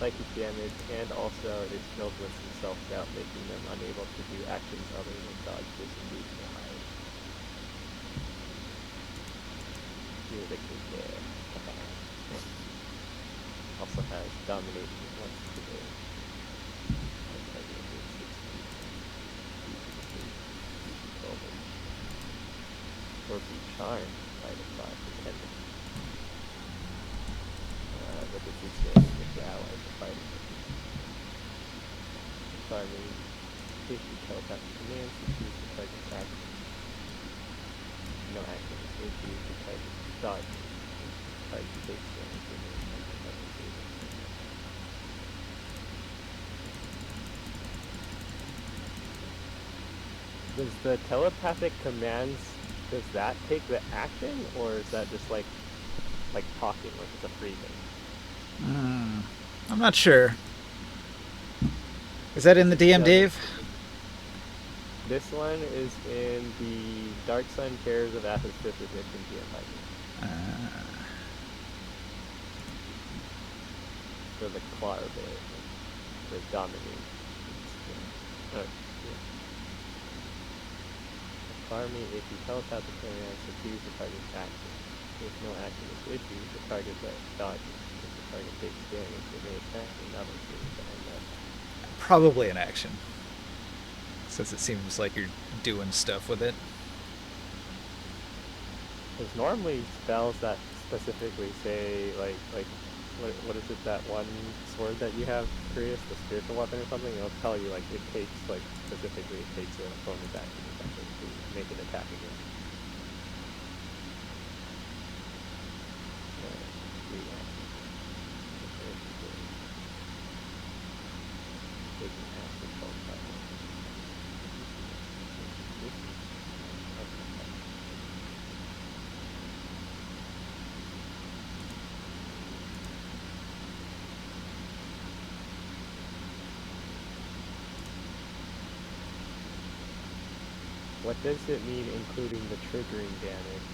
psychic damage, and also it is filled with some self-doubt, making them unable to do actions other than dodge, disengage, or hide. Here they can get also has domination once per day. Or be charmed by the 5 to 10 minutes. But this is standing with the allies are fighting with you. Charming, issue telepathic commands to choose the target's action. No action is issued, the target dodges. The target takes damage and then another saving. Does the telepathic commands, does that take the action, or is that just like talking, like it's a free thing? I'm not sure. Is that in the DM, Dave? This one is in the Dark Sun Terrors of Athens 5th edition DM. So the claw bit, the dominating. Army, if you telepathic commands to choose the target's action. If no action is issued, the target dodges. If the target takes damage, it may attack another series behind that. Probably an action, since it seems like you're doing stuff with it. There's normally spells that specifically say like what is it, that one sword that you have, Curious, the spiritual weapon or something? It'll tell you like it takes like specifically it takes an opponent's action to make an attack again. What does it mean, including the triggering damage?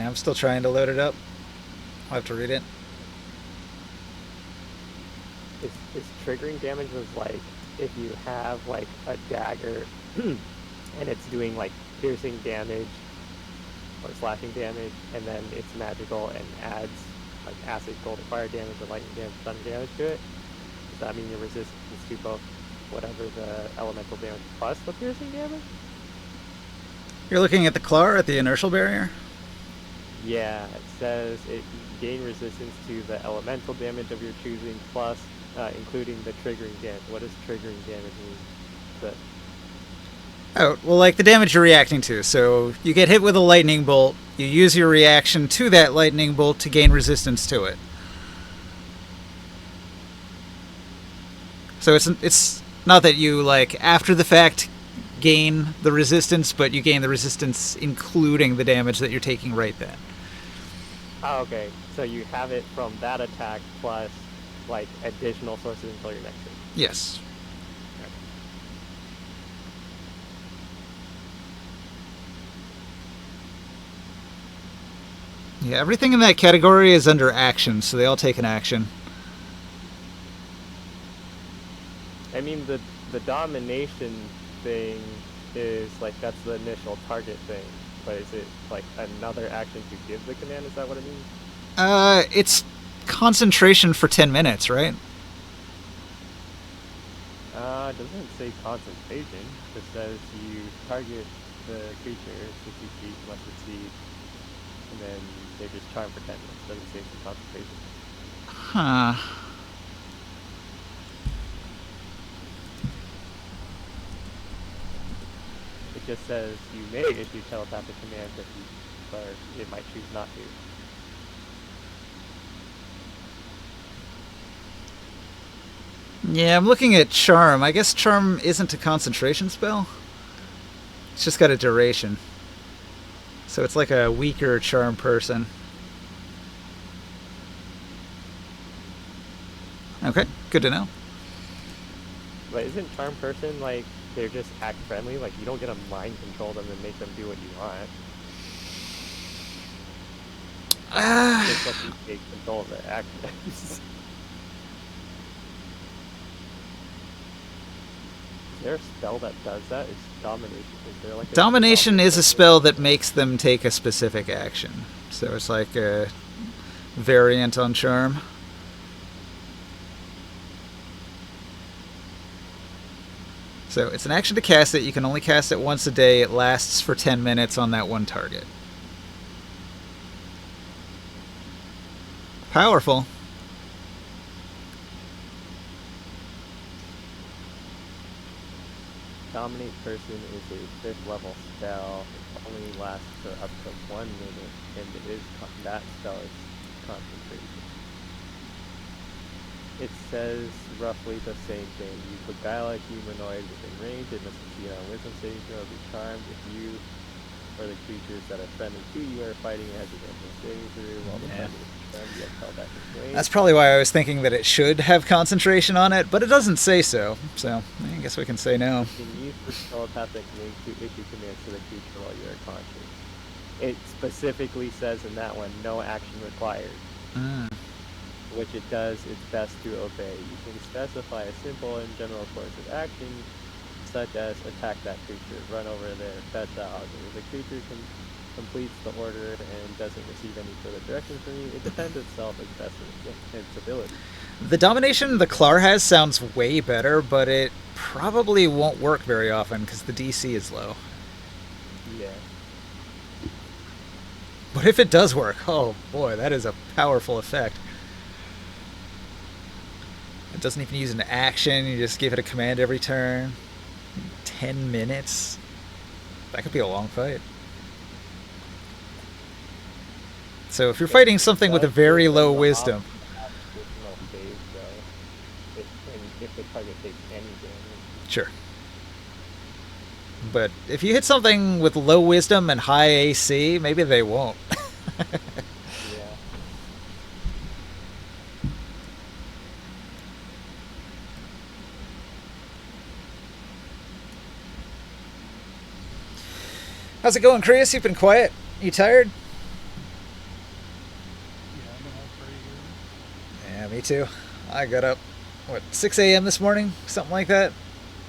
I'm still trying to load it up. I'll have to read it. Is triggering damage was like if you have like a dagger and it's doing like piercing damage or slashing damage, and then it's magical and adds like acid, cold, fire damage, or lightning damage, thunder damage to it. Does that mean you're resistant to both whatever the elemental damage plus the piercing damage? You're looking at the claw or at the inertial barrier? Yeah, it says it gain resistance to the elemental damage of your choosing plus including the triggering damage. What does triggering damage mean? Oh, well, like the damage you're reacting to. So you get hit with a lightning bolt, you use your reaction to that lightning bolt to gain resistance to it. So it's not that you, like, after the fact gain the resistance, but you gain the resistance including the damage that you're taking right then. Oh, okay. So you have it from that attack plus, like, additional sources until your next turn. Yes. Okay. Yeah, everything in that category is under action, so they all take an action. I mean, the domination thing is, like, that's the initial target thing. But is it, like, another action to give the command? Is that what it means? It's concentration for 10 minutes, right? It doesn't say concentration. It just says you target the creature 60 feet, must succeed, and then they just charm for 10 minutes. It doesn't say it's concentration. Huh. It just says you may issue telepathic commands if you, but it might choose not to. Yeah, I'm looking at Charm. I guess Charm isn't a concentration spell. It's just got a duration. So it's like a weaker Charm person. Okay, good to know. But isn't Charm person, like, they're just act friendly? Like, you don't get to mind control them and make them do what you want. Just let you take control of the actions. Is there a spell that does that? Is domination? Is there like a Domination is a spell that makes them take a specific action. So it's like a variant on charm. So it's an action to cast it. You can only cast it once a day. It lasts for 10 minutes on that one target. Powerful. Dominate person is a 5th level spell. It only lasts for up to 1 minute, and that spell is concentration. It says roughly the same thing. You beguile a humanoid within range. It must succeed on wisdom saving throw or be charmed. If you or the creatures that are friendly to you are fighting, it has a wisdom saving through while the friendly is charmed. You have held back in range. That's probably why I was thinking that it should have concentration on it, but it doesn't say so. So I guess we can say no. You can use the telepathic link to issue commands to the creature while you are conscious. It specifically says in that one, no action required. Which it does its best to obey. You can specify a simple and general course of action, such as attack that creature, run over there, fetch that object. If the creature completes the order and doesn't receive any further directions from you, it defends itself as best in its ability. The domination the Klar has sounds way better, but it probably won't work very often because the DC is low. Yeah. But if it does work, oh boy, that is a powerful effect. It doesn't even use an action, you just give it a command every turn. 10 minutes? That could be a long fight. So if you're fighting something with a very low wisdom... If the target takes any damage. Sure. But if you hit something with low wisdom and high AC, maybe they won't. Yeah. How's it going, Chris? You've been quiet. You tired? Yeah, I've been all pretty good. Yeah, me too. I got up, 6 a.m. this morning? Something like that.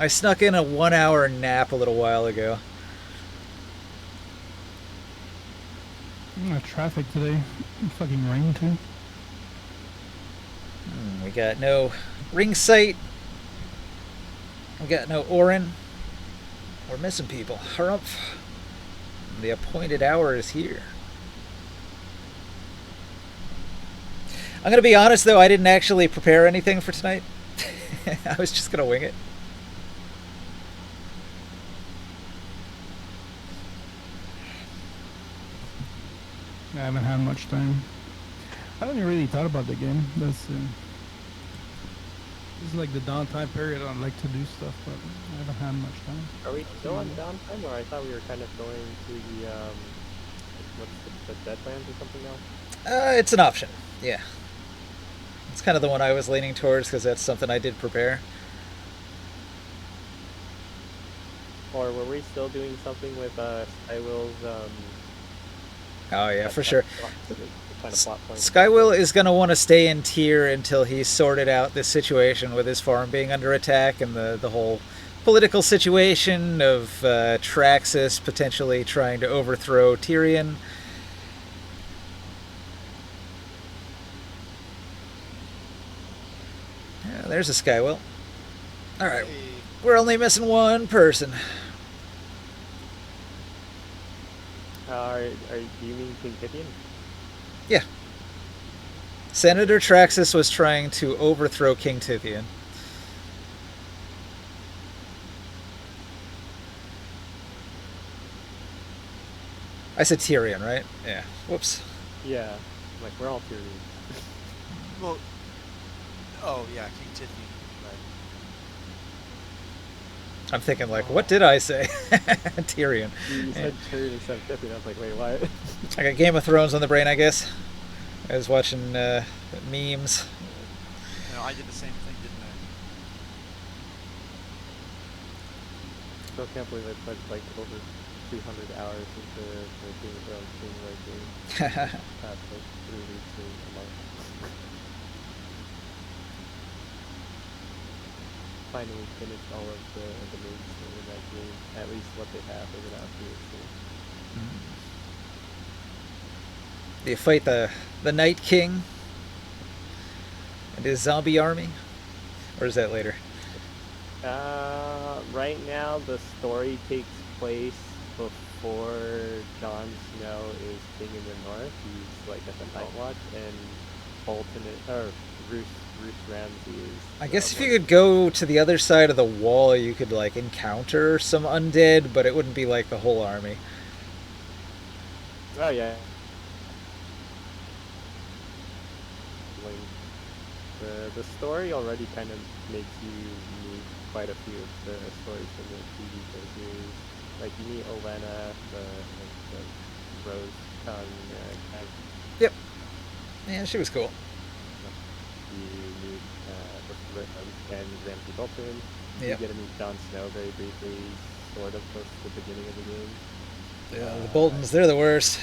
I snuck in a 1-hour nap a little while ago. Traffic today. Fucking rain too. We got no ring sight. We got no Orin. We're missing people. Harumph. The appointed hour is here. I'm going to be honest, though, I didn't actually prepare anything for tonight. I was just going to wing it. I haven't had much time. I haven't really thought about the game. This is like the downtime period. I like to do stuff, but I haven't had much time. Are we still on downtime, or I thought we were kind of going to the what's the Deadlands or something now? It's an option. Yeah. It's kind of the one I was leaning towards because that's something I did prepare. Or were we still doing something with Skywill's? Oh yeah, for sure. Kind of plot point. Skywill is going to want to stay in tier until he's sorted out this situation with his farm being under attack and the whole political situation of Traxxas potentially trying to overthrow Tyrion. Yeah, there's a Skywill. Alright, we're only missing one person. Do you mean King Pythian? Yeah. Senator Traxxas was trying to overthrow King Tythian. I said Tyrion, right? Yeah. Whoops. Yeah. Like, we're all Tyrion. Well, oh yeah, King Tiffany. Right. I'm thinking, like, what did I say? Tyrion. You said Tyrion instead of Pythian. I was like, wait, what? I got Game of Thrones on the brain, I guess. I was watching memes. No, I did the same thing, didn't I? Still can't believe I played like over 200 hours into the Game of Thrones Greenway game. Past like 3 weeks or a month. Finally finished all of the main story in that game. At least what they have figured out here. You fight the Night King and his zombie army? Or is that later? Right now the story takes place before Jon Snow is king in the north. He's like at the Night Watch, and Bolton or Roose Ramsay is. I guess if you could go to the other side of the wall, you could like encounter some undead, but it wouldn't be like the whole army. Oh yeah. The story already kind of makes you meet quite a few of the stories from the TV show series. Like you meet Olenna, the rose tongue kind of. Yep. Yeah, she was cool. You meet and Ramsay Bolton. Yep. You get to meet Jon Snow very briefly, sort of close to the beginning of the game. Yeah, the Boltons, they're the worst.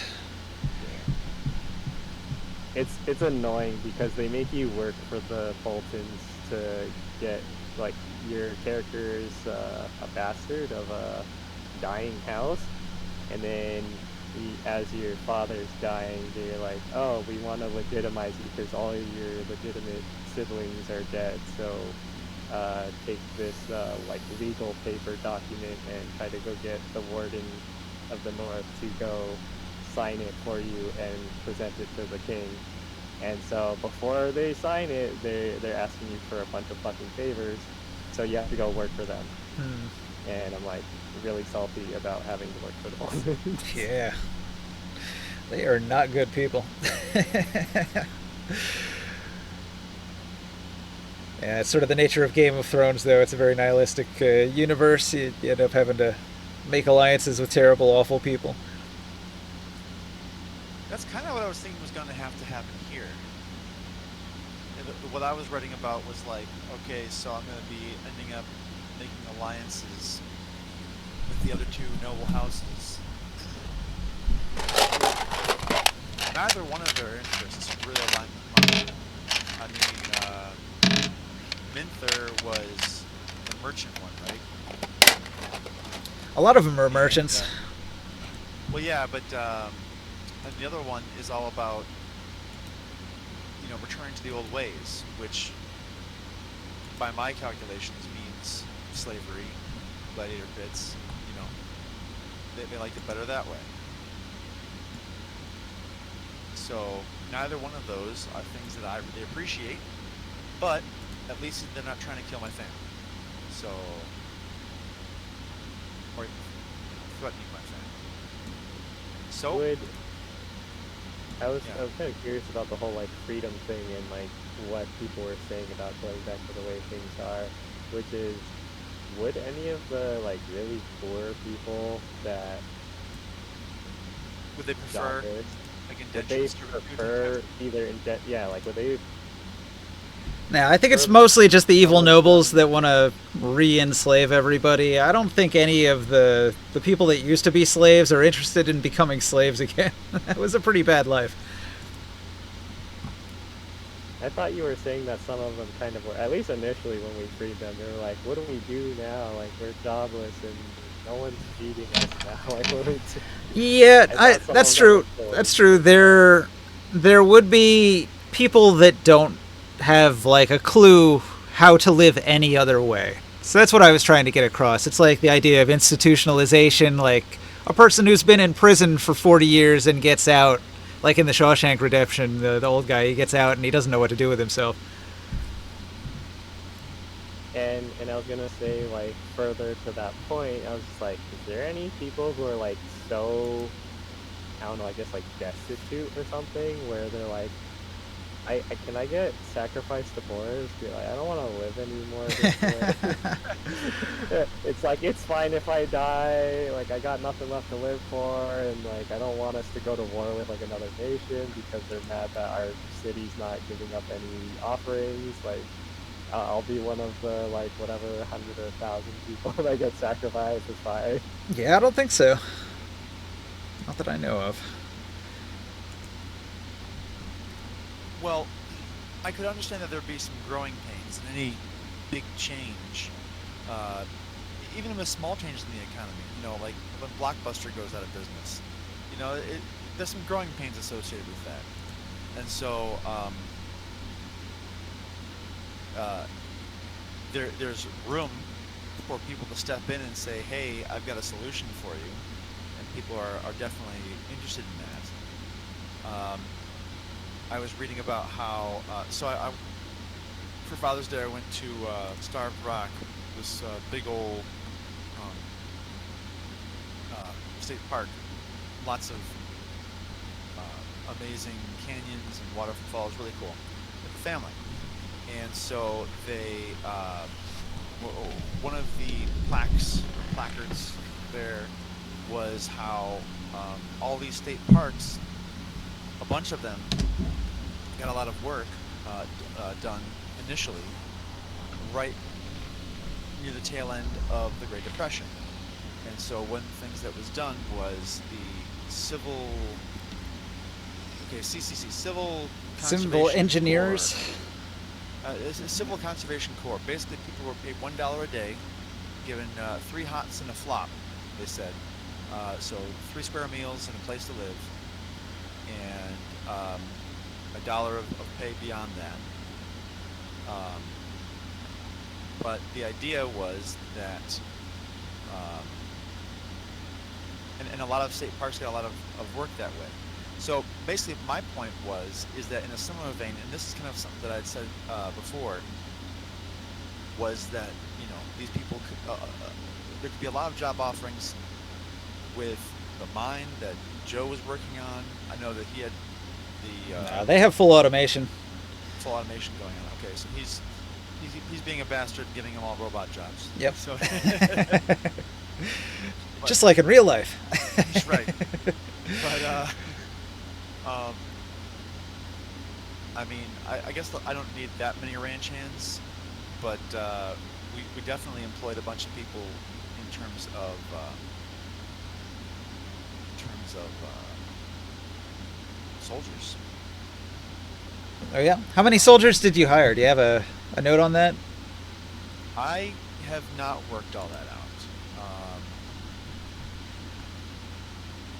It's annoying because they make you work for the Boltons to get, like, your character is a bastard of a dying house, and then as your father's dying, they're like, oh, we want to legitimize you because all your legitimate siblings are dead, so take this like legal paper document and try to go get the warden of the north to go sign it for you and present it to the king. And so before they sign it, they're asking you for a bunch of fucking favors, so you have to go work for them. And I'm like really salty about having to work for the Boltons. Yeah. They are not good people. Yeah, it's sort of the nature of Game of Thrones, though. It's a very nihilistic universe. You end up having to make alliances with terrible, awful people. That's kind of what I was thinking was going to have to happen here. What I was writing about was like, okay, so I'm going to be ending up making alliances with the other two noble houses. Neither one of their interests really aligned with mine. I mean, Minther was the merchant one, right? A lot of them are merchants. Well, yeah, but and the other one is all about, you know, returning to the old ways, which, by my calculations, means slavery, gladiator pits. You know, they liked it better that way. So neither one of those are things that I really appreciate, but at least they're not trying to kill my family. So, or threatening my family. So. I was kind of curious about the whole like freedom thing and like what people were saying about going back to the way things are, which is, would any of the like really poor people that would they prefer this, like would they indentions? prefer either would they? Now, I think it's mostly just the evil nobles that want to re-enslave everybody. I don't think any of the people that used to be slaves are interested in becoming slaves again. That was a pretty bad life. I thought you were saying that some of them kind of were, at least initially when we freed them, they were like, what do we do now? Like, we're jobless and no one's feeding us now. Like, what do we do? Yeah, that's true. That's true. There would be people that don't have like a clue how to live any other way. So that's what I was trying to get across. It's like the idea of institutionalization, like a person who's been in prison for 40 years and gets out, like in the Shawshank Redemption, the old guy, he gets out and he doesn't know what to do with himself. And I was gonna say, like, further to that point, I was just like, is there any people who are like so, I don't know, I guess like destitute or something, where they're like, can I get sacrificed to Boris? Like, I don't want to live anymore this way. It's like, it's fine if I die. Like, I got nothing left to live for, and like, I don't want us to go to war with like another nation because they're mad that our city's not giving up any offerings. Like, I'll be one of the like whatever 100 or 1,000 people that get sacrificed. It's fine. Yeah, I don't think so. Not that I know of. Well, I could understand that there'd be some growing pains in any big change, uh, even with small changes in the economy. You know, like when Blockbuster goes out of business. You know, there's some growing pains associated with that, and so there's room for people to step in and say, "Hey, I've got a solution for you," and people are definitely interested in that. I was reading about how I for Father's Day I went to Starved Rock, this big old state park, lots of amazing canyons and waterfalls, really cool, with the family. And so they one of the placards there was how all these state parks, a bunch of them got a lot of work done initially right near the tail end of the Great Depression. And so one of the things that was done was the CCC, Civil Conservation Engineers. Corps. It's a Civil Conservation Corps. Basically, people were paid $1 a day, given 3 hots and a flop, they said. So 3 square meals and a place to live, and $1 of pay beyond that. But the idea was that, and a lot of state parks get a lot of work that way. So basically my point is that in a similar vein, and this is kind of something that I'd said before, was that, you know, these people could, there could be a lot of job offerings with the mine that Joe was working on. I know that he had the... they have full automation. Full automation going on. Okay, so he's being a bastard, giving them all robot jobs. Yep. So just like in real life. That's right. But I mean, I guess I don't need that many ranch hands, but we definitely employed a bunch of people in terms of soldiers. Oh yeah. How many soldiers did you hire? Do you have a note on that? I have not worked all that out.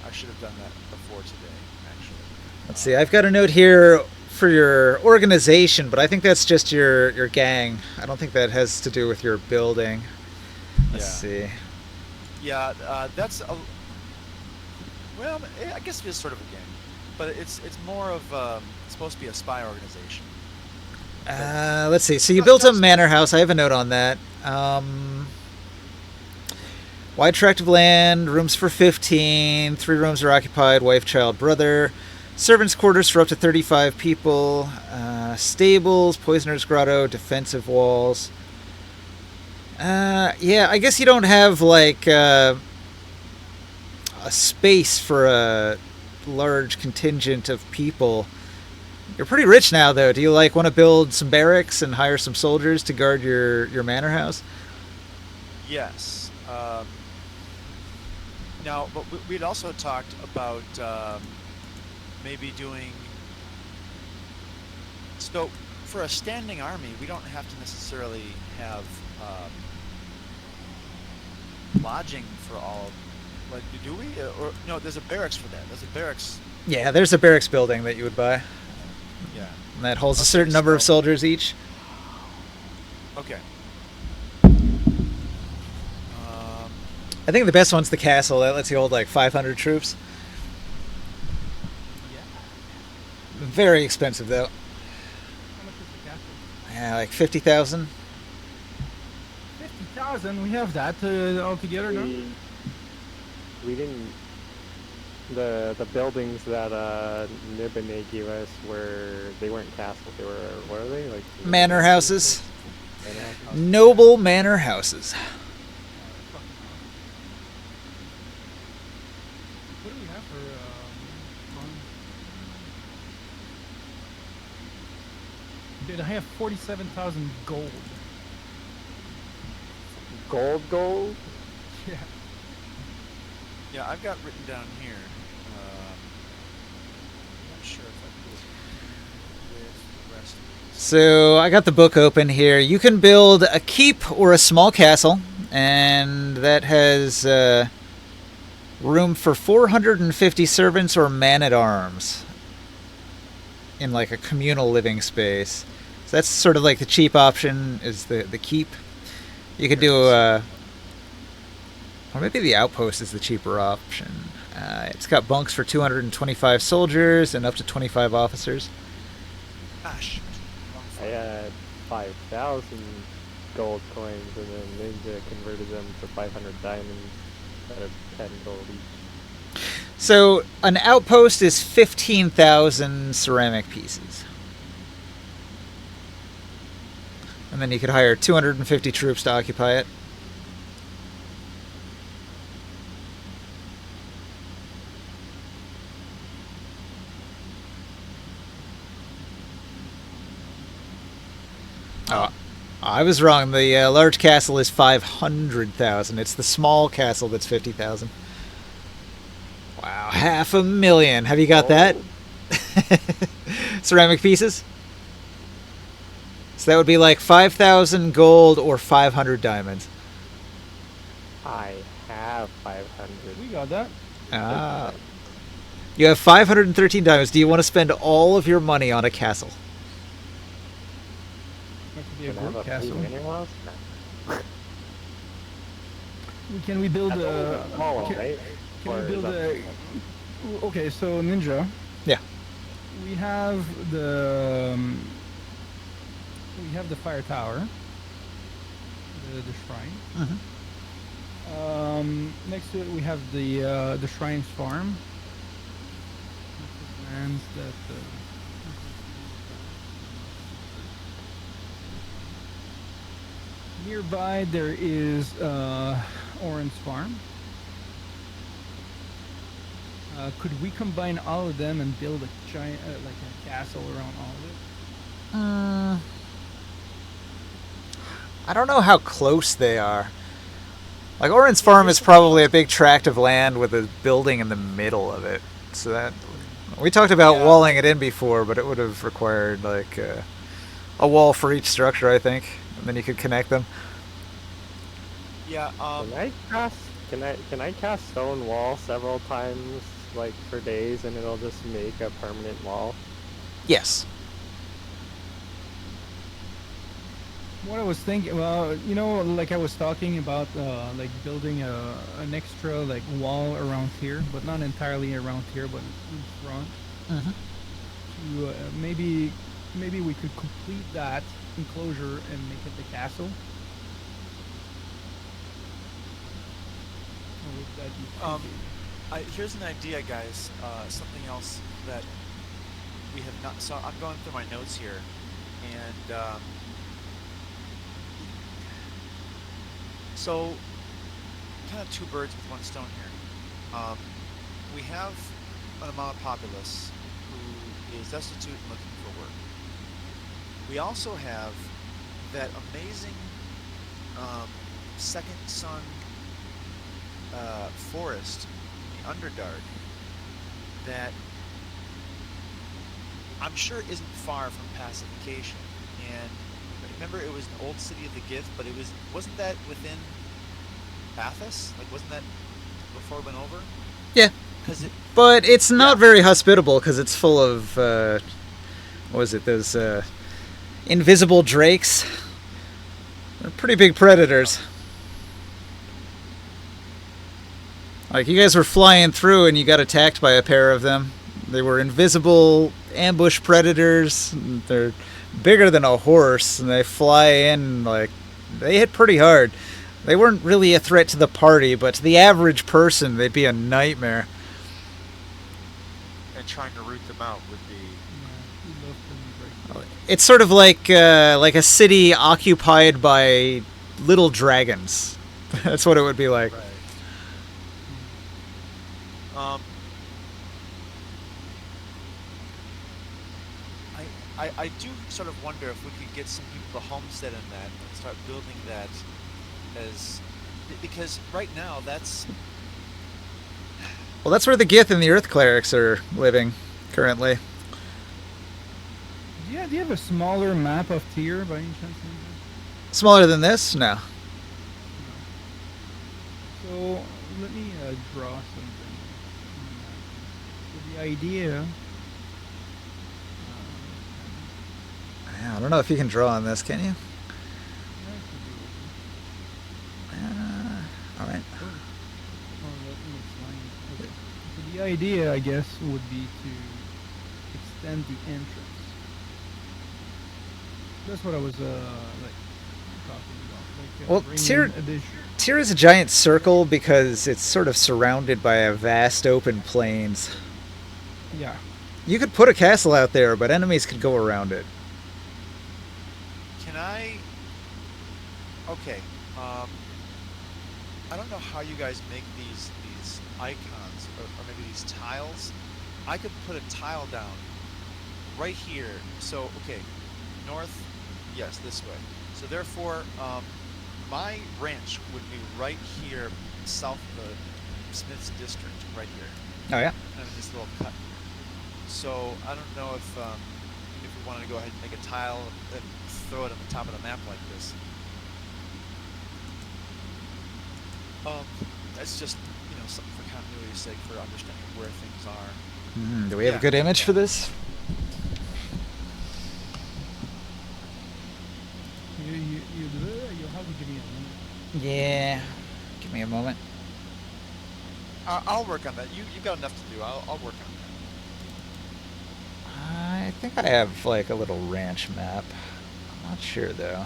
I should have done that before today, actually. Let's see. I've got a note here for your organization, but I think that's just your gang. I don't think that has to do with your building. Let's see. Yeah, that's a... Well, I guess it is sort of a gang, but it's more of it's supposed to be a spy organization. Let's see. So you built a manor house. I have a note on that. Wide tract of land, rooms for 15, 3 rooms are occupied, wife, child, brother. Servants' quarters for up to 35 people. Stables, poisoner's grotto, defensive walls. Yeah, I guess you don't have like a space for a large contingent of people. You're pretty rich now, though. Do you like want to build some barracks and hire some soldiers to guard your manor house? Yes. Now, but we'd also talked about maybe doing... So, for a standing army, we don't have to necessarily have lodging for all... Like, do we? Or no, there's a barracks for that. There's a barracks... Yeah, there's a barracks building that you would buy. Yeah. And that holds a certain number of soldiers each. Okay. I think the best one's the castle. That lets you hold like 500 troops. Yeah. Very expensive, though. How much is the castle? Yeah, like 50,000. 50,000. We have that all together now. We didn't. The buildings that Nibene gave us they weren't castles. They were, what are they, like Manor houses. Manor houses? Noble manor houses. What do we have for funds? Dude, I have 47,000 gold. Gold? Yeah. Yeah, I've got written down here rest. So I got the book open here. You can build a keep or a small castle, and that has room for 450 servants or man-at-arms in like a communal living space. So that's sort of like the cheap option is the keep. You could do or maybe the outpost is the cheaper option. It's got bunks for 225 soldiers and up to 25 officers. Ah, shoot. I had 5,000 gold coins, and then Ninja converted them to 500 diamonds out of 10 gold each. So an outpost is 15,000 ceramic pieces. And then you could hire 250 troops to occupy it. Oh, I was wrong. The large castle is 500,000. It's the small castle that's 50,000. Wow, 500,000. Have you got that? Ceramic pieces? So that would be like 5,000 gold or 500 diamonds. I have 500. We got that. Ah. You have 513 diamonds. Do you want to spend all of your money on a castle? That could be a Can I have good a free castle. mini house? No. Can we build That's only a? the small one, Can, right? can Or we is build that- a? Okay, so Ninja. Yeah. We have the fire tower, the shrine. Mm-hmm. Next to it, we have the shrine's farm. Lands that. Nearby, there is Oran's farm. Could we combine all of them and build a giant, like a castle around all of it? I don't know how close they are. Like Oren's farm is probably a big tract of land with a building in the middle of it. So that we talked about walling it in before, but it would have required like a wall for each structure, I think, and then you could connect them. Yeah. Can I cast stone wall several times, like for days, and it'll just make a permanent wall? Yes. What I was thinking, well, you know, like I was talking about, like building an extra like wall around here, but not entirely around here, but in front. Mm-hmm. To maybe we could complete that enclosure and make it the castle. Or would that be too big? Here's an idea, guys. Something else that we have not. So I'm going through my notes here, and so kind of two birds with one stone here. We have an amount of populace who is destitute and looking for work. We also have that amazing second sun forest, the Underdark, that I'm sure isn't far from pacification. And remember, it was an old city of the Gift, but wasn't that within Athos? Like, wasn't that before it went over? Yeah. But it's not very hospitable because it's full of what was it? Those invisible drakes. They're pretty big predators. Like, you guys were flying through and you got attacked by a pair of them. They were invisible ambush predators. They're bigger than a horse, and they fly in, like, they hit pretty hard. They weren't really a threat to the party, but to the average person, they'd be a nightmare. And trying to root them out would be... Yeah, we'd love to break that. It's sort of like a city occupied by little dragons. That's what it would be like. Right. I do sort of wonder if we could get some people to homestead in that and start building that as... Because right now, that's... Well, that's where the Gith and the Earth Clerics are living currently. Yeah, Do you have a smaller map of tier by any chance? Ninja? Smaller than this? No. No. So let me draw something. So the idea. Yeah, I don't know if you can draw on this, can you? All right. Okay. So the idea, I guess, would be to extend the entrance. That's what I was like talking about. Like, Well, bringing tier- in addition. Tier is a giant circle because it's sort of surrounded by a vast open plains. Yeah. You could put a castle out there, but enemies could go around it. Can I? Okay. I don't know how you guys make these icons or maybe these tiles. I could put a tile down right here. So okay, north, yes, this way. So therefore, my ranch would be right here, south of the Smith's district, right here, Oh yeah. kind of this little cut. So I don't know if we wanted to go ahead and make a tile and throw it on the top of the map like this. That's just something for continuity's sake, for understanding where things are. Do we have Yeah. a good image for this? You'll have to give me a minute. Yeah. Give me a moment. I'll work on that. You've got enough to do. I'll work on that. I think I have like a little ranch map. I'm not sure though.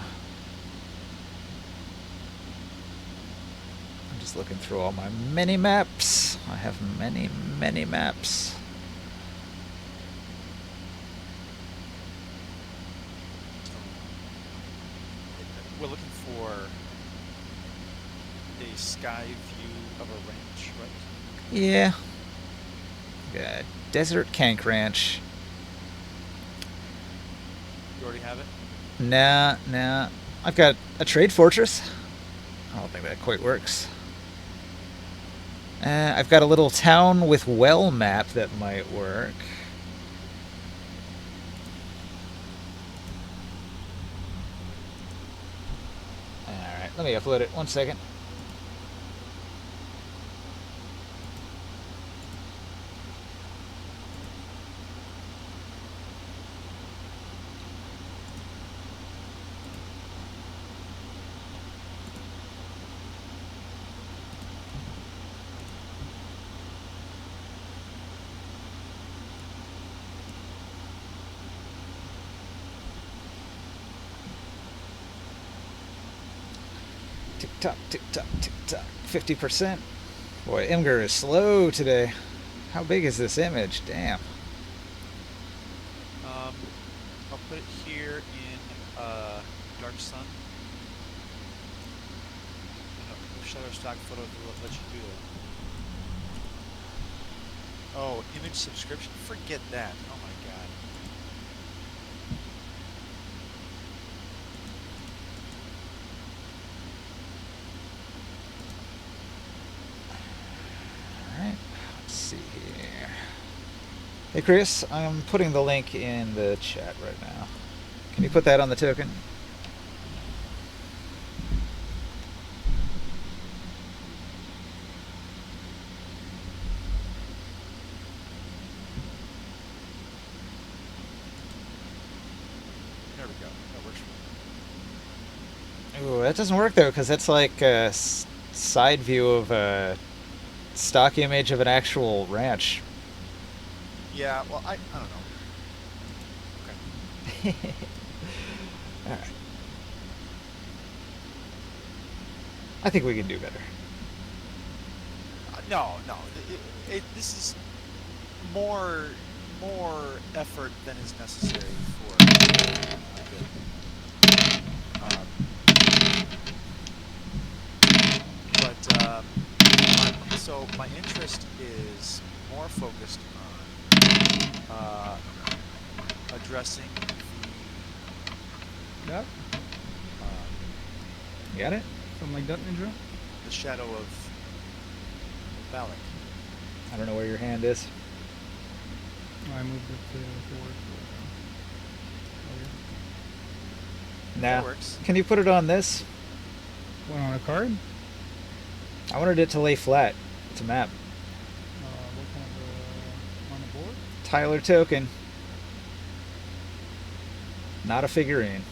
I'm just looking through all my mini maps. I have many maps. We're looking for a sky view of a ranch, right? Yeah. Got Desert Kank Ranch. You already have it? Nah. I've got a trade fortress. I don't think that quite works. I've got a little town with well map that might work. Alright, let me upload it. 1 second. Tick tock. 50%. Boy, Imgur is slow today. How big is this image? Damn. I'll put it here in Dark Sun. Shutterstock photo to let you do that. Oh, image subscription? Forget that. Oh my god. Alright, let's see here. Hey Chris, I'm putting the link in the chat right now. Can you put that on the token? There we go. That works for me. Ooh, that doesn't work though, because that's like a side view of a stock image of an actual ranch. Yeah, well, I don't know. Okay. Alright. I think we can do better. No. This is more effort than is necessary for my good. So my interest is more focused on addressing That? You got it? Something like that, Ninja? the shadow of Valak. I don't know where your hand is. I moved it forward. Nah. That works. Can you put it on this? One on a card. I wanted it to lay flat. It's a map. What kind of on the board? Tyler token. Not a figurine.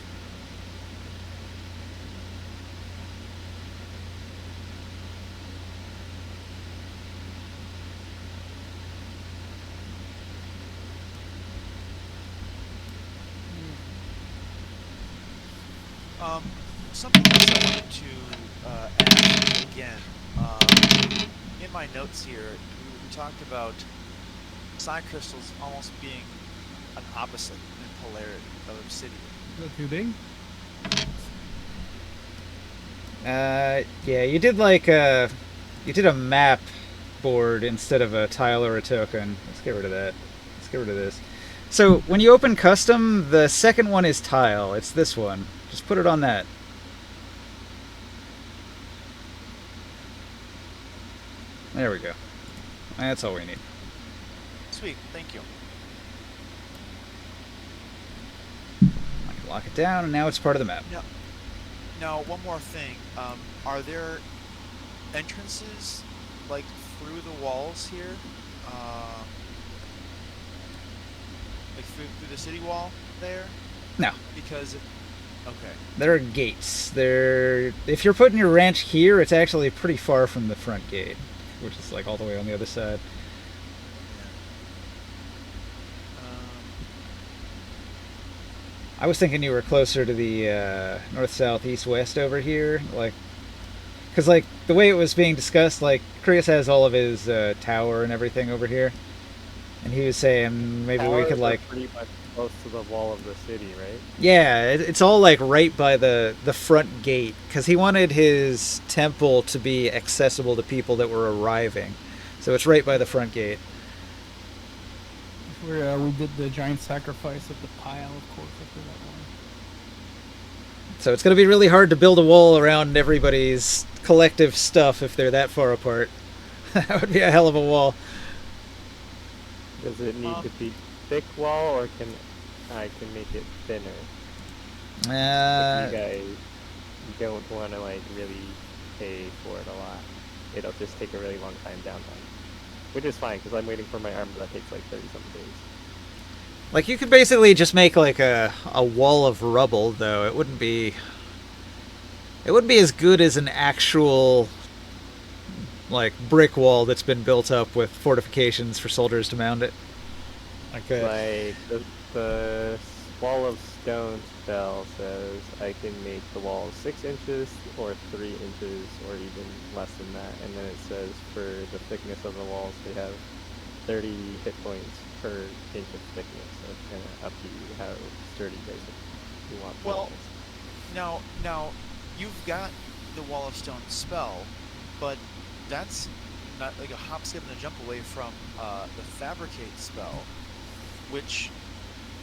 Something else I wanted to ask again. In my notes here, we talked about psi crystals almost being an opposite in polarity of obsidian. Is that too big? Yeah, you did like you did a map board instead of a tile or a token. Let's get rid of that. Let's get rid of this. So when you open custom, the second one is tile. It's this one. Just put it on that. There we go. That's all we need. Sweet, thank you. I can lock it down, and now it's part of the map. Now, one more thing. Are there entrances, like, through the walls here? Like, through the city wall there? No. Because, okay. There are gates. If you're putting your ranch here, it's actually pretty far from the front gate, which is like all the way on the other side. I was thinking you were closer to the north, south, east, west over here, like, because like the way it was being discussed, like Chris has all of his tower and everything over here, and he was saying maybe we could like pretty much close to the wall of the city, right? Yeah, it's all like right by the front gate, because he wanted his temple to be accessible to people that were arriving, so it's right by the front gate. Where we did the giant sacrifice of the pile, of course, after that one. So it's going to be really hard to build a wall around everybody's collective stuff if they're that far apart. That would be a hell of a wall. Does it need to be thick wall, or can I make it thinner? If you guys don't want to like really pay for it a lot, it'll just take a really long time downtime. Which is fine, because I'm waiting for my armor that takes like 30-something days. Like, you could basically just make like a wall of rubble, though. It wouldn't be as good as an actual like brick wall that's been built up with fortifications for soldiers to mount it. Like the wall of stone spell says I can make the wall 6 inches or 3 inches or even less than that, and then it says for the thickness of the walls they have 30 hit points per inch of thickness. So it's kind of up to you how sturdy you want the walls. Now you've got the wall of stone spell, but that's not like a hop, skip, and a jump away from the fabricate spell, which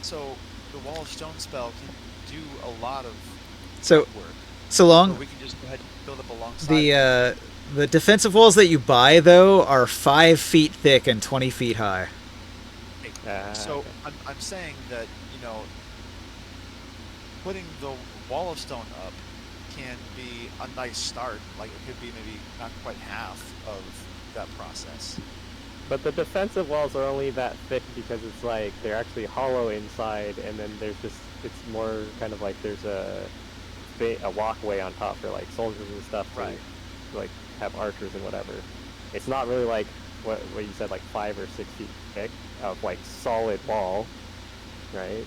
so the wall of stone spell can do a lot of work. So long. Or we can just go ahead and build up alongside. The defensive walls that you buy though are 5 feet thick and 20 feet high. So I'm saying that putting the wall of stone up can be a nice start. Like it could be maybe not quite half of that process. But the defensive walls are only that thick because it's like they're actually hollow inside, and then there's just it's more kind of like there's a walkway on top for like soldiers and stuff to like have archers and whatever. It's not really like what you said, like 5 or 6 feet thick of like solid wall, right?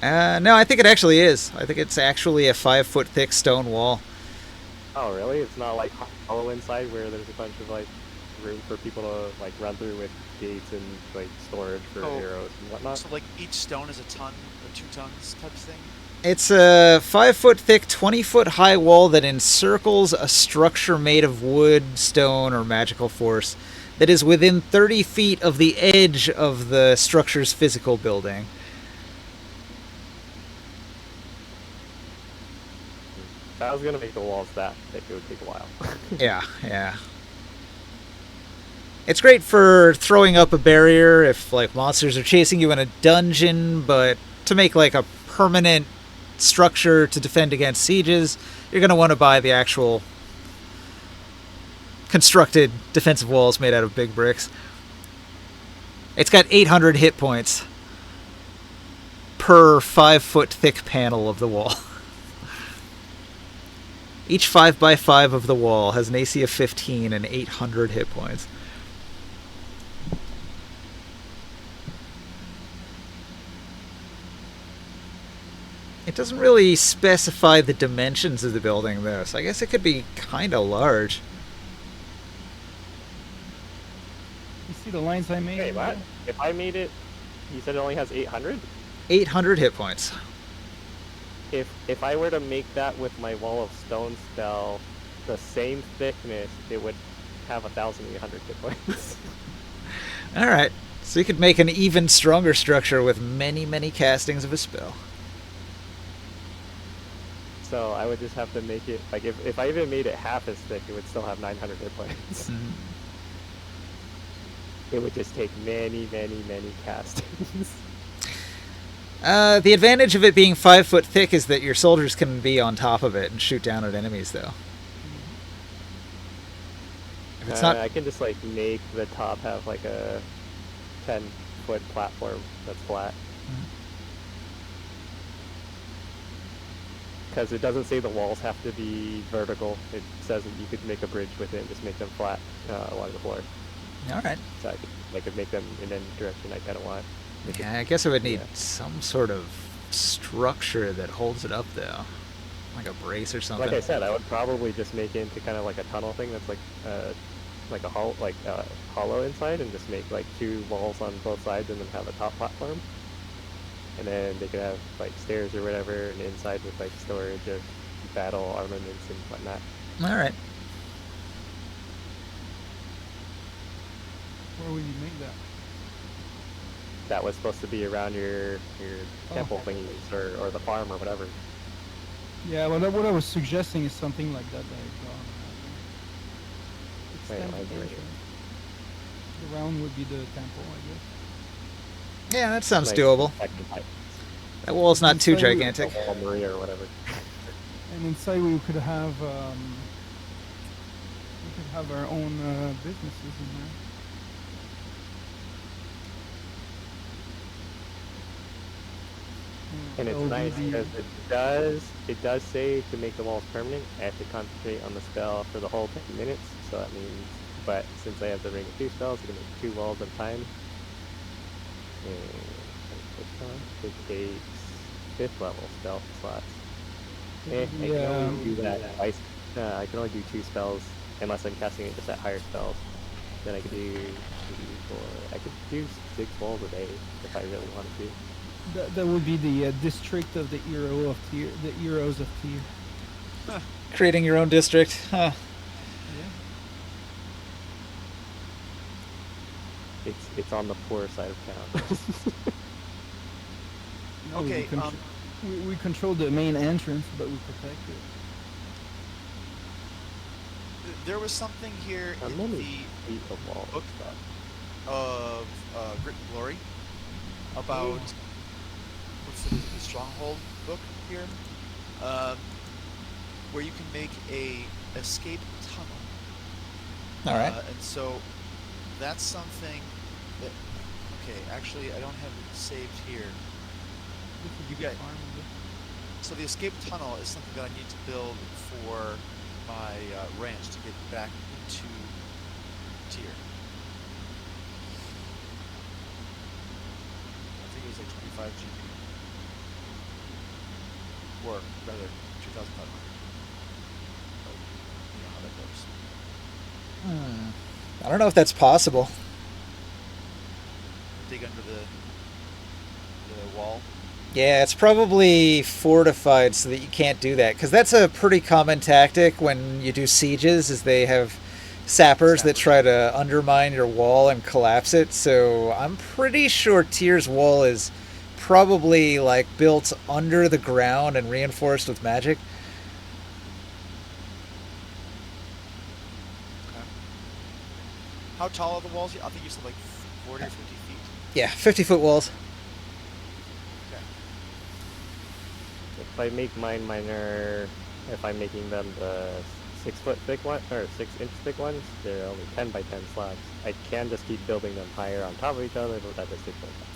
No, I think it actually is. I think it's actually a 5 foot thick stone wall. Oh really? It's not like hollow inside where there's a bunch of like room for people to like run through with gates and like storage for arrows and whatnot. So like each stone is a ton or 2 tons type of thing? It's a 5 foot thick, 20 foot high wall that encircles a structure made of wood, stone, or magical force that is within 30 feet of the edge of the structure's physical building. If I was gonna make the walls that thick, it would take a while. Yeah. It's great for throwing up a barrier if like monsters are chasing you in a dungeon, but to make like a permanent structure to defend against sieges, you're going to want to buy the actual constructed defensive walls made out of big bricks. It's got 800 hit points per 5-foot thick panel of the wall. Each 5x5 of the wall has an AC of 15 and 800 hit points. It doesn't really specify the dimensions of the building, though, so I guess it could be kind of large. You see the lines I made? Wait, what? If I made it, you said it only has 800? 800 hit points. If I were to make that with my Wall of Stone spell, the same thickness, it would have 1,800 hit points. Alright, so you could make an even stronger structure with many, many castings of a spell. So I would just have to make it, like, if I even made it half as thick, it would still have 900 hit points. Mm-hmm. It would just take many, many, many castings. The advantage of it being 5 foot thick is that your soldiers can be on top of it and shoot down at enemies, though. If it's not, I can just, like, make the top have, like, a 10-foot platform that's flat. Because it doesn't say the walls have to be vertical. It says that you could make a bridge with it and just make them flat along the floor. alright. So I could make them in any direction I kind of want. Yeah, I guess I would need Yeah. some sort of structure that holds it up, though. Like a brace or something. Like I said, I would probably just make it into kind of like a tunnel thing that's like a hollow inside, and just make like 2 walls on both sides, and then have a top platform. And then they could have like stairs or whatever, and inside with like storage of battle armaments and whatnot. Alright. Where would you make that? That was supposed to be around your temple Oh. thingies or the farm or whatever. Yeah, well, what I was suggesting is something like that that I draw. Wait, Extend mine's the right entrance. The round would be the temple, I guess. Yeah, that sounds Like, doable. like That wall's not too Inside we- gigantic. Wall Maria or whatever. And inside we could have our own businesses in there. And it's That'll be nice the- because it does say to make the walls permanent, I have to concentrate on the spell for the whole 10 minutes. So that means, but since I have the Ring of 2 spells, I can make 2 walls at a time. And it takes 5th level spell slots. I can Yeah. only do that twice. I can only do 2 spells unless I'm casting it just at higher spells. Then I could do 3, 4. I could do 6 walls a day if I really wanted to. That would be the district of the hero of tier, the heroes of tier. Creating your own district. Huh. Yeah. It's on the poor side of town. No, Okay, we control the main entrance, but we protect it. There was something here How in many the feet of wall book stuff? of Grit and Glory about what's the Stronghold book here, where you can make a escape tunnel. Alright. And so that's something that. Okay, actually, I don't have it saved here. You got. So the escape tunnel is something that I need to build for my ranch to get back into tier. I think it was like 25 GP. Or rather, 2,500. But you know how that goes. I don't know if that's possible. Dig under the wall. Yeah, it's probably fortified so that you can't do that. Because that's a pretty common tactic when you do sieges, is they have sappers that try to undermine your wall and collapse it. So I'm pretty sure Tyr's wall is probably like built under the ground and reinforced with magic. Okay. How tall are the walls? I think you said like 40 or 50 feet. Yeah, 50-foot walls. Okay. if I make mine minor, if I'm making them the 6 foot thick one or 6 inch thick ones, they're only 10 by 10 slabs. I can just keep building them higher on top of each other, but that just takes more time.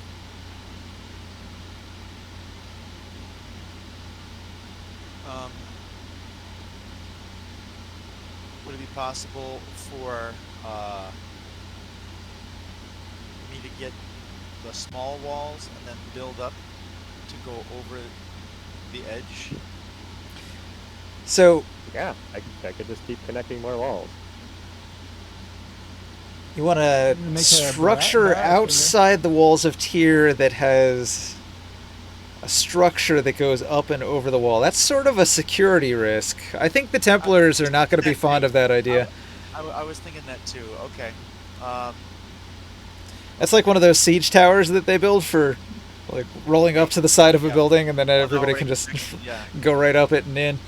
Would it be possible for me to get the small walls and then build up to go over the edge? So Yeah, I could just keep connecting more walls. you want to Make a structure barracks in there. outside the walls of Tyr that has a structure that goes up and over the wall. That's sort of a security risk. I think the Templars are not going to be fond of that idea. I was thinking that too. Okay. That's like one of those siege towers that they build for like rolling up to the side of a Yeah. building, and then Well, everybody already can just connected, yeah. go right up it and in.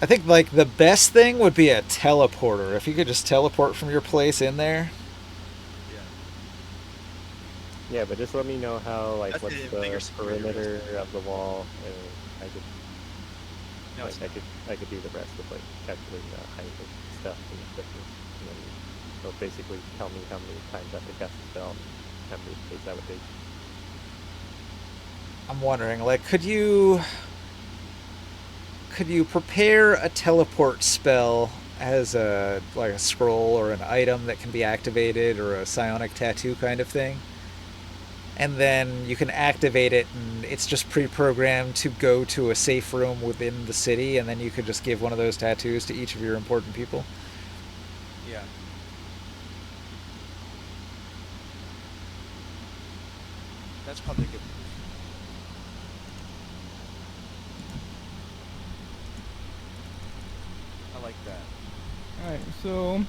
I think like the best thing would be a teleporter. If you could just teleport from your place in there. Yeah. Yeah, but just let me know how, like, That's what's the the bigger security risk. perimeter of the wall, and I could, No, like, it's I could do the rest of, like, calculating the height of stuff and equipment, and then it'll basically tell me how many times I have to cast a spell, and how many days that would take. I'm wondering, like, could you prepare a teleport spell as a like a scroll or an item that can be activated, or a psionic tattoo kind of thing? And then you can activate it, and it's just pre-programmed to go to a safe room within the city, and then you could just give one of those tattoos to each of your important people. Yeah. That's probably a good move. I like that. All right, so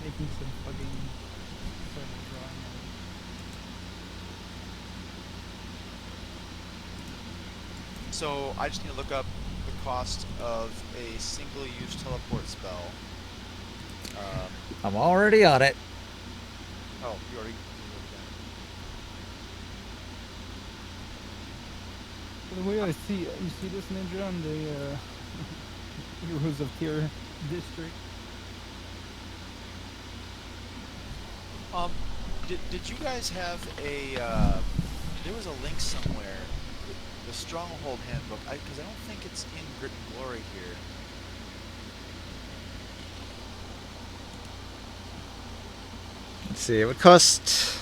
making some fucking circle drawing. So I just need to look up the cost of a single-use teleport spell. I'm already on it. Oh, you already looked at it. So the way I see, you see this ninja on the Heroes of Tyr district. Did you guys have a? There was a link somewhere, the Stronghold Handbook, because I don't think it's in Grit and Glory here. Let's see. It would cost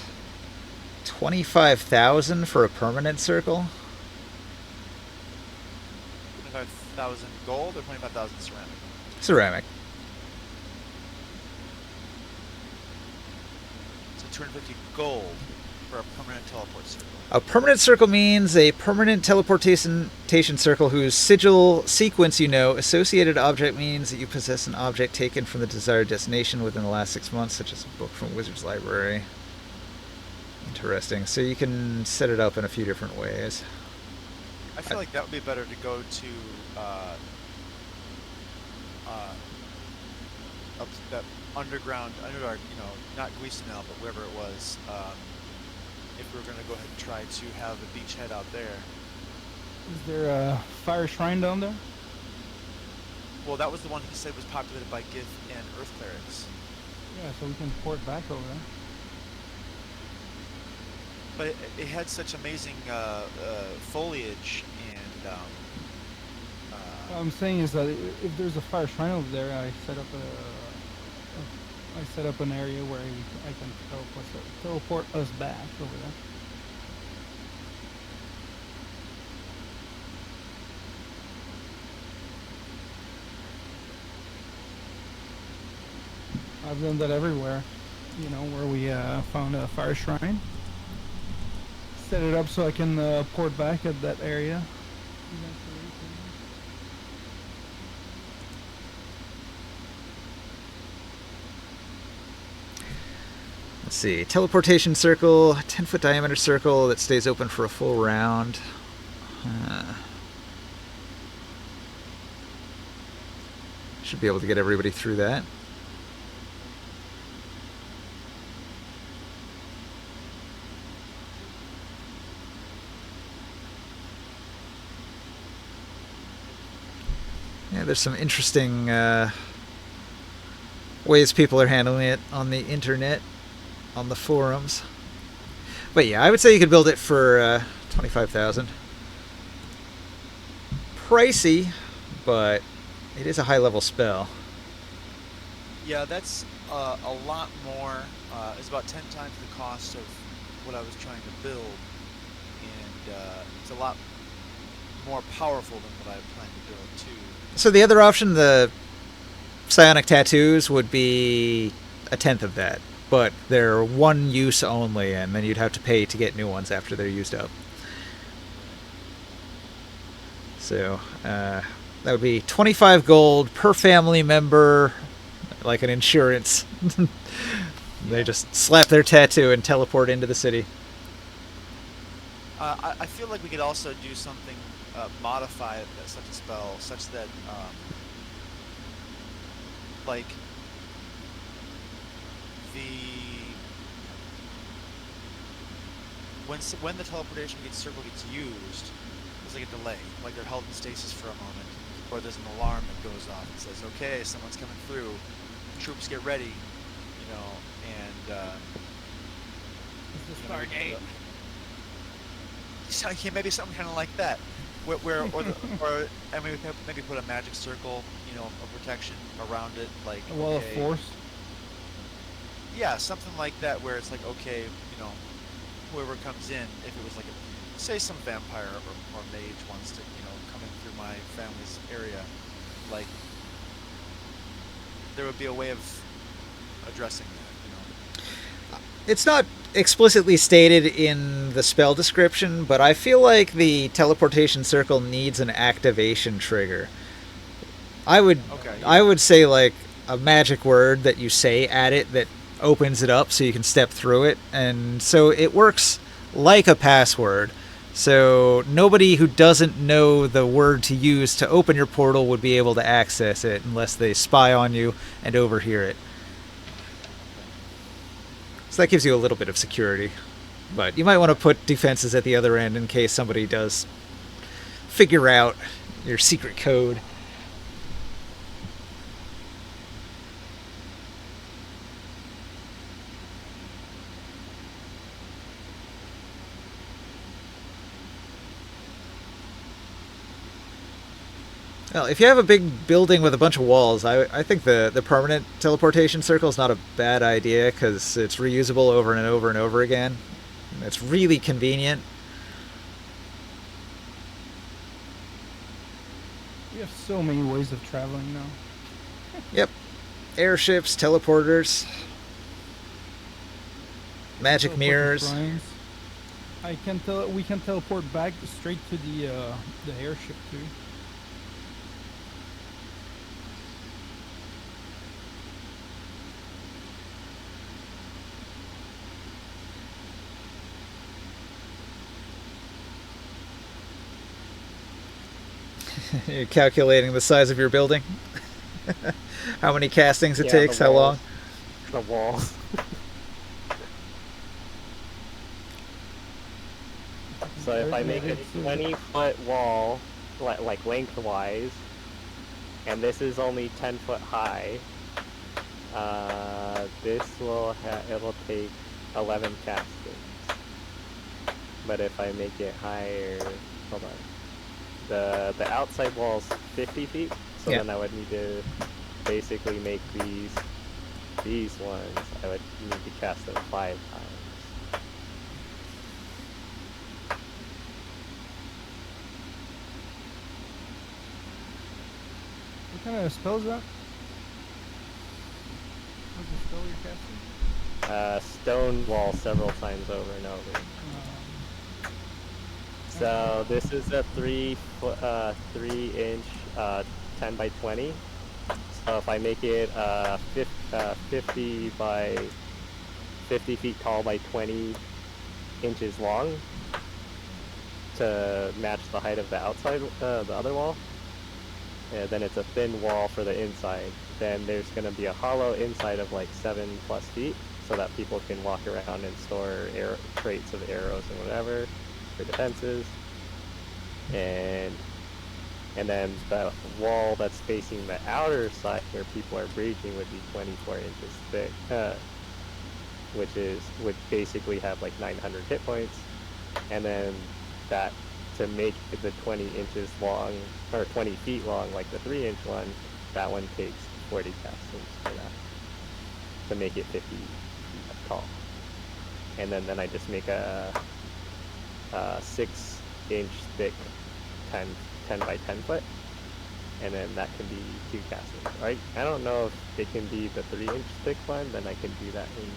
25,000 for a permanent circle. 25,000 gold or 25,000 ceramic? Ceramic. So 250 gold for a permanent teleport circle. A permanent circle means a permanent teleportation circle whose sigil sequence you know. Associated object means that you possess an object taken from the desired destination within the last 6 months, such as a book from Wizard's Library. Interesting. So you can set it up in a few different ways. I feel like that would be better to go to up that underdark, not Guisanel, but wherever it was. If we were going to go ahead and try to have a beachhead out there. Is there a fire shrine down there? Well, that was the one he said was populated by Gith and Earth Clerics. Yeah, so we can port back over there. But it had such amazing foliage and. What I'm saying is that if there's a fire shrine over there, I set up an area where I can teleport us back over there. I've done that everywhere, where we found a fire shrine. Set it up so I can port back at that area. Let's see. Teleportation circle, 10-foot diameter circle that stays open for a full round. Should be able to get everybody through that. there's some interesting ways people are handling it on the internet, on the forums. But yeah, I would say you could build it for 25,000. Pricey, but it is a high-level spell. Yeah, that's a lot more. It's about 10 times the cost of what I was trying to build, and it's a lot more powerful than what I planned to build too. So the other option, the psionic tattoos, would be a tenth of that, but they're one use only, and then you'd have to pay to get new ones after they're used up. So that would be 25 gold per family member, like an insurance. They just slap their tattoo and teleport into the city. I feel like we could also do something, modify such a spell, such that, like, when the teleportation circle gets used, there's like a delay, like they're held in stasis for a moment, or there's an alarm that goes off and says, okay, someone's coming through, troops get ready, you know, and It's the Stargate. So, yeah, maybe something kind of like that, and maybe put a magic circle, you know, of protection around it, like A wall of okay, force. yeah, something like that, where it's like, okay, you know, whoever comes in, if it was like say some vampire or mage wants to, you know, come in through my family's area, like there would be a way of addressing that, you know. It's not explicitly stated in the spell description, but I feel like the teleportation circle needs an activation trigger. I would say like a magic word that you say at it that opens it up so you can step through it, and so it works like a password. So nobody who doesn't know the word to use to open your portal would be able to access it unless they spy on you and overhear it. So that gives you a little bit of security. But you might want to put defenses at the other end in case somebody does figure out your secret code. Well, if you have a big building with a bunch of walls, I think the permanent teleportation circle is not a bad idea because it's reusable over and over and over again. It's really convenient. We have so many ways of traveling now. Yep. Airships, teleporters, magic Teleport mirrors. shrines. We can teleport back straight to the airship too. You're calculating the size of your building. How many castings it Yeah, takes, the how long. walls. The walls. So if I make a 20-foot wall, like lengthwise, and this is only 10 foot high, it'll take 11 castings. But if I make it higher, hold on. The outside wall's 50 feet, so Yeah. then I would need to basically make these ones, I would need to cast them 5 times. What kind of spell is that? What's the spell you're casting? Stone wall several times over and over. So this is a 3-inch 10 by 20. So if I make it 50 by 50 feet tall by 20 inches long to match the height of the outside, the other wall, and then it's a thin wall for the inside. Then there's going to be a hollow inside of like 7+ feet, so that people can walk around and store traits of arrows and whatever for defenses. And And then the wall that's facing the outer side where people are breaching would be 24 inches thick, would basically have like 900 hit points. And then that, to make the 20 inches long, or 20 feet long, like the 3-inch one, that one takes 40 castings for that, to make it 50 feet tall. And then I just make a 6-inch thick 10 by 10 foot, and then that can be 2 castings. I don't know if it can be the 3-inch thick one, then I can do that in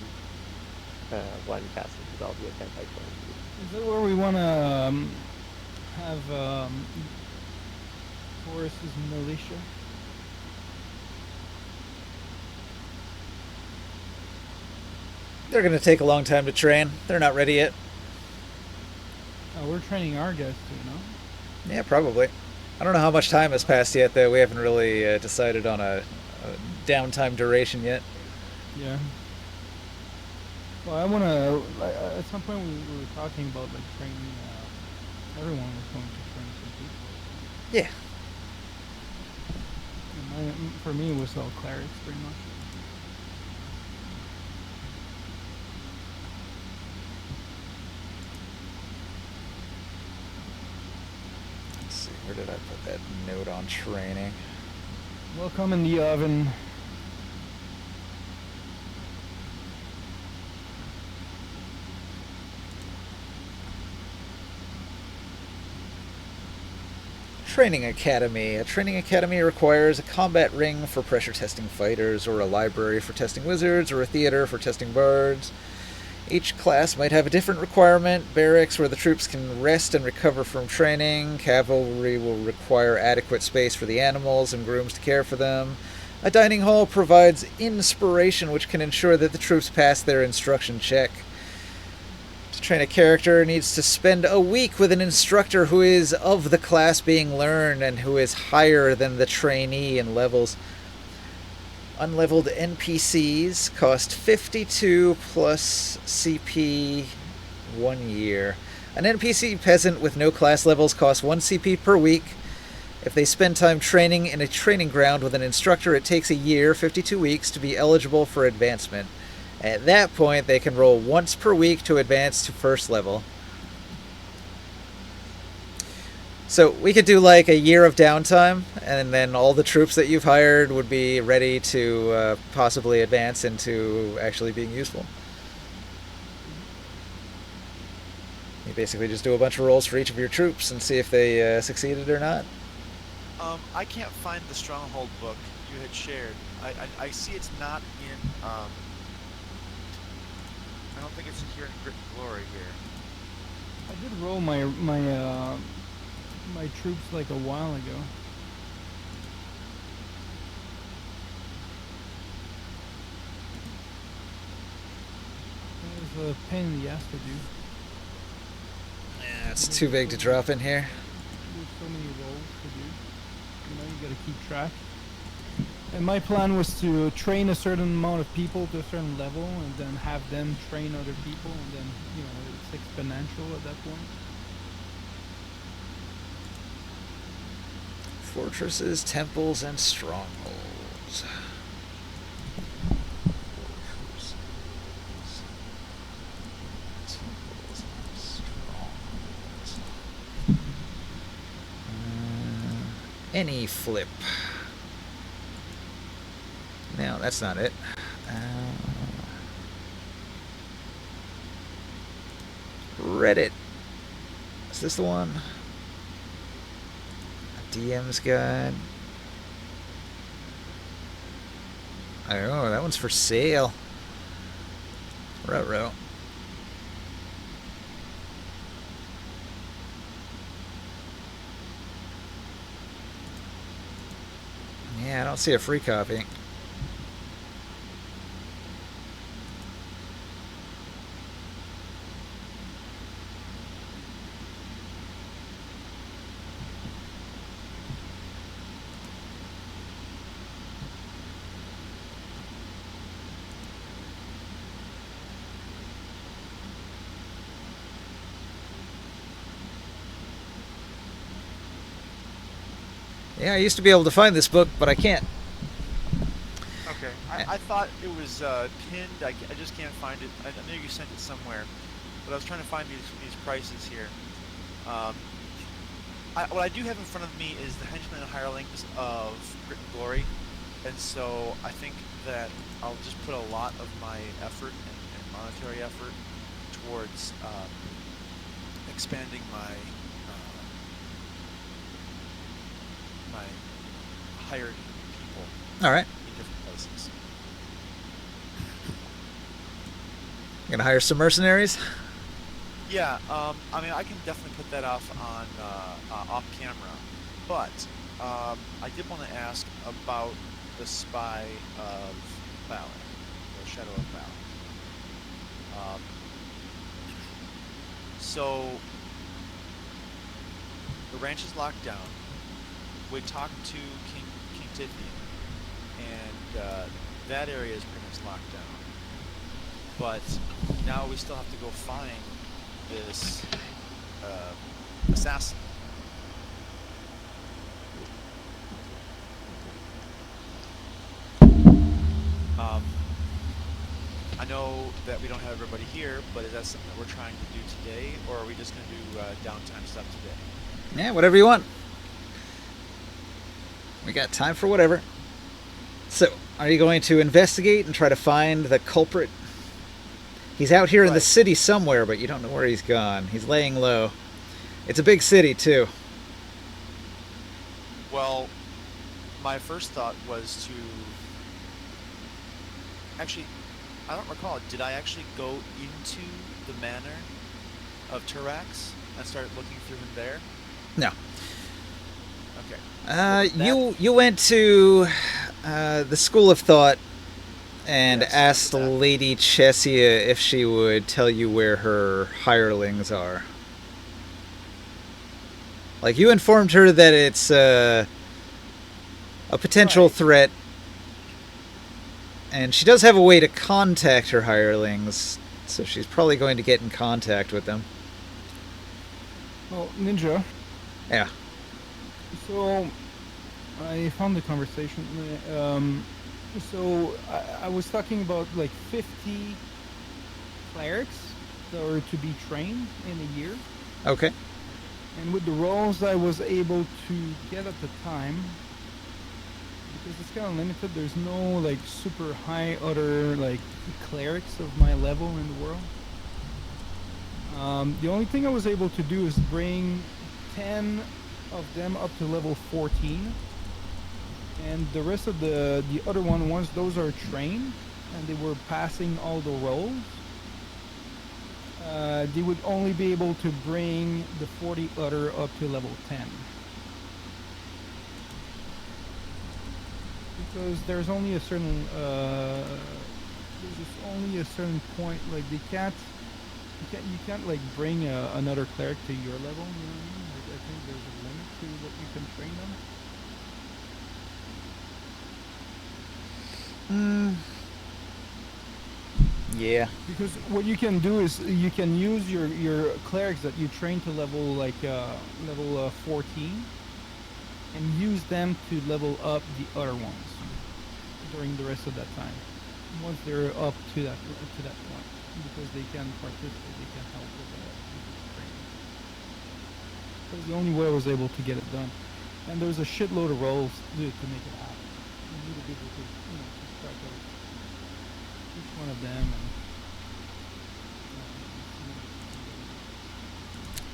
1 casting, because I'll be a 10 by 20 feet. Is that where we want to have Forrest's militia? They're going to take a long time to train. They're not ready yet. We're training our guys too, no? Yeah, probably. I don't know how much time has passed yet, though. We haven't really decided on a downtime duration yet. Yeah. Well, I want to. At some point, we were talking about like training. Everyone was going to train some people. Yeah. And for me, it was all clerics, pretty much. Let's see, where did I put that note on training? Welcome in the oven. Training Academy. A training academy requires a combat ring for pressure testing fighters, or a library for testing wizards, or a theater for testing bards. Each class might have a different requirement. Barracks where the troops can rest and recover from training. Cavalry will require adequate space for the animals and grooms to care for them. A dining hall provides inspiration, which can ensure that the troops pass their instruction check. To train a character needs to spend a week with an instructor who is of the class being learned and who is higher than the trainee in levels. Unleveled NPCs cost 52 plus CP 1 year. An NPC peasant with no class levels costs 1 CP per week. If they spend time training in a training ground with an instructor, it takes a year, 52 weeks, to be eligible for advancement. At that point, they can roll once per week to advance to first level. So we could do like a year of downtime, and then all the troops that you've hired would be ready to possibly advance into actually being useful. You basically just do a bunch of rolls for each of your troops and see if they succeeded or not. I can't find the Stronghold book you had shared. I see it's not in. I don't think it's here in Grit and Glory here. I did roll my troops like a while ago. It was a pain in the ass to do. Yeah, it's too big to drop in here. There's so many rolls to do. You gotta keep track. And my plan was to train a certain amount of people to a certain level, and then have them train other people, and then it's exponential at that point. Fortresses, temples, and strongholds. Any flip. No, that's not it. Reddit. Is this the one? DM's Guide. Oh, that one's for sale. Ruh-roh. Yeah, I don't see a free copy. Yeah, I used to be able to find this book, but I can't. Okay. I thought it was pinned. I just can't find it. I know you sent it somewhere, but I was trying to find these prices here. Um, what I do have in front of me is the Henchmen and Hirelings of Grit and Glory, and so I think that I'll just put a lot of my effort and monetary effort towards expanding my hired people All right. in different places. Gonna hire some mercenaries? Yeah, I mean, I can definitely put that off on off camera, but I did want to ask about the Spy of Valor, the Shadow of Valor. So the ranch is locked down. We talked to King Tithian, and that area is pretty much locked down. But now we still have to go find this assassin. I know that we don't have everybody here, but is that something that we're trying to do today, or are we just going to do downtime stuff today? Yeah, whatever you want. We got time for whatever. So, are you going to investigate and try to find the culprit? He's out here in the Right. city somewhere, but you don't know where he's gone. He's laying low. It's a big city, too. Well, my first thought was to... Actually, I don't recall. Did I actually go into the manor of Turax and start looking through him there? No. Okay. You went to the School of Thought and Yes, asked remember that. Lady Chessia if she would tell you where her hirelings are. Like, you informed her that it's a potential Right. threat, and she does have a way to contact her hirelings, so she's probably going to get in contact with them. Well, Ninja. Yeah. So I found the conversation. So I was talking about like 50 clerics that were to be trained in a year, Okay. and with the roles I was able to get at the time, because it's kind of limited. There's no like super high other like clerics of my level in the world. The only thing I was able to do is bring 10 of them up to level 14, and the rest of the other one, once those are trained and they were passing all the roles, they would only be able to bring the 40 other up to level 10, because there's only a certain point, like you can't like bring another cleric to your level, you know what I mean? Like, I think there's a limit to what you can train them. Yeah. Because what you can do is you can use your clerics that you train to level like level 14, and use them to level up the other ones during the rest of that time. Once they're up to that point, because they can participate, they can help with the training. That's the only way I was able to get it done. And there's a shitload of roles to make it happen. You need to be able to, keep track of each one of them, and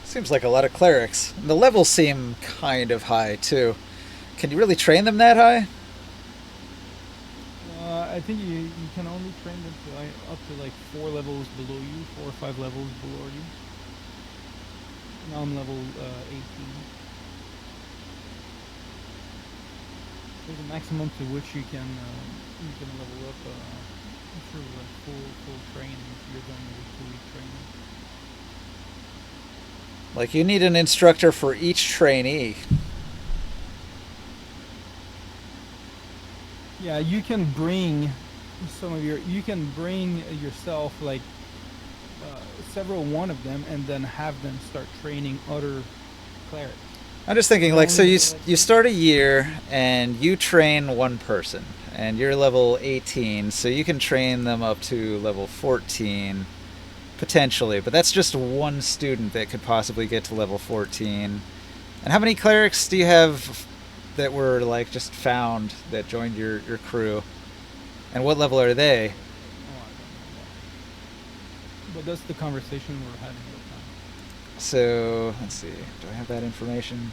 Seems like a lot of clerics. The levels seem kind of high, too. Can you really train them that high? I think you can only train them to up to like 4 levels below you, 4 or 5 levels below you. Now I'm level 18. There's a maximum to which you can level up through like full training if you're going with 2-week training. Like, you need an instructor for each trainee. Yeah, you can bring you can bring yourself like several one of them, and then have them start training other clerics. I'm just thinking, like, so you start a year and you train one person, and you're level 18, so you can train them up to level 14 potentially, but that's just one student that could possibly get to level 14. And how many clerics do you have that were like just found that joined your crew? And what level are they? Oh, I don't know that. But that's the conversation we're having right now. So let's see. Do I have that information?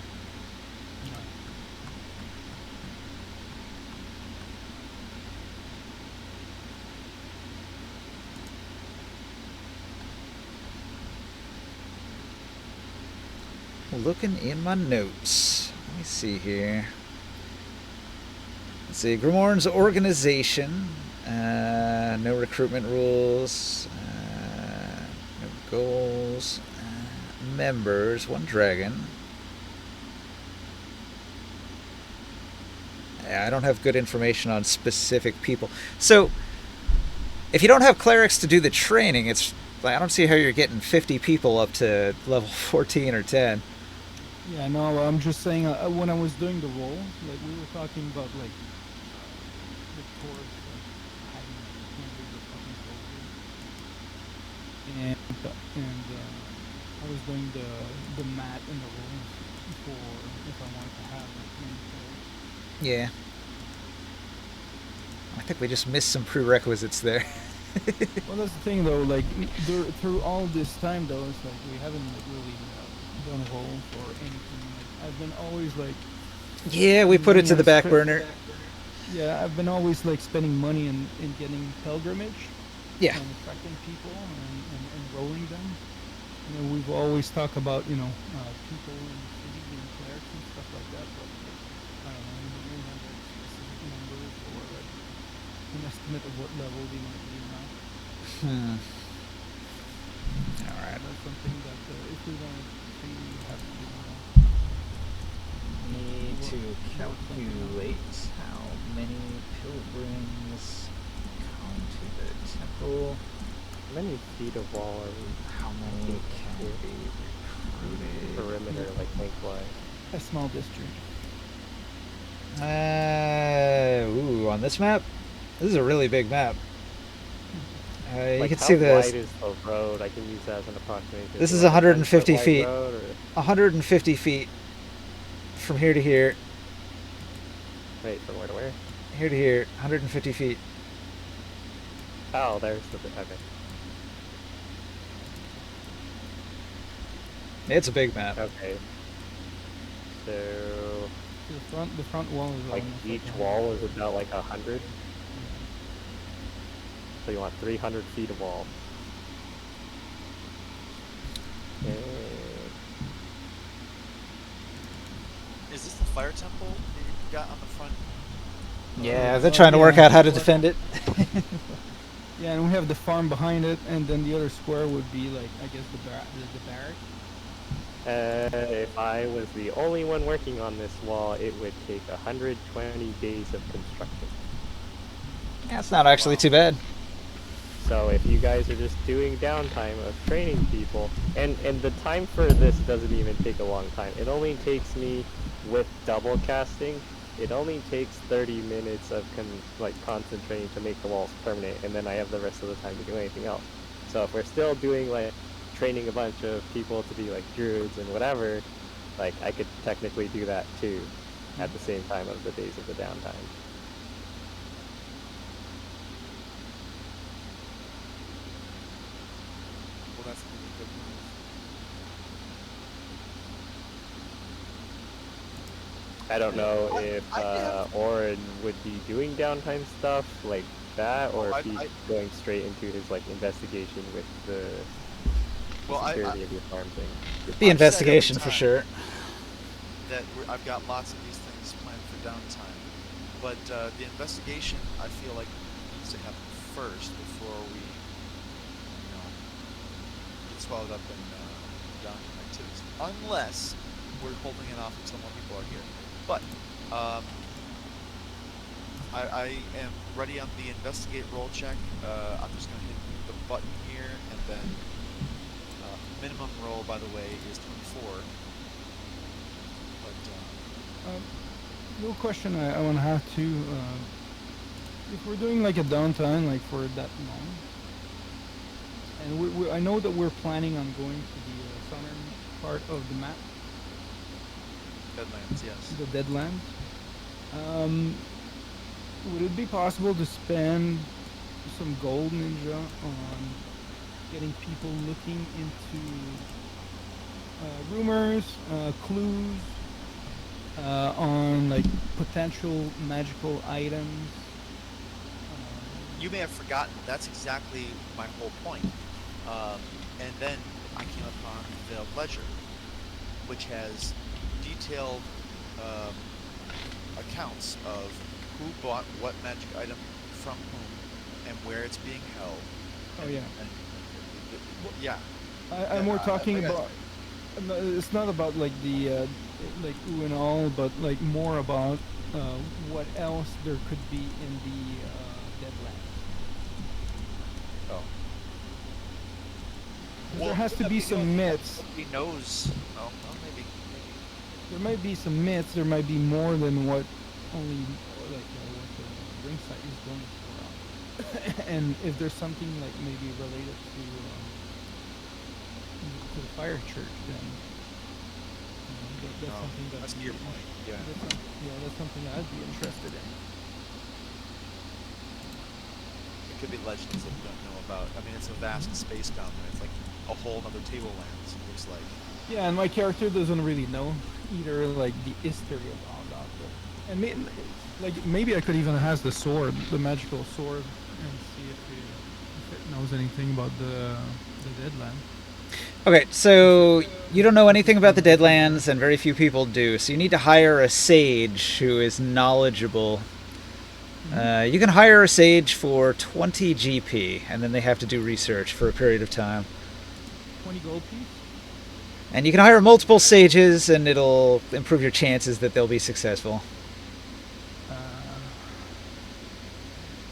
No. Looking in my notes. Let me see here. Let's see. Grimoire's organization. No recruitment rules. No goals. Members. One dragon. Yeah, I don't have good information on specific people. So, if you don't have clerics to do the training, it's like, I don't see how you're getting 50 people up to level 14 or 10. Yeah, no, I'm just saying, when I was doing the role, like, we were talking about, like, the course, like, having, like, 200 or something soldiers. And I was doing the math and the rules for if I wanted to have, like, many players. Yeah. I think we just missed some prerequisites there. Well, that's the thing, though, like, through all this time, though, it's like, we haven't, like, really done roles or anything. Like, I've been always, like... Yeah, we put it to the back burner. Yeah, I've been always, like, spending money in getting pilgrimage. Yeah. And attracting people and enrolling them. You know, we've always talked about, you know, people in the city and clerics and stuff like that, but, like, I don't know, we don't have, like, specific numbers or, like, an estimate of what level they might be now. Alright. That's something that, if we want to continue, we have to, Need to calculate how many pilgrims come to the temple. How many feet of wall are we? How many can be recruited? Perimeter, like lengthwise. a small district. On this map? This is a really big map. You Like, can how see the... wide is the road? I can use that as an approximation. This is like a 150 10-foot feet. wide road, or... 150 feet from here to here. Wait, from where to where? Here to here. 150 feet. Oh, there's the... Okay. It's a big map. Okay. So... The front wall is like, almost each like wall is about, like, 100? So you want 300 feet of wall. Okay. Is this the fire temple that you've got on the front? Yeah, they're trying to work out how to defend it. Yeah, and we have the farm behind it, and then the other square would be, like, I guess the barrack. If I was the only one working on this wall, it would take 120 days of construction. That's not actually too bad. So if you guys are just doing downtime of training people, and the time for this doesn't even take a long time. It only takes me, with double casting, it only takes 30 minutes of concentrating to make the walls permanent, and then I have the rest of the time to do anything else. So if we're still doing, like, training a bunch of people to be, like, druids and whatever, like, I could technically do that too, at the same time of the days of the downtime. Well, that's gonna be a good move. I don't know I- if I have- Orin would be doing downtime stuff like that, or Oh, if he's going straight into his, like, investigation with the Well, security of your farm thing. The investigation for sure. that I've got lots of these things planned for downtime, but the investigation I feel like needs to happen first before we, get swallowed up in downtime activities. Unless we're holding it off until more people are here. But I am ready on the investigate roll check. I'm just gonna hit the button here, and then minimum roll, by the way, is 24. Little question I want to have too. If we're doing like a downtime, like for that long, and I know that we're planning on going to the southern part of the map, Deadlands, yes. the Deadlands. Would it be possible to spend some gold ninja on getting people looking into rumors, clues, on like potential magical items? You may have forgotten, that's exactly my whole point. And then I came upon Veiled Ledger, which has detailed accounts of who bought what magic item from whom and where it's being held. Oh yeah. Yeah. I'm more talking I got about. No, it's not about like the like ooh and all, but like more about what else there could be in the Deadlands. Oh. 'Cause there has to be some myths. He knows. Oh, well, maybe. There might be some myths. There might be more than what only like what the ringside is going for. And if there's something like maybe related to the fire church, then that's something That's your point. Yeah. that's something I'd be interested in. It could be legends that we don't know about. I mean, it's a vast space down there. It's like a whole other tablelands, it looks like. Yeah, and my character doesn't really know either, like the history of all that. And maybe I could even have the sword, the magical sword, and see if it knows anything about the Deadland. Okay, so you don't know anything about the Deadlands, and very few people do. So you need to hire a sage who is knowledgeable. You can hire a sage for 20 GP, and then they have to do research for a period of time. 20 gold piece. And you can hire multiple sages, and it'll improve your chances that they'll be successful.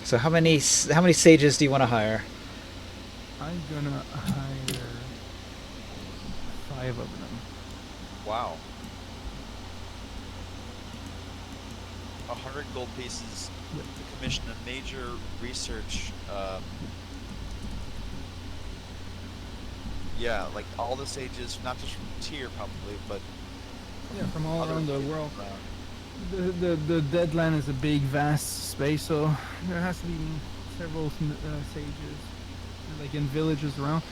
So how many sages do you want to hire? I'm gonna hire 5 of them. Wow. 100 gold pieces to commission a major research. Yeah, like all the sages, not just from Tyr probably, but Yeah, from all other around the places world. around. The Deadland is a big, vast space, so there has to be several sages, like in villages around.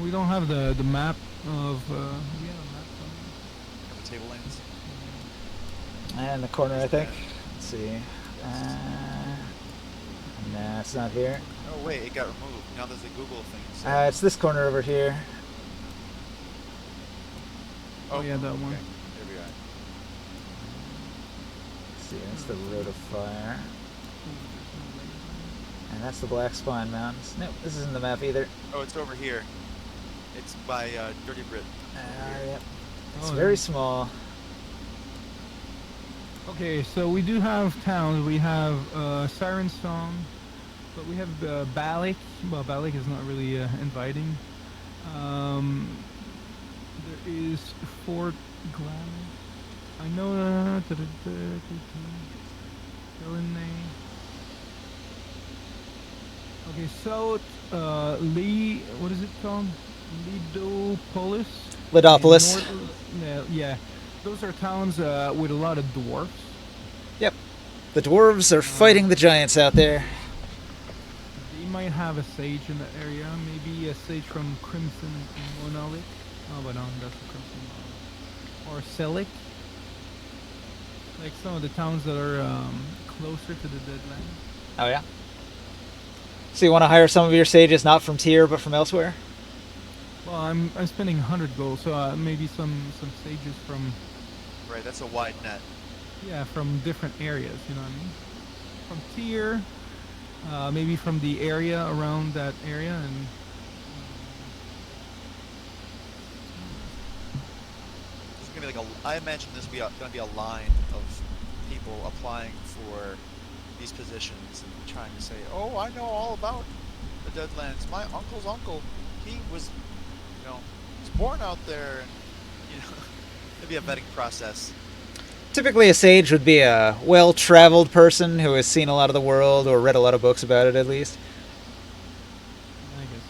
We don't have the map of. We have a map somewhere. Of the tablelands. In the corner, I think. Let's see. Nah, it's not here. Oh wait, it got removed. Now there's a Google thing. So. It's this corner over here. Oh yeah, that okay. one. There we are. Let's see, that's the Road of Fire. And that's the Black Spine Mountains. Nope, this isn't the map either. Oh, it's over here. It's by Dirty Brit. Yep. It's Oh, very yeah. small. Okay, so we do have towns. We have Siren Song, but we have Balik. Well, Balik is not really inviting. There is Fort Glamis. I know. Okay, so what is it called? Lidopolis. Lidopolis. Yeah, those are towns with a lot of dwarfs. Yep. The dwarves are fighting the giants out there. They might have a sage in the area, maybe a sage from Crimson Monolith. Oh, but no, that's a Crimson Monolith. Or Selic. Like some of the towns that are closer to the Deadlands. Oh, yeah? So you want to hire some of your sages not from Tyr, but from elsewhere? Well, I'm spending 100 gold, so maybe some sages from Right, that's a wide net. from different areas. You know what I mean? From Tyr, maybe from the area around that area, and There's gonna be like I imagine there's gonna be a line of people applying for these positions and trying to say, "Oh, I know all about the Deadlands. My uncle's uncle, he was, was born out there." And, it'd be a vetting process. Typically, a sage would be a well-traveled person who has seen a lot of the world or read a lot of books about it, at least. I guess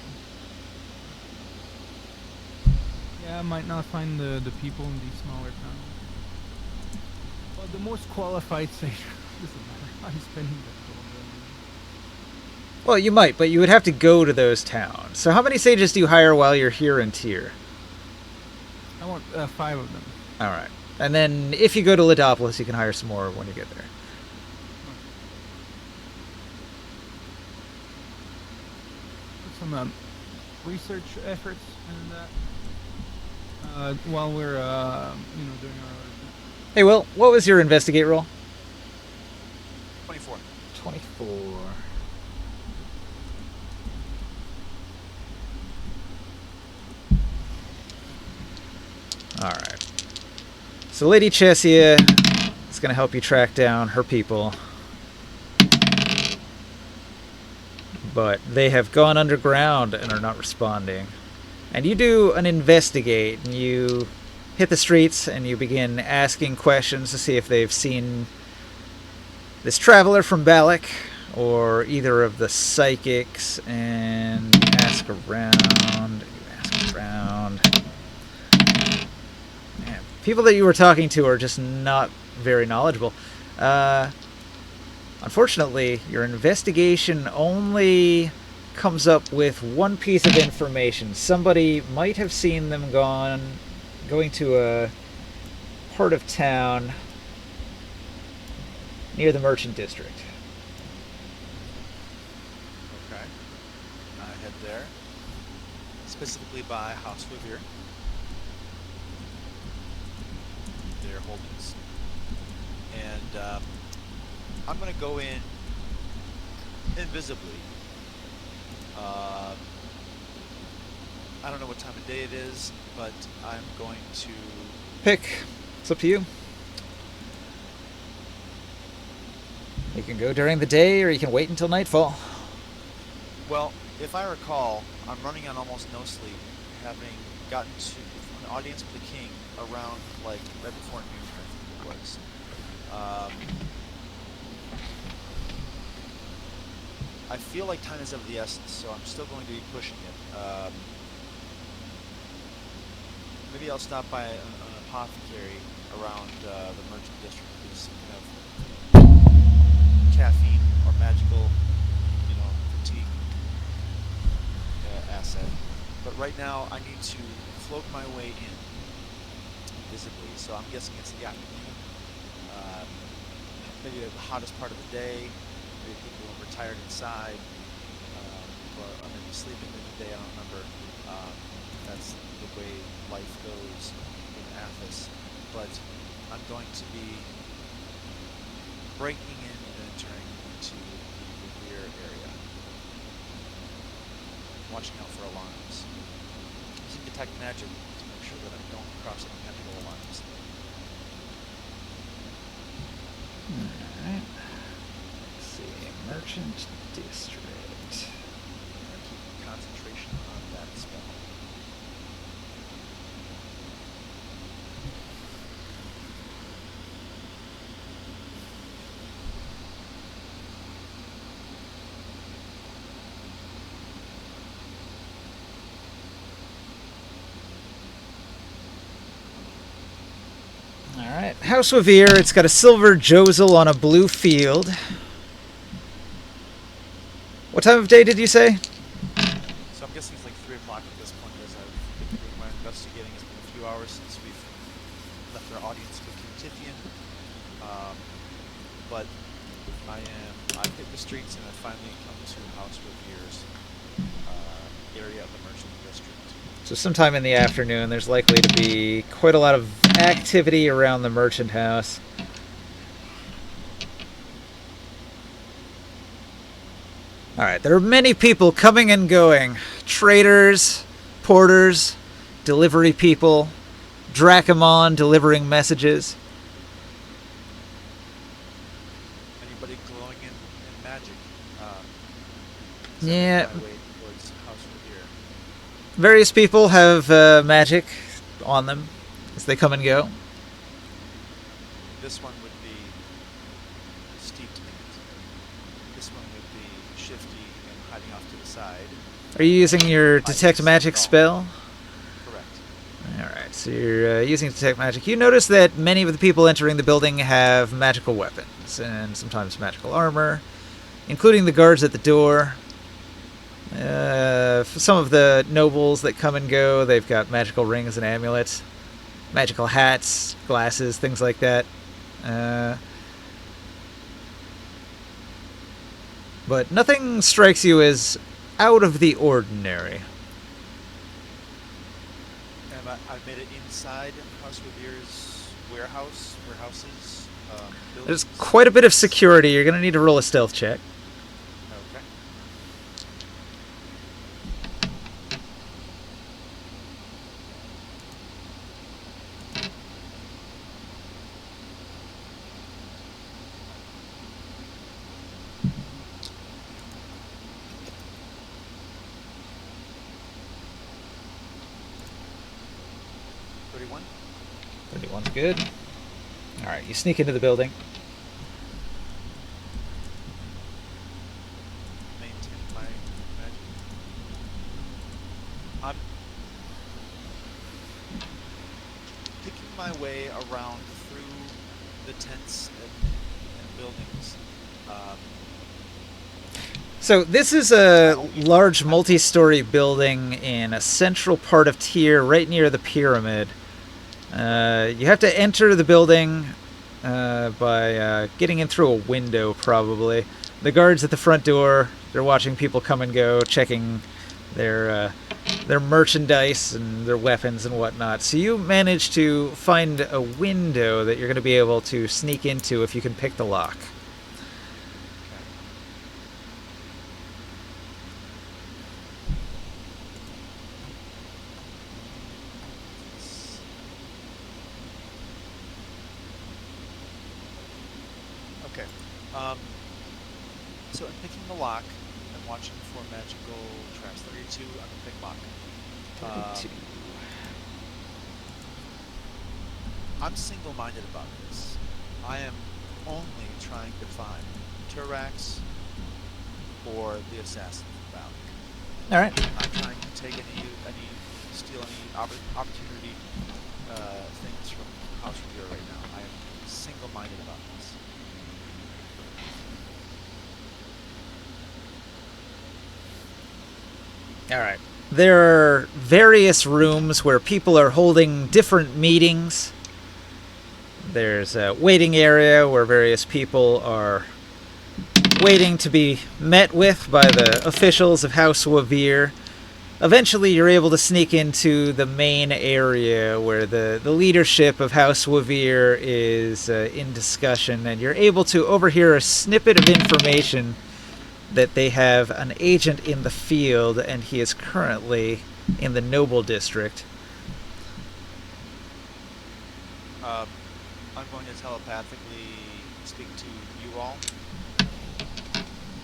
so. Yeah, I might not find the people in these smaller towns. But the most qualified sage doesn't matter. I'm spending that gold. Well, you might, but you would have to go to those towns. So how many sages do you hire while you're here in Tyr? I want 5 of them. All right. And then if you go to Lidopolis, you can hire some more when you get there. Put some research efforts in that while we're doing our other thing. Hey, Will, what was your investigate roll? 24. 24. All right. So Lady Chessia is going to help you track down her people. But they have gone underground and are not responding. And you do an investigate, and you hit the streets and you begin asking questions to see if they've seen this traveler from Balak or either of the psychics, and you ask around, Man, people that you were talking to are just not very knowledgeable. Unfortunately, your investigation only comes up with one piece of information. Somebody might have seen them going to a part of town near the Merchant District. Okay. I head there. Specifically by House Revere. Their holdings. And I'm going to go in invisibly. I don't know what time of day it is, but I'm going to... Pick. It's up to you. You can go during the day, or you can wait until nightfall. Well, if I recall, I'm running on almost no sleep, having gotten to an audience with the king around, like, right before noon, I think it was. I feel like time is of the essence, so I'm still going to be pushing it. Maybe I'll stop by an apothecary around the Merchant District with some kind of caffeine or magical, fatigue asset. But right now, I need to float my way in visibly, so I'm guessing it's the afternoon. Maybe the hottest part of the day. Maybe people are retired inside, or maybe sleeping in the day. I don't remember. That's the way life goes in Athos. But I'm going to be breaking in and entering into the rear area, watching out for alarms, using detect magic to make sure that I don't cross any magical alarms. Alright. Let's see. Merchant District. I'm going to keep concentration on that spell. Alright. House Revere. It's got a silver josel on a blue field. What time of day did you say? So I'm guessing it's like 3 o'clock at this point, as I've been doing my investigating. It's been a few hours since we've left our audience with King Tithian. But I've hit the streets and I've finally come to House Revere's area of the Merchant District. So sometime in the afternoon, there's likely to be quite a lot of activity around the merchant house. Alright, there are many people coming and going. Traders, porters, delivery people, Dracomon delivering messages. Anybody glowing in magic? Yeah. My way towards House Revere. Various people have magic on them as they come and go. this one would be steeped in it. This one would be shifty and hiding off to the side. Are you using your detect use magic it all. spell? Correct. Alright, so you're using detect magic. You notice that many of the people entering the building have magical weapons, and sometimes magical armor, including the guards at the door. For some of the nobles that come and go, they've got magical rings and amulets, magical hats, glasses, things like that. But nothing strikes you as out of the ordinary. And I've made it inside House Revere's warehouses, buildings. There's quite a bit of security. You're going to need to roll a stealth check. Okay. One's good. Alright, you sneak into the building. Maintain my magic. I'm picking my way around through the tents and buildings. So this is a large multi-story building in a central part of Tyr, right near the pyramid. You have to enter the building by getting in through a window, probably. The guards at the front door, they're watching people come and go, checking their merchandise and their weapons and whatnot. So you manage to find a window that you're going to be able to sneak into if you can pick the lock. Okay. So I'm picking the lock. I'm watching for magical traps. 32. I'm gonna pick lock. 32. I'm single-minded about this. I am only trying to find Turax or the assassin from Valley. All right. I'm not trying to take steal any opportunity things from House Revere right now. I am single-minded about this. All right. There are various rooms where people are holding different meetings. There's a waiting area where various people are waiting to be met with by the officials of House Wavir. Eventually, you're able to sneak into the main area where the leadership of House Wavir is in discussion, and you're able to overhear a snippet of information that they have an agent in the field, and he is currently in the Noble District. I'm going to telepathically speak to you all.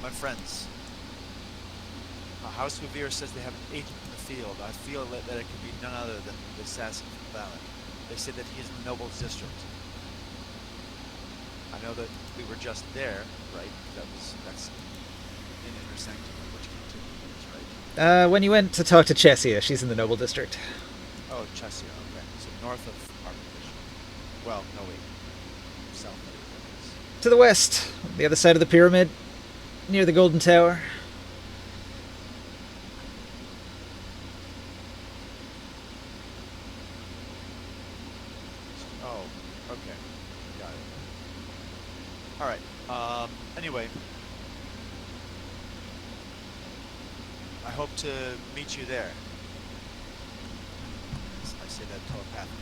My friends. House Revere says they have an agent in the field. I feel that it could be none other than the assassin from Valley. They say that he's in the Noble's District. I know that we were just there, right? That's in Inner Sanctum, which came to right? When you went to talk to Chessia, she's in the Noble District. Oh, Chessia, okay. So north of our division. Well, no wait. South of it. To the west, the other side of the pyramid, near the Golden Tower. Oh, okay. Got it. Alright, anyway. I hope to meet you there. I say that telepathically.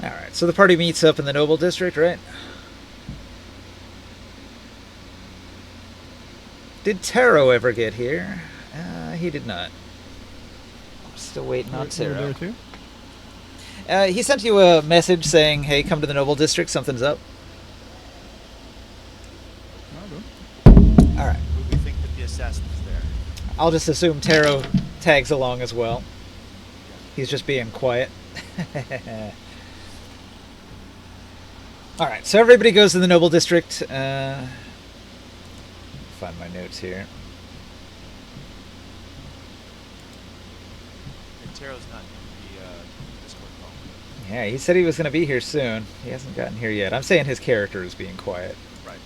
Alright, so the party meets up in the Noble District, right? Did Taro ever get here? He did not. Still waiting on You were Taro. there too? He sent you a message saying, hey, come to the Noble District, something's up. Oh, good. Alright. We think that the assassin is there. I'll just assume Taro tags along as well. He's just being quiet. All right, so everybody goes to the Noble District. Find my notes here. And Taro's not in the Discord call. Yeah, he said he was going to be here soon. He hasn't gotten here yet. I'm saying his character is being quiet. Right.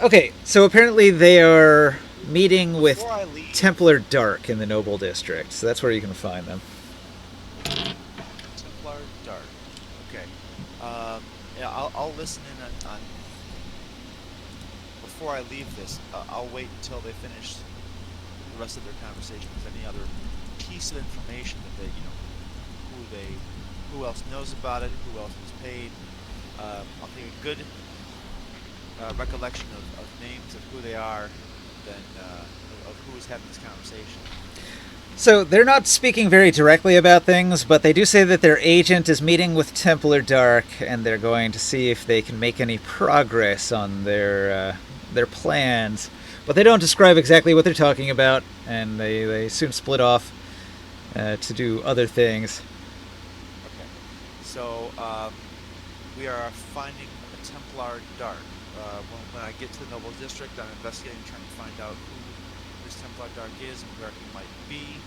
Okay, so apparently they are meeting with Before I leave, Templar Dark in the Noble District, so that's where you can find them. Templar Dark. Okay. Yeah, I'll listen in on before I leave this. I'll wait until they finish the rest of their conversation. If there's any other piece of information that they, who else knows about it, who else was paid. I'll take a good recollection of names of who they are, than of who is having this conversation. So they're not speaking very directly about things, but they do say that their agent is meeting with Templar Dark, and they're going to see if they can make any progress on their plans. But they don't describe exactly what they're talking about, and they soon split off to do other things. Okay. So we are finding a Templar Dark. When I get to the Noble District, I'm investigating, trying to find out who this Templar Dark is and where he might be.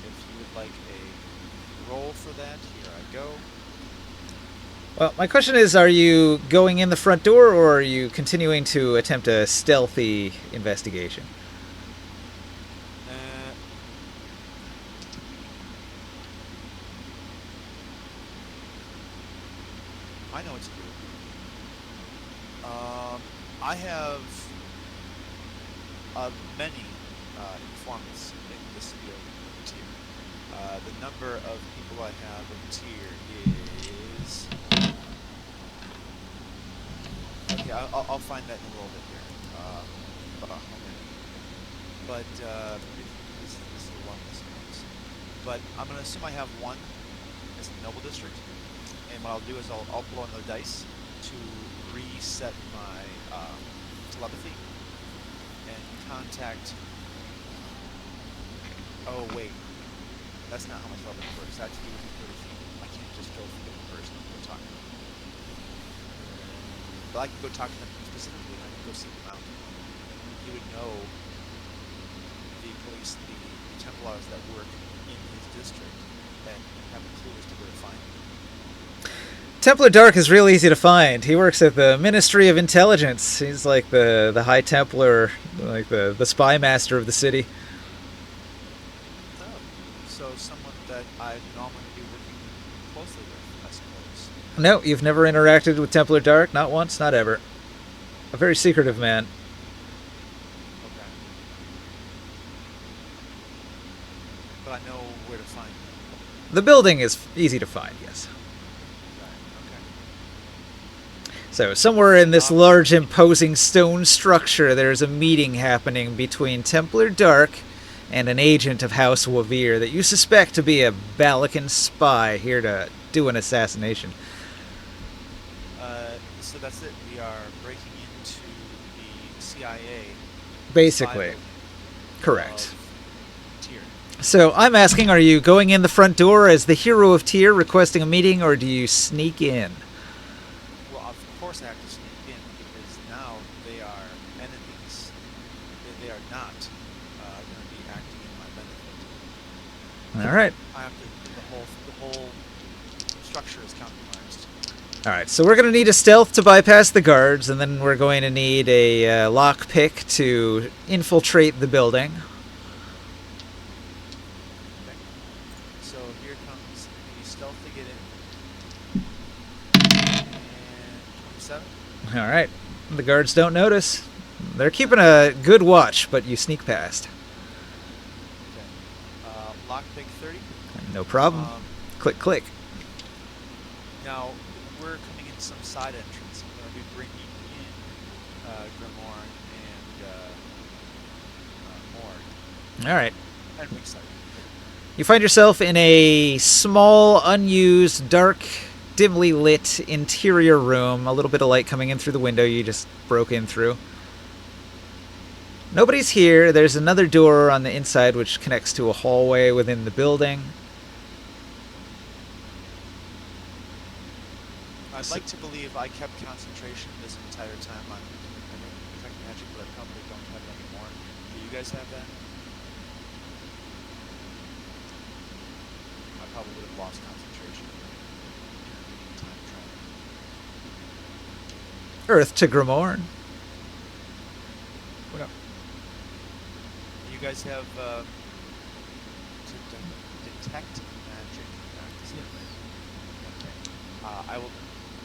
If you would like a roll for that, here I go. Well, my question is, are you going in the front door, or are you continuing to attempt a stealthy investigation? I know what to do. I have many informants in this field of tier. The number of people I have in tier is... Okay, I'll find that in a little bit here. But this is a long list of names. But I'm going to assume I have one as the Noble District. And what I'll do is I'll blow another dice to reset my telepathy and contact... Oh, wait. That's not how my telepathy works. That's within 30 feet. I can't just go for the person and go talk to them. But I can go talk to them specifically, and I can go seek them out. He would know the police, the Templars that work in his district, and have a clue as to where to find them. Templar Dark is real easy to find. He works at the Ministry of Intelligence. He's like the High Templar, like the spy master of the city. Oh, so someone that I'd normally be working closely with, I suppose. No, you've never interacted with Templar Dark? Not once, not ever. A very secretive man. Okay. But I know where to find them. The building is easy to find, yes. So somewhere in this large, imposing stone structure, there's a meeting happening between Templar Dark and an agent of House Wavir that you suspect to be a Balakan spy here to do an assassination. So that's it. We are breaking into the CIA. Basically. Spy Correct. of Tyr. So I'm asking, are you going in the front door as the hero of Tyr requesting a meeting, or do you sneak in? Well, of course I have to sneak in because now they are enemies. They are not going to be acting in my benefit. All right. I have to. The whole structure is compromised. All right, so we're going to need a stealth to bypass the guards, and then we're going to need a lockpick to infiltrate the building. Okay. So here comes the stealth to get in. And 27. All right, the guards don't notice. They're keeping a good watch, but you sneak past. Okay. Lockpick 30. No problem. Click, click. Now, we're coming in some side entrance. I'm going to be bringing in Grimoire and morgue All right. and weak side. You find yourself in a small, unused, dark, dimly lit interior room. A little bit of light coming in through the window you just broke in through. Nobody's here. There's another door on the inside which connects to a hallway within the building. I'd like to believe I kept concentration this entire time on detect magic, but I probably don't have it anymore. Do you guys have that? I probably would have lost concentration in time travel. Earth to Grimorn. What up? You guys have detect magic practice. Yes. Okay. I will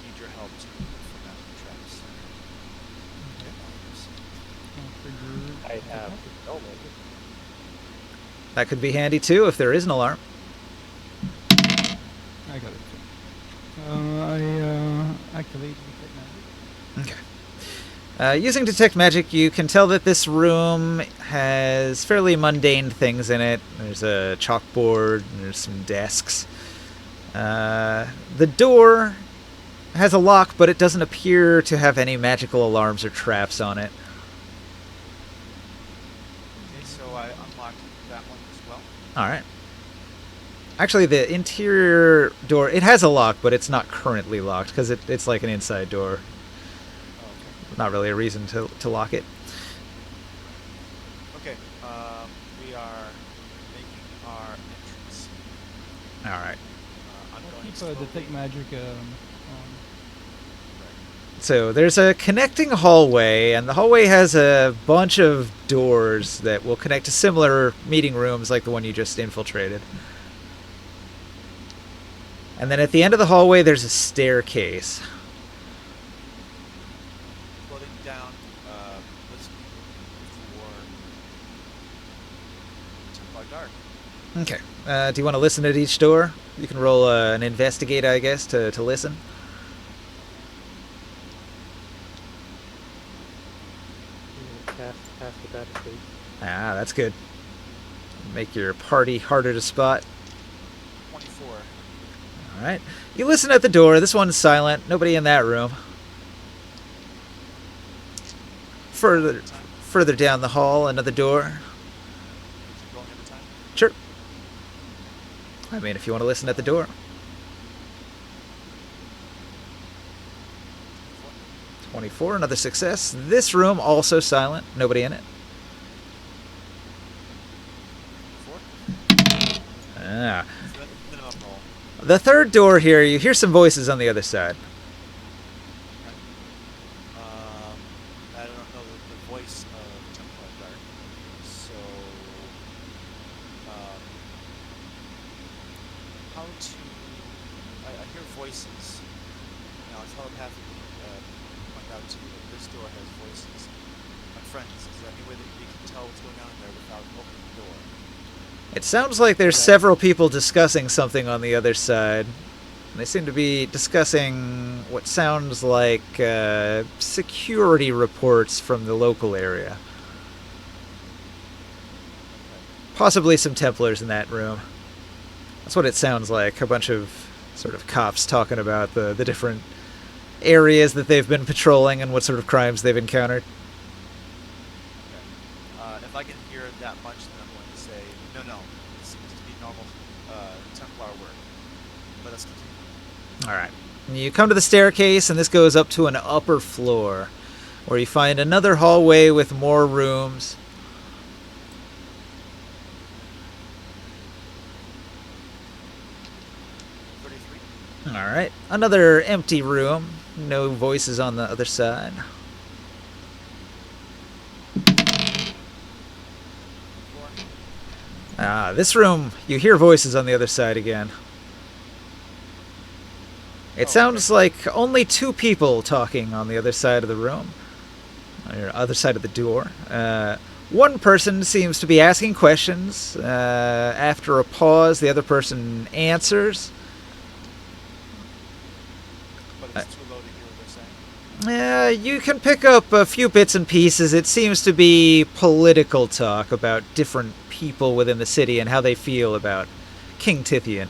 need your help to from magic traps. I have no maybe. That could be handy too if there is an alarm. I got it. I activate detect magic. Okay. Using Detect Magic, you can tell that this room has fairly mundane things in it. There's a chalkboard, and there's some desks. The door has a lock, but it doesn't appear to have any magical alarms or traps on it. Okay, so I unlocked that one as well. Alright. Actually, the interior door, it has a lock, but it's not currently locked, because it's like an inside door. Okay. Not really a reason to lock it. Okay. We are making our entrance. Alright. I'm I'll going keep slowly. detect magic on. Right. So there's a connecting hallway, and the hallway has a bunch of doors that will connect to similar meeting rooms like the one you just infiltrated. And then at the end of the hallway, there's a staircase. Floating down, listening for Templar Dark. Okay. Do you want to listen at each door? You can roll an investigate, I guess, to listen. Cast without a space. Ah, that's good. Make your party harder to spot. 24. Alright. You listen at the door. This one's silent. Nobody in that room. Further down the hall, another door. Is it rolling every time? Sure. I mean, if you want to listen at the door. 24, another success. This room also silent. Nobody in it. 4. Ah. Minimum roll. The third door here, you hear some voices on the other side. I don't know the voice of Templar Dark, so how to? I hear voices. Now I telepathically point out to you that this door has voices. My friends, is there any way that you can tell what's going on there without opening the door? It sounds like there's Okay. several people discussing something on the other side. They seem to be discussing what sounds like security reports from the local area. Possibly some Templars in that room. That's what it sounds like. A bunch of sort of cops talking about the different areas that they've been patrolling and what sort of crimes they've encountered. Okay. If I can hear that much, then I'm going to say, no, this seems to be normal Templar work. Let us continue. Alright. You come to the staircase, and this goes up to an upper floor, where you find another hallway with more rooms. 33. Alright. Another empty room. No voices on the other side. 4. This room, you hear voices on the other side again. It sounds like only two people talking on the other side of the room. Or other side of the door. One person seems to be asking questions. After a pause, the other person answers. But it's too low to hear what they're saying. You can pick up a few bits and pieces. It seems to be political talk about different people within the city and how they feel about King Tithian.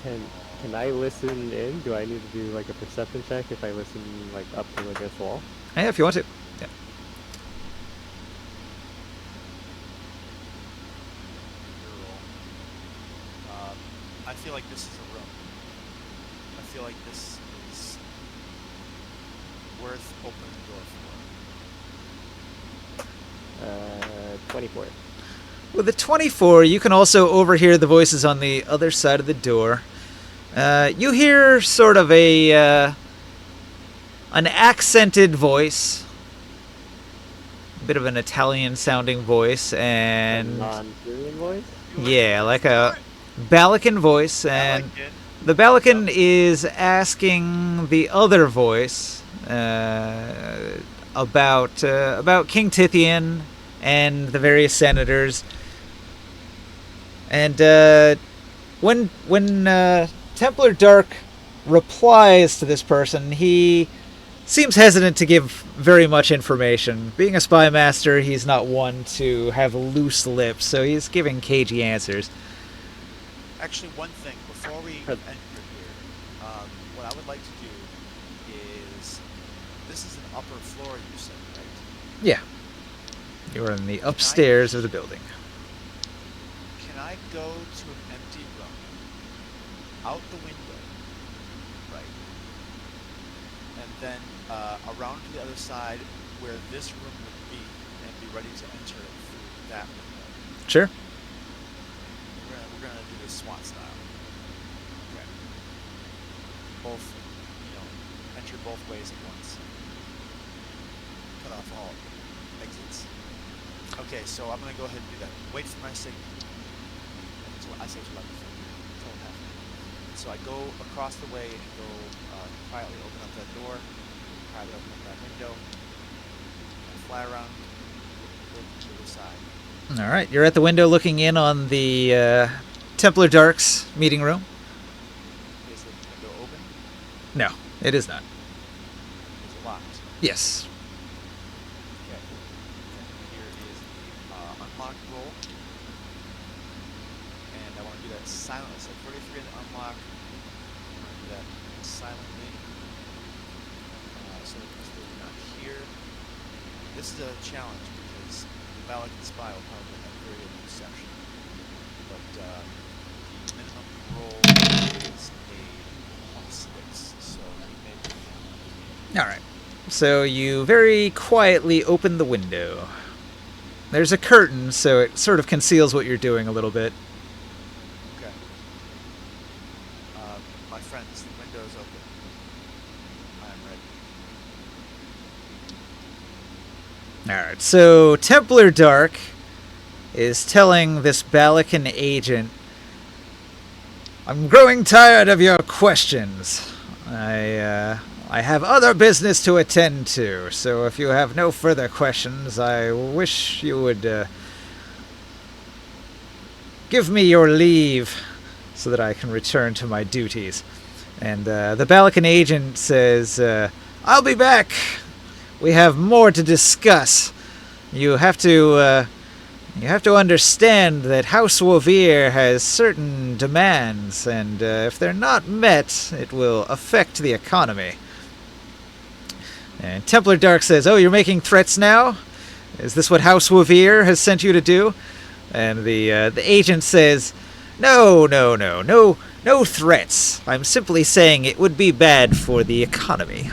Can I listen in? Do I need to do like a perception check if I listen like up to against the wall? Yeah, if you want to. Yeah. I feel like this is a room. I feel like this is worth opening the door for. 24. With a 24, you can also overhear the voices on the other side of the door. You hear sort of an accented voice, a bit of an Italian-sounding voice, A and non-Syrian voice? yeah, like a Balakan voice, and Balakan. the Balakan is asking the other voice about King Tithian and the various senators. And when Templar Dark replies to this person, he seems hesitant to give very much information. Being a spy master, he's not one to have loose lips, so he's giving cagey answers. Actually, one thing before we enter here, what I would like to do is, this is an upper floor, you said, right? Yeah. You're in the upstairs of the building. Can I go to an empty room, out the window, right, and then around to the other side where this room would be, and be ready to enter through that window? Sure. We're gonna do this SWAT style. Okay. Both, enter both ways at once. Cut off all exits. Okay, so I'm gonna go ahead and do that. Wait for my signal. So I say telepathy. So I go across the way and go quietly open up that door, quietly open up that window, and fly around to the other side. All right. You're at the window looking in on the Templar Dark's meeting room. Is the window open? No, it is not. Is it locked? Yes. Okay. Here is the unlock roll. And I want to do that silently. So 43 in the unlock. I want to do that silently. So because they're not here. This is a challenge because the Balakan spy will probably have very good perception. But the minimum roll is a +6. So he may. All right. So you very quietly open the window. There's a curtain, so it sort of conceals what you're doing a little bit. Okay. My friends, the window is open. I am ready. All right. So Templar Dark is telling this Balakan agent, "I'm growing tired of your questions. I have other business to attend to, so if you have no further questions, I wish you would give me your leave so that I can return to my duties." And the Balakan agent says, "I'll be back. We have more to discuss. You have to understand that House Wavir has certain demands, and if they're not met, it will affect the economy." And Templar Dark says, "Oh, you're making threats now? Is this what House Wavir has sent you to do?" And the agent says, No threats. I'm simply saying it would be bad for the economy."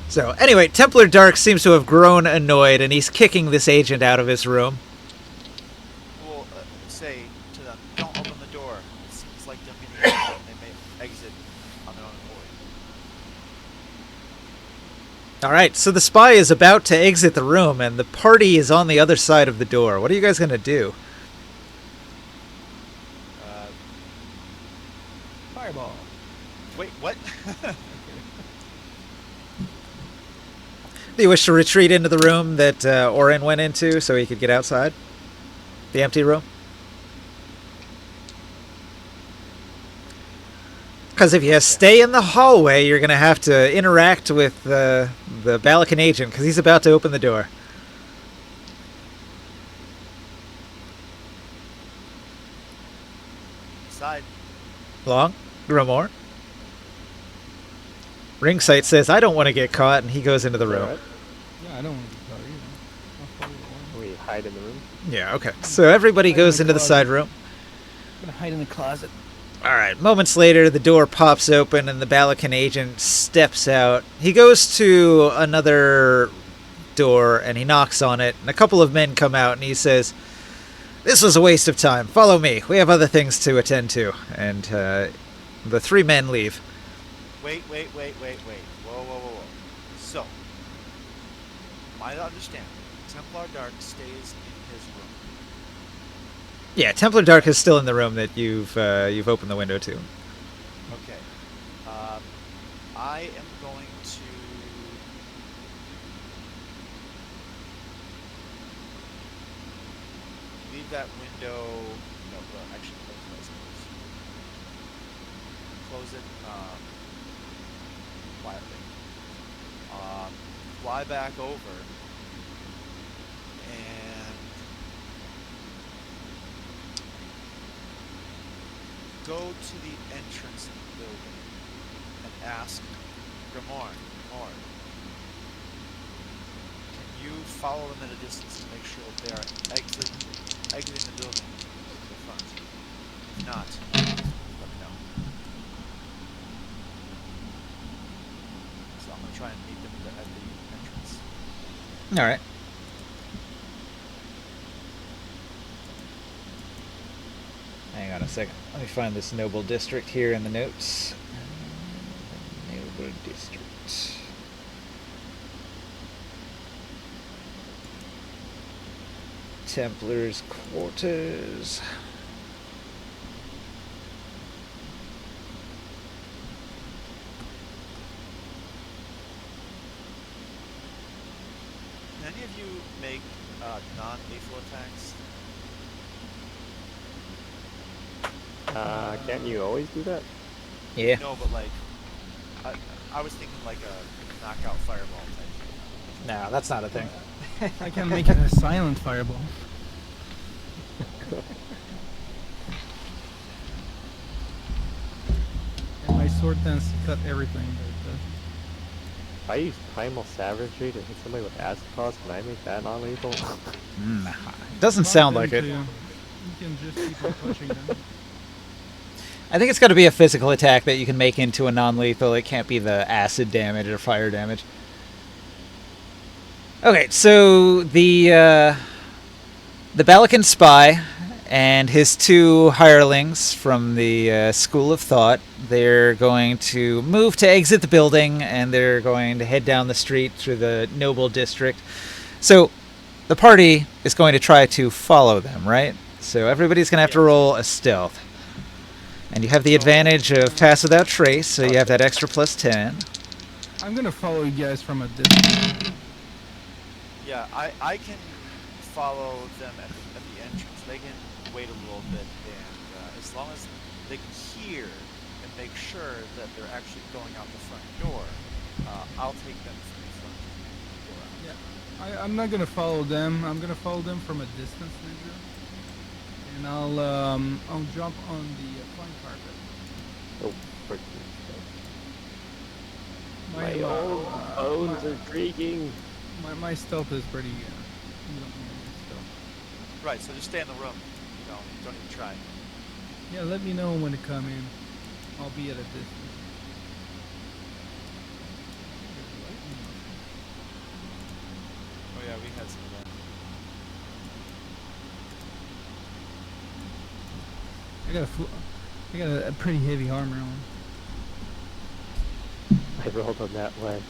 So, anyway, Templar Dark seems to have grown annoyed, and he's kicking this agent out of his room. We'll say to them, don't open the door. It's like they're meeting up and they may exit on their own accord. All right, so the spy is about to exit the room, and the party is on the other side of the door. What are you guys going to do? Fireball. Wait, what? Do you wish to retreat into the room that Orin went into so he could get outside? The empty room? Because if you stay in the hallway, you're going to have to interact with the Balakan agent, because he's about to open the door. Side. Long? Grimoire? Ringsight says, I don't want to get caught, and he goes into the room. Alright. Yeah, I don't want to be caught either. I'll follow the line. We hide in the room. Yeah, okay. So everybody Hide in goes the into the closet. side room. I'm gonna hide in the closet. All right. Moments later, the door pops open and the Balakan agent steps out. He goes to another door and he knocks on it. And a couple of men come out and he says, "This was a waste of time. Follow me. We have other things to attend to." And the three men leave. Wait. Whoa. So, my understanding, Templar Dark stays in his room. Yeah, Templar Dark is still in the room that you've opened the window to. Okay. I am going to leave that window. No, well, actually, close it. Quietly. Fly back over and go to the entrance of the building and ask Grimoire, can you follow them at a distance to make sure that they are exiting the building to the front? If not, let me know. So I'm going to try and meet them at the entrance. All right. Hang on a second. Let me find this noble district here in the notes. Noble district. Templars' quarters. Can any of you make non-lethal attacks? Can't you always do that? Yeah. No, but like, I was thinking like a knockout fireball type. No, that's not a thing. I can make it a silent fireball. And my sword tends to cut everything. If I use primal savagery to hit somebody with acid claws, can I make that non-lethal? Nah, doesn't sound like it. You can just keep on pushing them. I think it's got to be a physical attack that you can make into a non-lethal. It can't be the acid damage or fire damage. Okay, so the Balakan spy and his two hirelings from the School of Thought, they're going to move to exit the building, and they're going to head down the street through the noble district. So the party is going to try to follow them, right? So everybody's going to have to roll a stealth. And you have the advantage of pass without trace, so you have that extra plus 10. I'm gonna follow you guys from a distance. Yeah, I can follow them at the entrance. They can wait a little bit, and as long as they can hear and make sure that they're actually going out the front door, I'll take them from the front door out. Yeah, I'm not gonna follow them. I'm gonna follow them from a distance, Ninja. And I'll jump on the flying carpet. Oh, frick. My, My old bones are creaking. My stealth is pretty. You don't need any stealth. Right, so just stay in the room. Don't even try. Yeah, let me know when to come in. I'll be at a distance. Oh yeah, we had some of that. I got a pretty heavy armor on. I rolled on that one.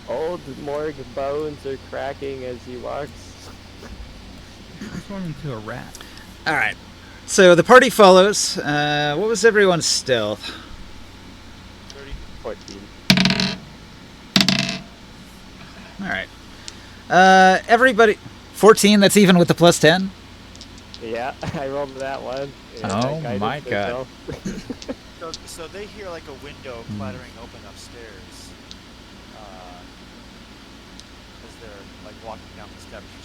Old Morg bones are cracking as he walks. Just run into a rat. All right. So the party follows. What was everyone's stealth? 30. 14. All right. Everybody. 14, that's even with the plus 10? Yeah, I rolled that one. Oh I guided my god. myself. So they hear like a window clattering open upstairs as they're like walking down the steps or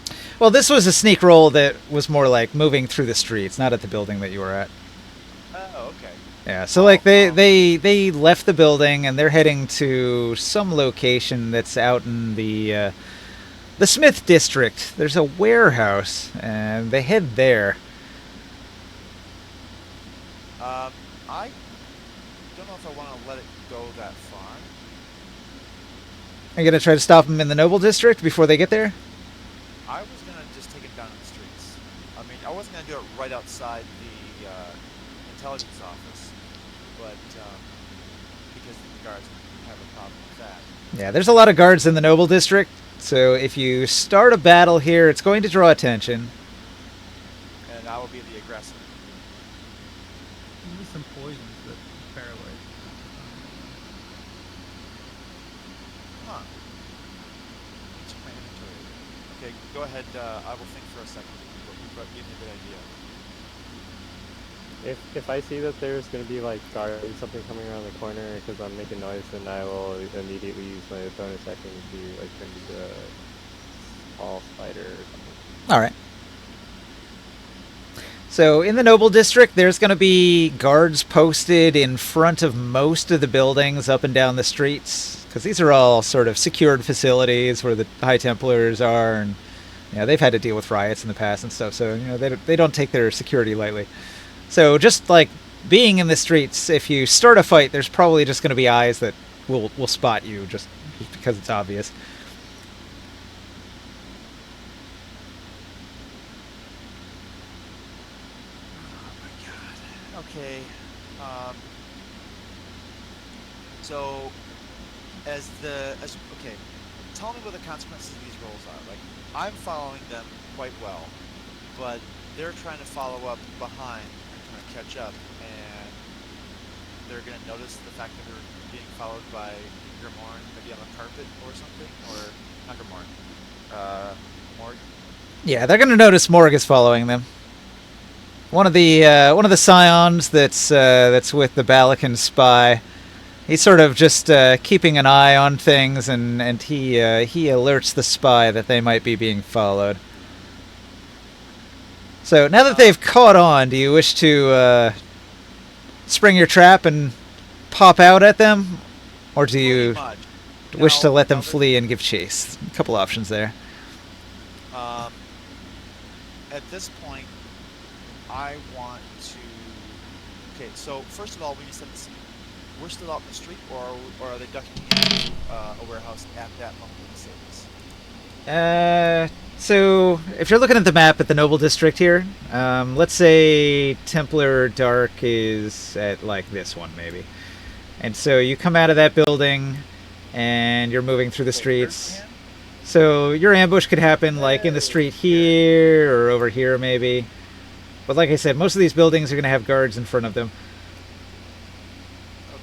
something. Well, this was a sneak roll that was more like moving through the streets, not at the building that you were at. Oh, okay. Yeah, so like they left the building and they're heading to some location that's out in the Smith district. There's a warehouse, and they head there. I don't know if I want to let it go that far. Are you gonna try to stop them in the Noble district before they get there? I was gonna just take it down in the streets. I mean, I wasn't gonna do it right outside the intelligence office, but because the guards have a problem with that. Yeah, there's a lot of guards in the Noble district, so if you start a battle here, it's going to draw attention. And I will be the aggressor. You need some poisons that paralyze. Huh. Check my inventory. Okay, go ahead. I will think for a second. But give me a good idea. If I see that there's going to be like guards, something coming around the corner because I'm making noise, then I will immediately use my bonus action to like turn into a small spider or something. All right. So in the Noble district, there's going to be guards posted in front of most of the buildings up and down the streets, because these are all sort of secured facilities where the High Templars are, and they've had to deal with riots in the past and stuff. So they don't take their security lightly. So just like being in the streets, if you start a fight, there's probably just going to be eyes that will spot you just because it's obvious. Okay. So, okay, tell me what the consequences of these rolls are. Like, I'm following them quite well, but they're trying to follow up behind and trying to catch up, and they're going to notice the fact that they're being followed by Grimorn, maybe on a carpet or something, or not Grimorn, Morg. Yeah, they're going to notice Morg is following them. One of the scions that's with the Balakan spy. He's sort of just keeping an eye on things, and he alerts the spy that they might be being followed. So now that they've caught on, do you wish to spring your trap and pop out at them, or do you wish to let them flee and give chase? A couple options there. At this point, I want to. Okay, so first of all, when you said this, we're still out in the street, or are they ducking into a warehouse at that moment when you say this? So if you're looking at the map at the Noble District here, let's say Templar Dark is at like this one maybe. And so you come out of that building and you're moving through the streets. So your ambush could happen like in the street here or over here maybe. But like I said, most of these buildings are going to have guards in front of them.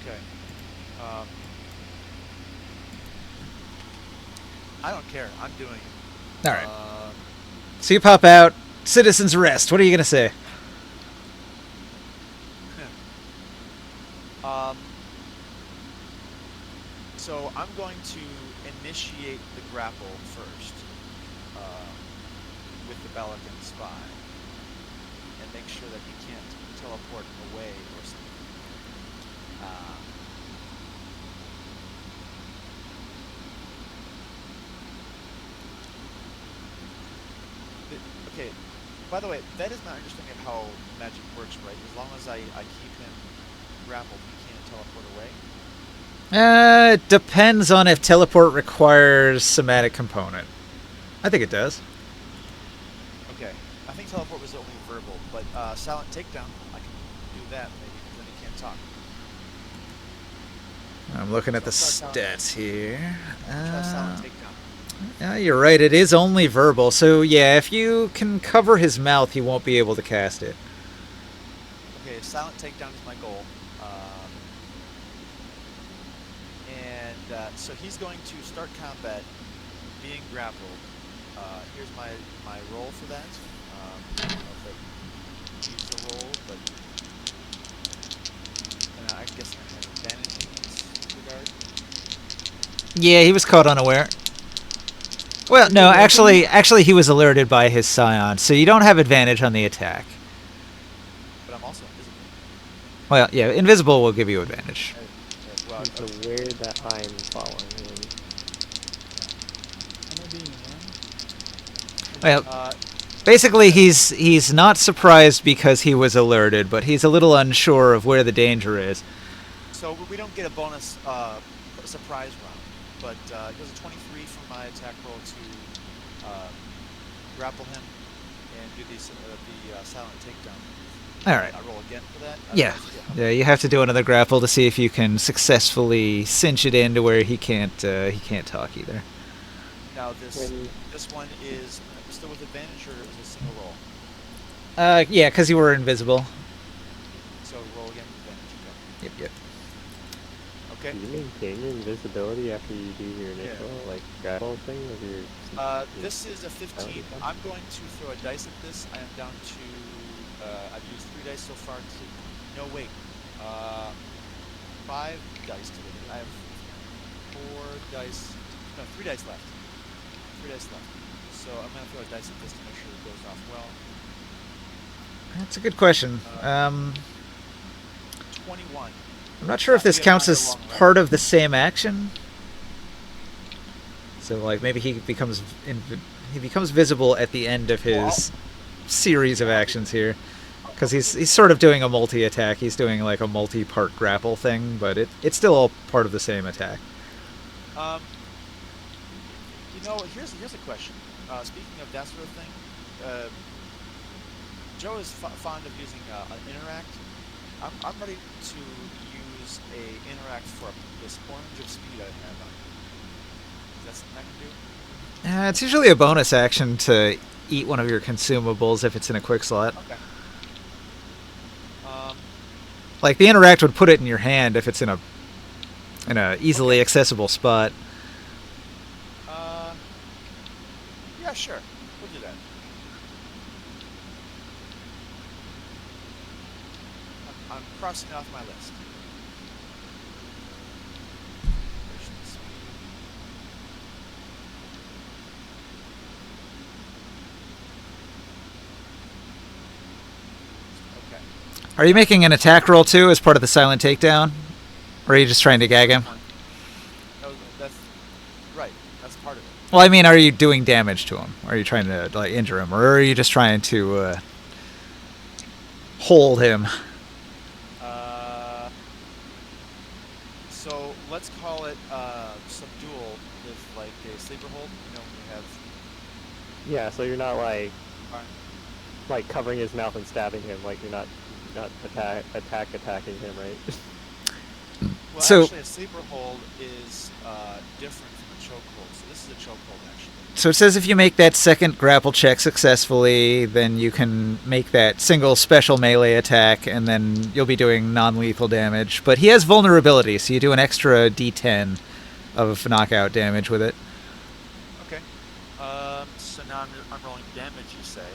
Okay. I don't care. I'm doing it. All right. So you pop out. Citizen's arrest. What are you going to say? So I'm going to initiate the grapple first with the Balakan spy and make sure that he can't teleport away or something. Okay, by the way, that is my understanding of how magic works, right? As long as I keep him grappled, he can't teleport away. It depends on if teleport requires somatic component. I think it does. Okay, I think teleport was only verbal, but silent takedown, I can do that maybe, because then he can't talk. I'm looking at the stats here. Try silent takedown. Yeah, you're right. It is only verbal. So yeah, if you can cover his mouth, he won't be able to cast it. Okay, silent takedown is my goal. So he's going to start combat being grappled. Here's my roll for that. I don't know if it needs a roll, but Yeah, he was caught unaware. Well, no, actually, he was alerted by his scion, so you don't have advantage on the attack. But I'm also invisible. Well, yeah, invisible will give you advantage. Well, He's okay. aware that I'm following him. Am I being alarmed? Well, basically, he's not surprised because he was alerted, but he's a little unsure of where the danger is. So we don't get a bonus surprise round, but it was a 23 for my attack roll to grapple him and do the silent takedown. All right. I roll again for that. Yeah. Yeah, you have to do another grapple to see if you can successfully cinch it in to where he can't talk either. Now this one is still with advantage, or is it a single roll? Yeah, because you were invisible. So roll again with advantage. Yep. Okay. Do you maintain your invisibility after you do your initial like grapple thing with your? This is a 15. I'm going to throw a dice at this. I am down to. I've used 3 dice so far. No, wait. 5 dice to it. I have 4 dice. No, 3 dice left. 3 dice left. So I'm going to throw a dice at this to make sure it goes off well. That's a good question. 21. I'm not sure if this counts as part of the same action. So, like, maybe he becomes visible at the end of his series of actions here, because he's sort of doing a multi-attack. He's doing like a multi-part grapple thing, but it's still all part of the same attack. Here's a question. Speaking of that sort of thing, Joe is fond of using an interact. I'm ready to use a interact for this orange of speed I have on. Is that something I can do? It's usually a bonus action to eat one of your consumables if it's in a quick slot. Okay. Like the interact would put it in your hand if it's in a easily accessible spot. Yeah, sure. We'll do that. I'm crossing off my list. Okay. Are you making an attack roll too as part of the silent takedown? Or are you just trying to gag him? No, that's right. That's part of it. Well, I mean, are you doing damage to him? Are you trying to like injure him, or are you just trying to hold him? So let's call it subdual with like a sleeper hold. You know, when you have. Yeah, so you're not like covering his mouth and stabbing him. Like you're not attacking him, right? Well, So- actually, a sleeper hold is different from a choke hold. So this is a choke hold, actually. So it says if you make that second grapple check successfully, then you can make that single special melee attack, and then you'll be doing non-lethal damage. But he has vulnerability, so you do an extra d10 of knockout damage with it. Okay. So now I'm rolling damage, you say.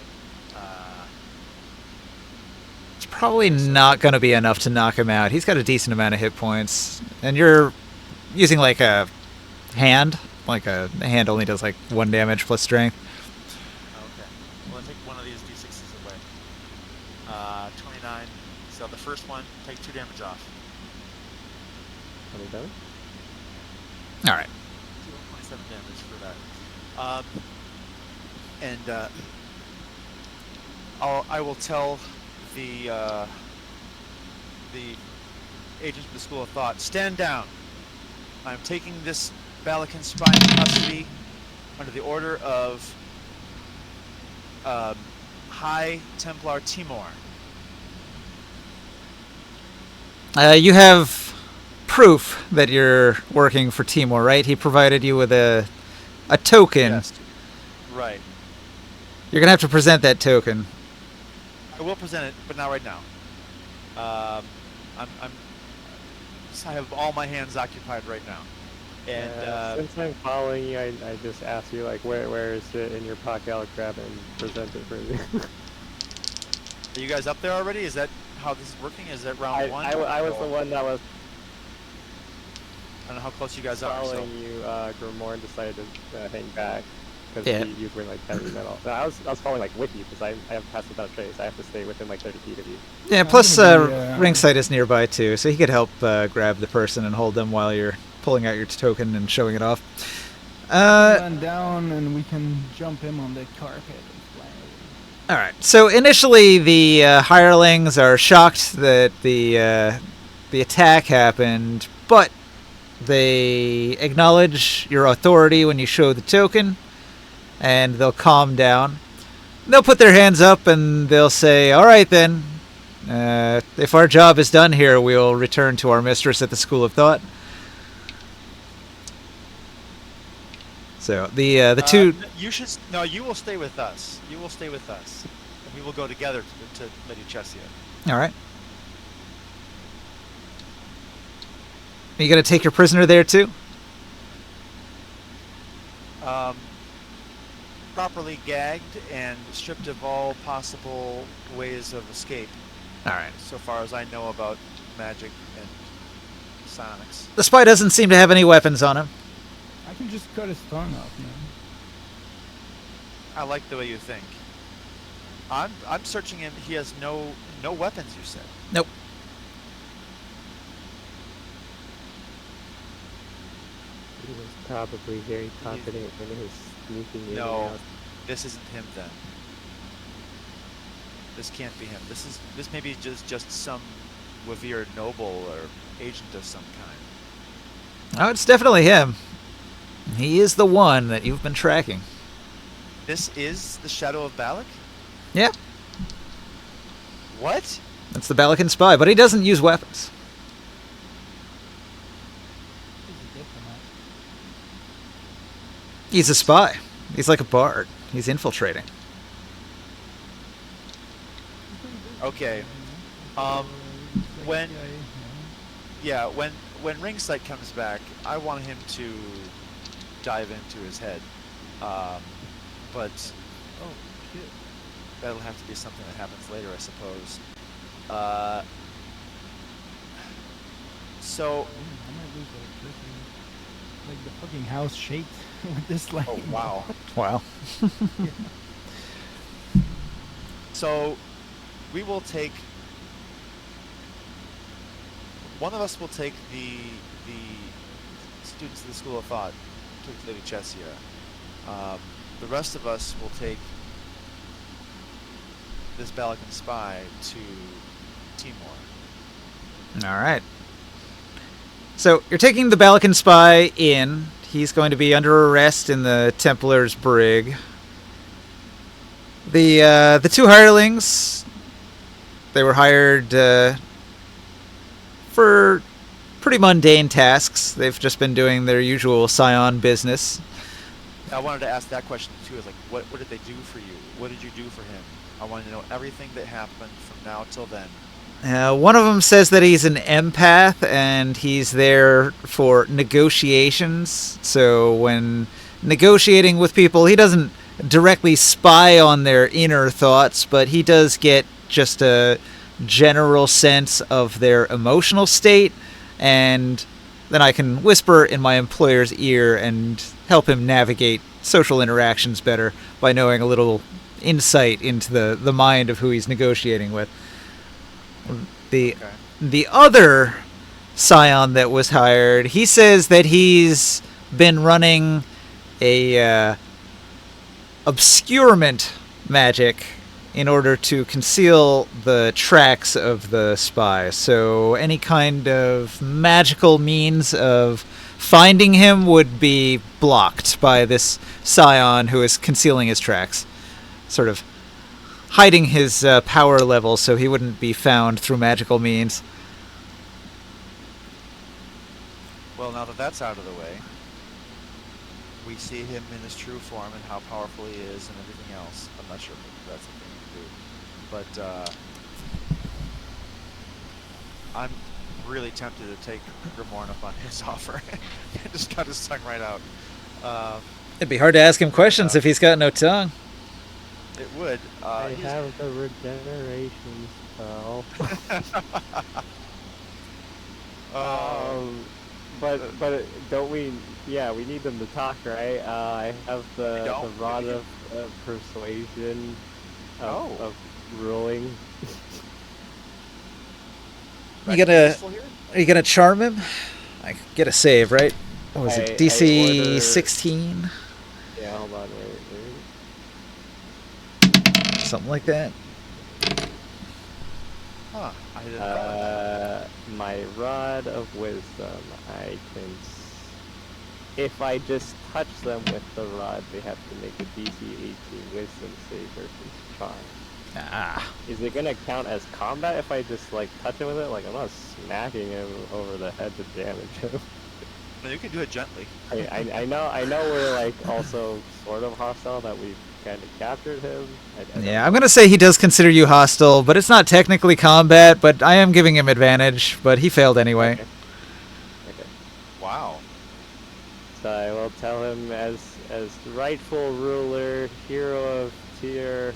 It's probably not going to be enough to knock him out. He's got a decent amount of hit points, and you're using like a hand. Like a hand only does like 1 damage plus strength. Okay. Well, I take one of these d6s away. 29. So the first one, take 2 damage off. 27? All right. 27 damage for that. And I will tell the agents of the School of Thought, stand down. I'm taking this Balakan spy in custody under the order of High Templar Timor. You have proof that you're working for Timor, right? He provided you with a token. Yes. Right. You're gonna have to present that token. I will present it, but not right now. I have all my hands occupied right now. And since I'm following you, I just asked you like where is it in your pocket? I'll grab it and present it for you. are you guys up there already? Is that how this is working? Is that round one? I was the one that was. I don't know how close you guys are. So Following you, Grimoire decided to hang back because Yeah. you were like heavy metal. No, I was following like with you because I have pass without trace. I have to stay within like 30 feet of you. Yeah, I'm plus gonna be, Ringside is nearby too, so he could help grab the person and hold them while you're pulling out your token and showing it off. Land down and we can jump him on the carpet and fly away. All right. So initially, the hirelings are shocked that the attack happened, but they acknowledge your authority when you show the token, and they'll calm down. They'll put their hands up and they'll say, "All right then. If our job is done here, we'll return to our mistress at the School of Thought." So the two. You should. No, you will stay with us. You will stay with us. And we will go together to Medicesia. All right. Are you gonna take your prisoner there too? Properly gagged and stripped of all possible ways of escape, All right. so far as I know about magic and psionics. The spy doesn't seem to have any weapons on him. I can just cut his tongue off, man. I like the way you think. I'm searching him. He has no weapons. You said. Nope. He was probably very confident in his sneaking in No, and out. this isn't him then. This can't be him. This may be just some revered noble or agent of some kind. Oh, it's definitely him. He is the one that you've been tracking. This is the Shadow of Balak? Yeah, What? that's the Balakan spy, but he doesn't use weapons. He's a diplomat. He's a spy. He's like a bard. He's infiltrating. Okay. When yeah, when Ringside comes back, I want him to dive into his head. But Oh shit! that'll have to be something that happens later, I suppose. So, I might lose electricity. Like the fucking house shaked with this like. oh wow. Wow. So, we will take. One of us will take the students of the School of Thought to Lady Chesia. The rest of us will take this Balakan spy to Timor. All right. So you're taking the Balakan spy in. He's going to be under arrest in the Templar's brig. The two hirelings, they were hired for pretty mundane tasks. They've just been doing their usual scion business. I wanted to ask that question too. Is like, what did they do for you? What did you do for him? I wanted to know everything that happened from now till then. One of them says that he's an empath and he's there for negotiations. So when negotiating with people, he doesn't directly spy on their inner thoughts, but he does get just a general sense of their emotional state, and then I can whisper in my employer's ear and help him navigate social interactions better by knowing a little insight into the mind of who he's negotiating with. The other scion that was hired, he says that he's been running a obscurement magic in order to conceal the tracks of the spy. So any kind of magical means of finding him would be blocked by this scion who is concealing his tracks, sort of hiding his power level so he wouldn't be found through magical means. Well, now that that's out of the way, we see him in his true form and how powerful he is and everything else. I'm not sure if that's the thing to do, but I'm really tempted to take Grimorn up on his offer and just cut his tongue right out. It'd be hard to ask him questions if he's got no tongue. It would. I have the regeneration spell. but don't we? Yeah, we need them to talk, right? I have the don't. rod of persuasion Oh. of ruling. You That could be gonna useful here? are you gonna charm him? I get a save, right? What was it? I DC order- 16, Yeah, hold on, wait. something like that. Huh. I didn't know that. My rod of wisdom, I can. If I just touch them with the rod, they have to make a DC 18 wisdom save versus charm. Ah. Is it gonna count as combat if I just like touch him with it? Like I'm not smacking him over the head to damage him. No, you can do it gently. I know we're like also sort of hostile that we've kind of captured him. I don't Yeah, know. I'm gonna say he does consider you hostile, but it's not technically combat. But I am giving him advantage. But he failed anyway. Okay. Wow. So I will tell him as rightful ruler, hero of Tyr,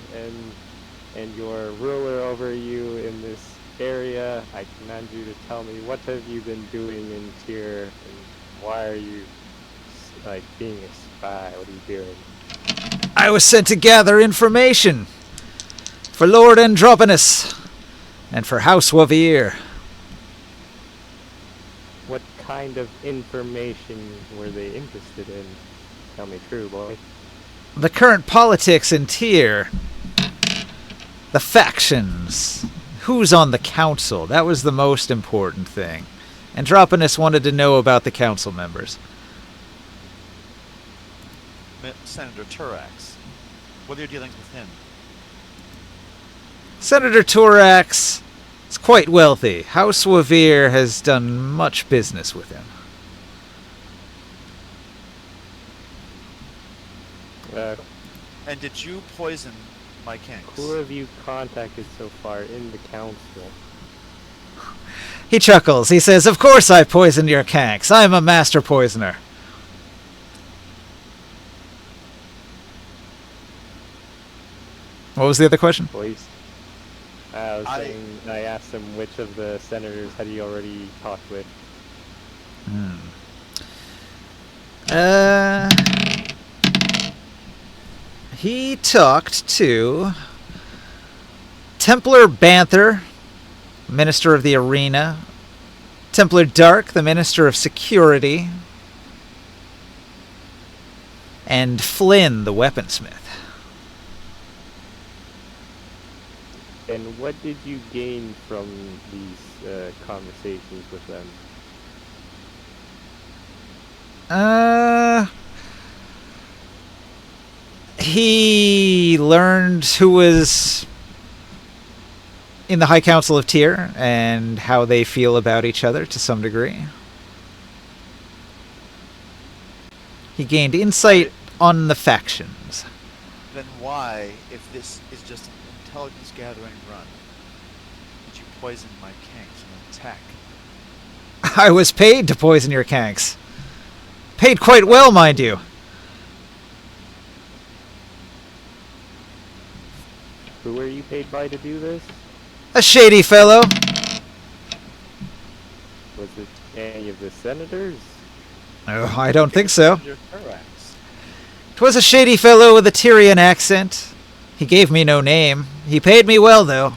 and your ruler over you in this area, I command you to tell me what have you been doing in Tyr, and why are you like being a spy? What are you doing? I was sent to gather information for Lord Androponus and for House Wavir. What kind of information were they interested in? Tell me true, boy. The current politics in Tyr. The factions. Who's on the council? That was the most important thing. Androponus wanted to know about the council members. Senator Turax. What are your dealings with him? Senator Turax is quite wealthy. House Wavir has done much business with him. And did you poison my kinks? Who have you contacted so far in the council? He chuckles. He says, "Of course I poisoned your kanks. I'm a master poisoner." What was the other question? Police. I asked him which of the senators had he already talked with. He talked to Templar Banther, Minister of the Arena, Templar Dark, the Minister of Security, and Flynn, the weaponsmith. And what did you gain from these conversations with them? He learned who was in the High Council of Tyr and how they feel about each other to some degree. He gained insight on the factions. Then why, if this is just an intelligence gathering run, did you poison my kinks in an attack? I was paid to poison your kanks. Paid quite well, mind you. Who were you paid by to do this? A shady fellow. Was it any of the senators? Oh, I don't think so. Senator Turax. 'Twas a shady fellow with a Tyrian accent. He gave me no name. He paid me well, though.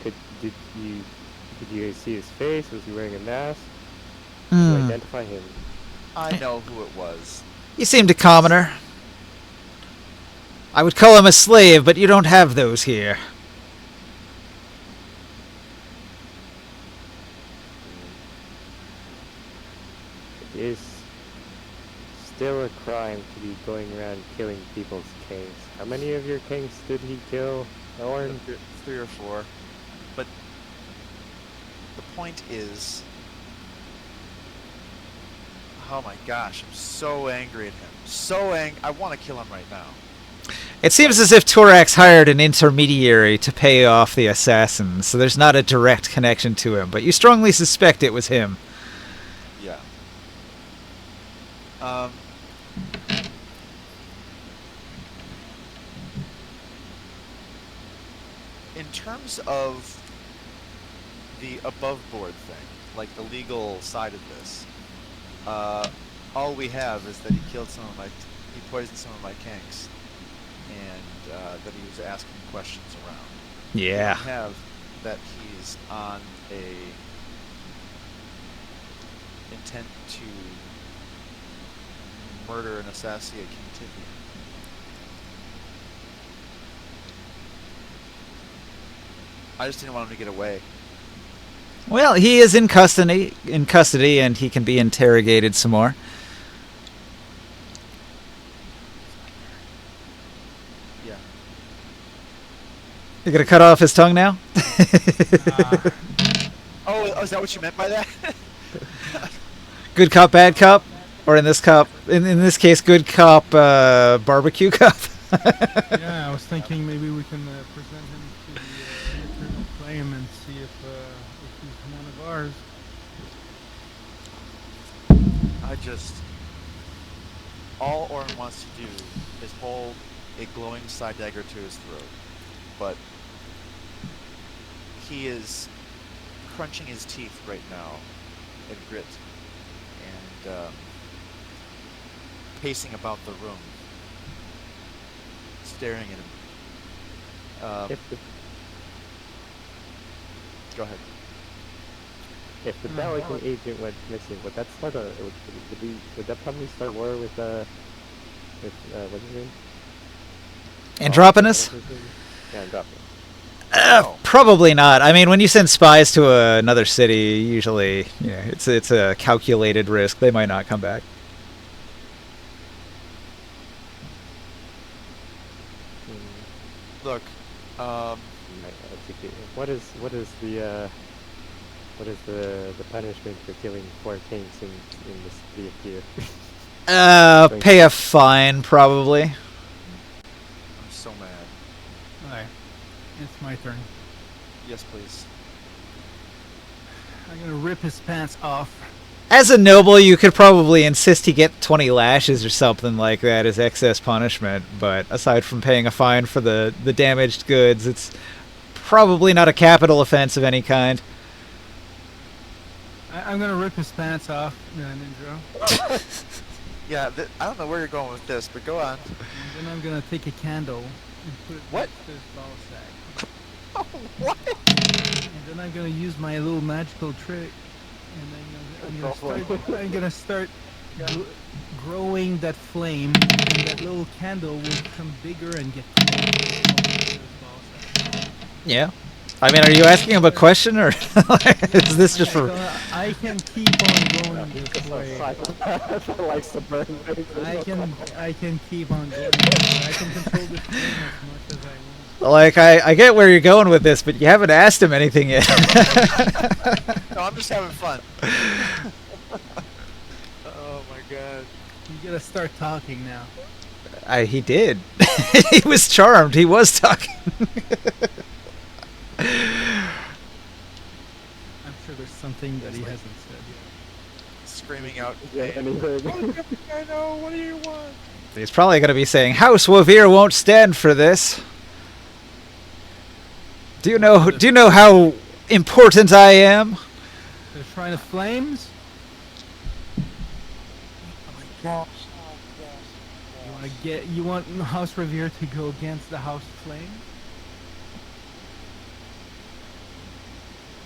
Did you see his face? Was he wearing a mask? Did you identify him? I know who it was. He seemed a commoner. I would call him a slave, but you don't have those here. It is still a crime to be going around killing people's kings. How many of your kings did he kill, Owen? 3 or 4. But the point is, oh my gosh, I'm so angry at him. I want to kill him right now. It seems as if Torax hired an intermediary to pay off the assassins, so there's not a direct connection to him, but you strongly suspect it was him. Yeah. In terms of the above board thing, like the legal side of this, all we have is that he killed he poisoned some of my kinks, and that he was asking questions around. We Yeah. don't have that he's on a intent to murder and assassinate King Tiffany. I just didn't want him to get away. Well, he is in custody, and he can be interrogated some more. Yeah. You're gonna cut off his tongue now? Oh, is that what you meant by that? Good cop, bad cop, or in this case, good cop, barbecue cop. Yeah, I was thinking maybe we can present him to the eternal flame and see if he's one of ours. All Orin wants to do is hold a glowing side dagger to his throat, but he is crunching his teeth right now in grit and pacing about the room, staring at him. Go ahead. If the Belican agent went missing, would that start would that probably start war with what's his name? Androponus? Yeah, Androponus. Probably not. I mean, when you send spies to another city, usually, it's a calculated risk. They might not come back. Look, what is the punishment for killing 4 kinks in the city of Tyr? Pay a fine, probably. I'm so mad. Alright, it's my turn. Yes, please. I'm gonna rip his pants off. As a noble, you could probably insist he get 20 lashes or something like that as excess punishment, but aside from paying a fine for the damaged goods, it's probably not a capital offense of any kind. I'm gonna rip his pants off, Ninja. Yeah, I don't know where you're going with this, but go on. And then I'm gonna take a candle and put it What? next to his ball sack. What? And then I'm gonna use my little magical trick, and then I'm gonna start growing that flame, and that little candle will become bigger and get closer to his ball sack. Yeah. I mean, are you asking him a question, or is this just for... I can keep on going this way. Psychopath likes to burn things. I can keep on going. I can control the flame as much as I want. Like, I get where you're going with this, but you haven't asked him anything yet. No, I'm just having fun. Oh my god. You gotta start talking now. He did. He was charmed. He was talking. I'm sure there's something that he hasn't said yet. Screaming out, Yeah, anything. I know, what do you want? He's probably going to be saying, House Wavir won't stand for this. Do you know how important I am? The Shrine of Flames? You want House Revere to go against the House Flame?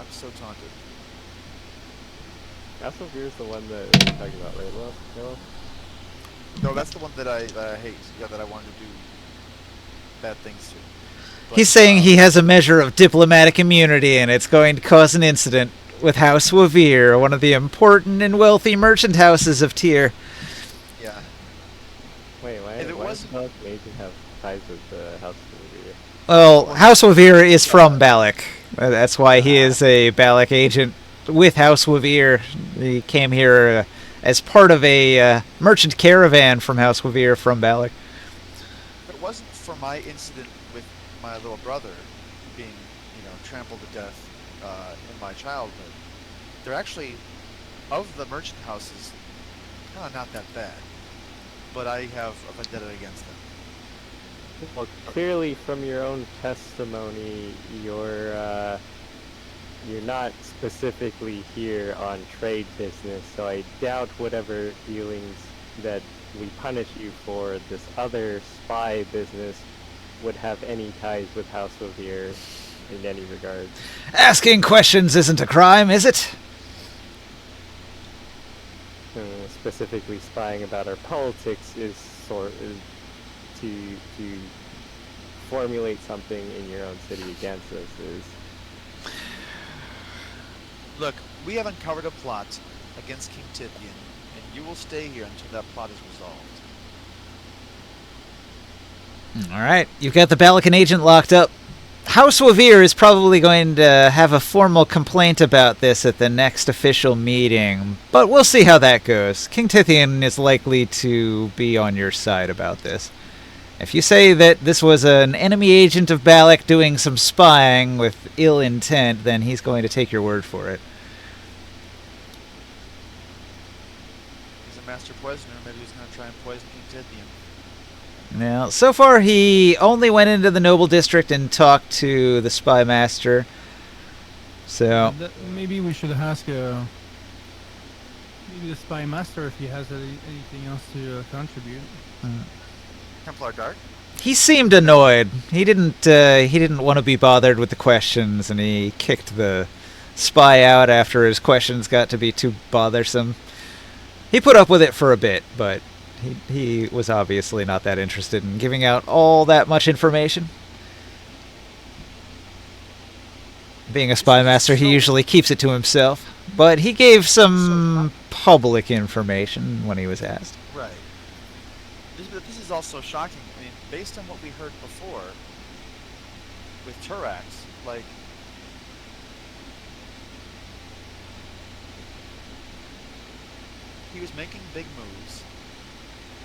I'm so taunted. Castle Fear is the one that we're talking about, right? Well, No, that's the one that I hate. Yeah, that I wanted to do bad things to. But, He's saying he has a measure of diplomatic immunity, and it's going to cause an incident with House Wavir, one of the important and wealthy merchant houses of Tyr. Yeah. wait, why If it does wasn't- House Agent have ties with the House of Fear? Well, House Wavir is from Balak. That's why he is a Balak agent with House Wavir. He came here as part of a merchant caravan from House Wavir from Balak. If it wasn't for my incident with my little brother being, trampled to death in my childhood, they're actually, of the merchant houses, kind of not that bad. But I have a vendetta against them. Well, clearly from your own testimony, you're not specifically here on trade business, so I doubt whatever dealings that we punish you for this other spy business would have any ties with House Revere in any regard. Asking questions isn't a crime, is it? Specifically spying about our politics is to formulate something in your own city against us is. Look, we have uncovered a plot against King Tithian, and you will stay here until that plot is resolved. All right, you've got the Balakan agent locked up. House Wavir is probably going to have a formal complaint about this at the next official meeting, but we'll see how that goes. King Tithian is likely to be on your side about this. If you say that this was an enemy agent of Balak doing some spying with ill intent, then he's going to take your word for it. He's a master poisoner. Maybe he's going to try and poison King Tithian. Now, so far he only went into the Noble District and talked to the Spy Master. So Maybe we should ask maybe the Spy Master if he has anything else to contribute. Templar Guard? he seemed annoyed. He didn't want to be bothered with the questions, and he kicked the spy out after his questions got to be too bothersome. He put up with it for a bit, but he was obviously not that interested in giving out all that much information. Being a spy master, he usually keeps it to himself, but he gave some public information when he was asked. Right. This is also shocking. I mean, based on what we heard before with Turax, like, he was making big moves,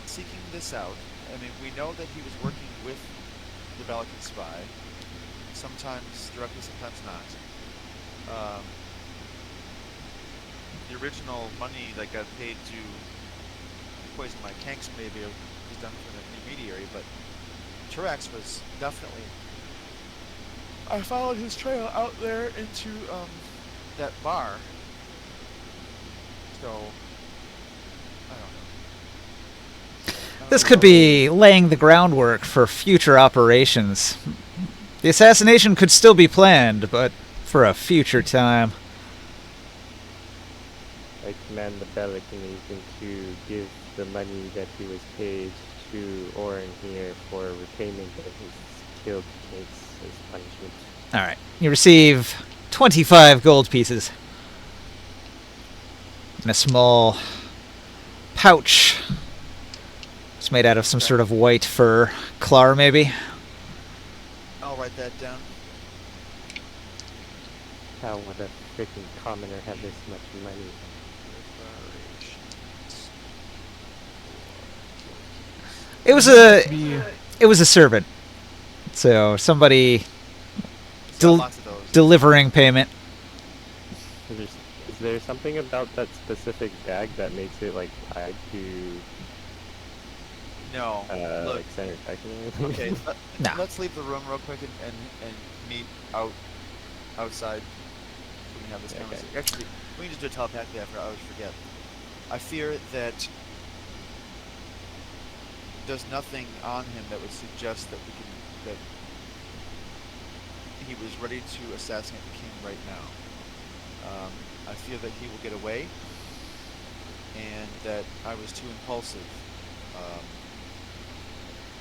seeking this out. I mean, we know that he was working with the Belican spy, sometimes directly, sometimes not. The original money that got paid to poison my tanks maybe was done for the intermediary, but Turax was definitely... I followed his trail out there into that bar. So, I don't know. This could be laying the groundwork for future operations. The assassination could still be planned, but for a future time. I command the Belican agent to give the money that he was paid to Oren here for repayment of his killed mates as punishment. Alright, you receive 25 gold pieces. In a small pouch. It's made out of some sort of white fur. Clar, maybe? I'll write that down. How would a freaking commoner have this much money? It was a servant. So somebody Lots of those. delivering payment. Is there something about that specific bag that makes it like tied to No. Look. like center technically? Okay, No. let's leave the room real quick and meet outside. We can have this Okay. conversation. Actually, we can just do it telepathically after I always forget. I fear that there's nothing on him that would suggest that that he was ready to assassinate the king right now. I fear that he will get away, and that I was too impulsive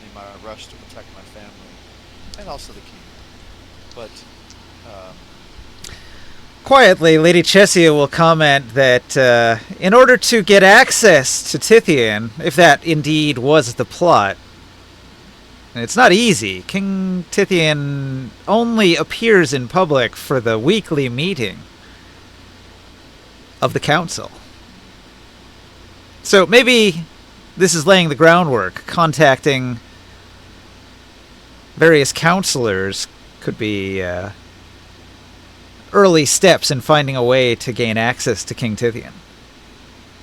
in my rush to protect my family, and also the king. But Quietly, Lady Chessia will comment that in order to get access to Tithian, if that indeed was the plot, it's not easy. King Tithian only appears in public for the weekly meeting of the council. So maybe this is laying the groundwork. Contacting various counselors could be early steps in finding a way to gain access to King Tithian.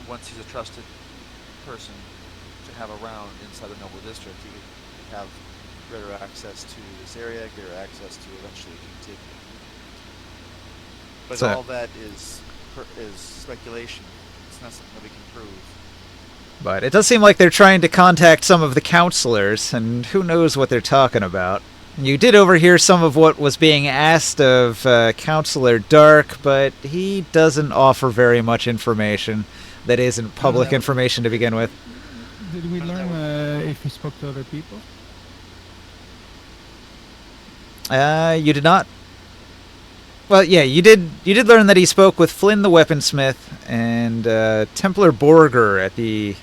once he's a trusted person to have around inside the Noble District, he would have greater access to this area, greater access to eventually King But So- all that is speculation. It's not something that we can prove. But it does seem like they're trying to contact some of the counselors, and who knows what they're talking about. You did overhear some of what was being asked of Counselor Dark, but he doesn't offer very much information that isn't public information to begin with. Did we learn if he spoke to other people? You did not. Well, yeah, you did learn that he spoke with Flynn the weaponsmith and Templar Borger at the...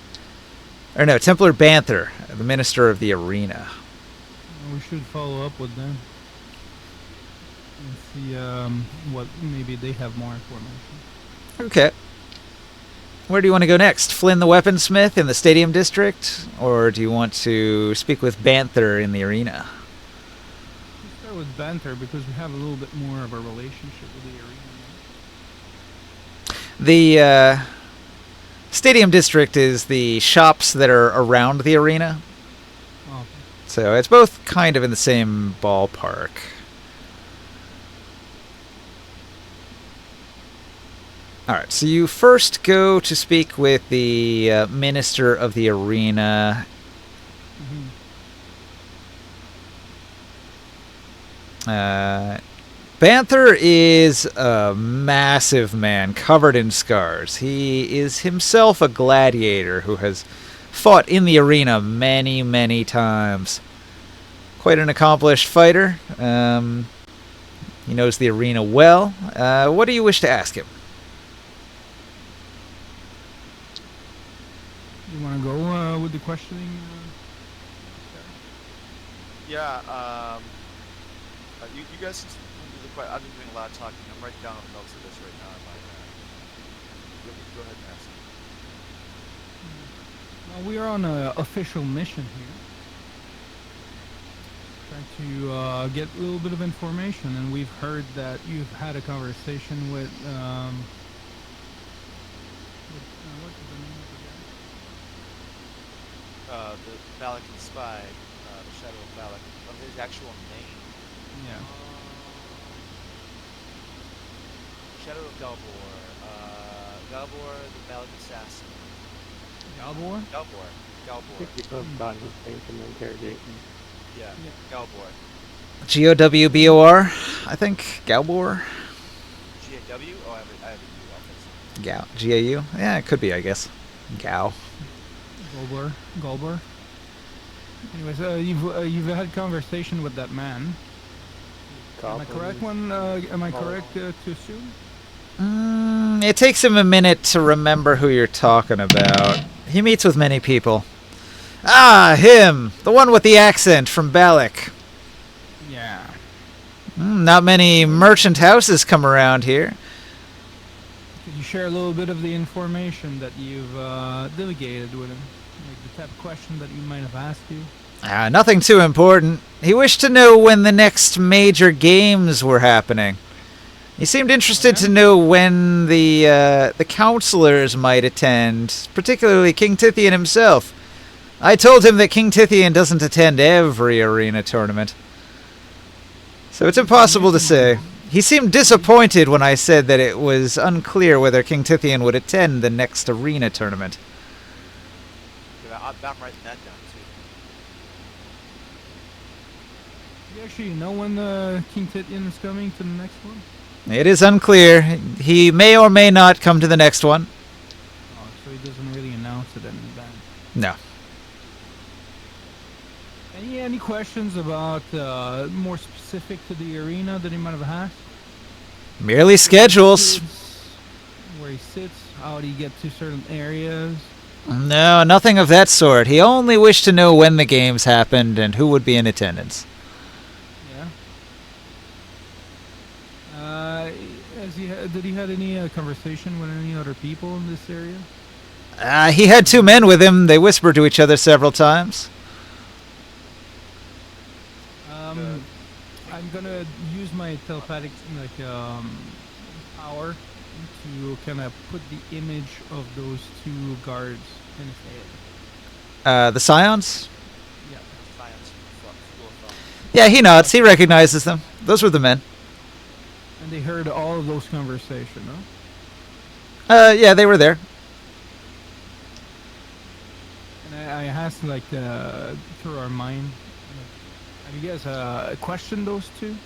Or no, Templar Banther, the minister of the arena. We should follow up with them and see what maybe they have more information. Okay. Where do you want to go next? Flynn the weaponsmith in the stadium district? Or do you want to speak with Banther in the arena? Let's start with Banter because we have a little bit more of a relationship with the arena. The stadium district is the shops that are around the arena. Oh, So it's both kind of in the same ballpark. Alright, so you first go to speak with the minister of the arena. Banther is a massive man covered in scars. He is himself a gladiator who has fought in the arena many, many times. Quite an accomplished fighter. He knows the arena well. What do you wish to ask him? You want to go with the questioning? Yeah. You guys can do the question. I've been doing a lot of talking. I'm writing down notes of this right now. Go ahead and ask. Well, we are on an official mission here. Trying to get a little bit of information, and we've heard that you've had a conversation with what is the name of the guy? The Valakan spy, the Shadow of Valak, of his actual name. Yeah. Shadow of Galbor, Galbor, the Valak assassin. Galbor? Galbor. People have gotten his name from the interrogation. Yeah. Yeah. Galbor. G-O-W-B-O-R, I think. Galbor? G-A-W? Oh, I have a U. I'll fix it. Gao. G-A-U? Yeah, it could be, I guess. Gao. Galbor. Anyways, you've had conversation with that man. Am I correct? Am I correct to assume? It takes him a minute to remember who you're talking about. He meets with many people. Ah, him! The one with the accent from Balak. Yeah. Not many merchant houses come around here. Could you share a little bit of the information that you've delegated with him? Like the type of question that he might have asked you? Nothing too important. He wished to know when the next major games were happening. He seemed interested to know when the counselors might attend, particularly King Tithian himself. I told him that King Tithian doesn't attend every arena tournament. So it's impossible to say. He seemed disappointed when I said that it was unclear whether King Tithian would attend the next arena tournament. I'm writing that down, too. Do you actually know when King Titian is coming to the next one? It is unclear. He may or may not come to the next one. Oh, so he doesn't really announce it in advance. No. Any questions about more specific to the arena that he might have asked? Merely schedules. Where he sits, how do you get to certain areas? No, nothing of that sort. He only wished to know when the games happened and who would be in attendance. Yeah. Did he have any conversation with any other people in this area? He had two men with him. They whispered to each other several times. I'm gonna use my telepathic power to kind of put the image of those two guards in his head. The Scions? Yeah. Science. School of thought. Yeah, he nods. He recognizes them. Those were the men. And they heard all of those conversations, no? Yeah, they were there. And I asked, like, through our mind, have you guys questioned those two?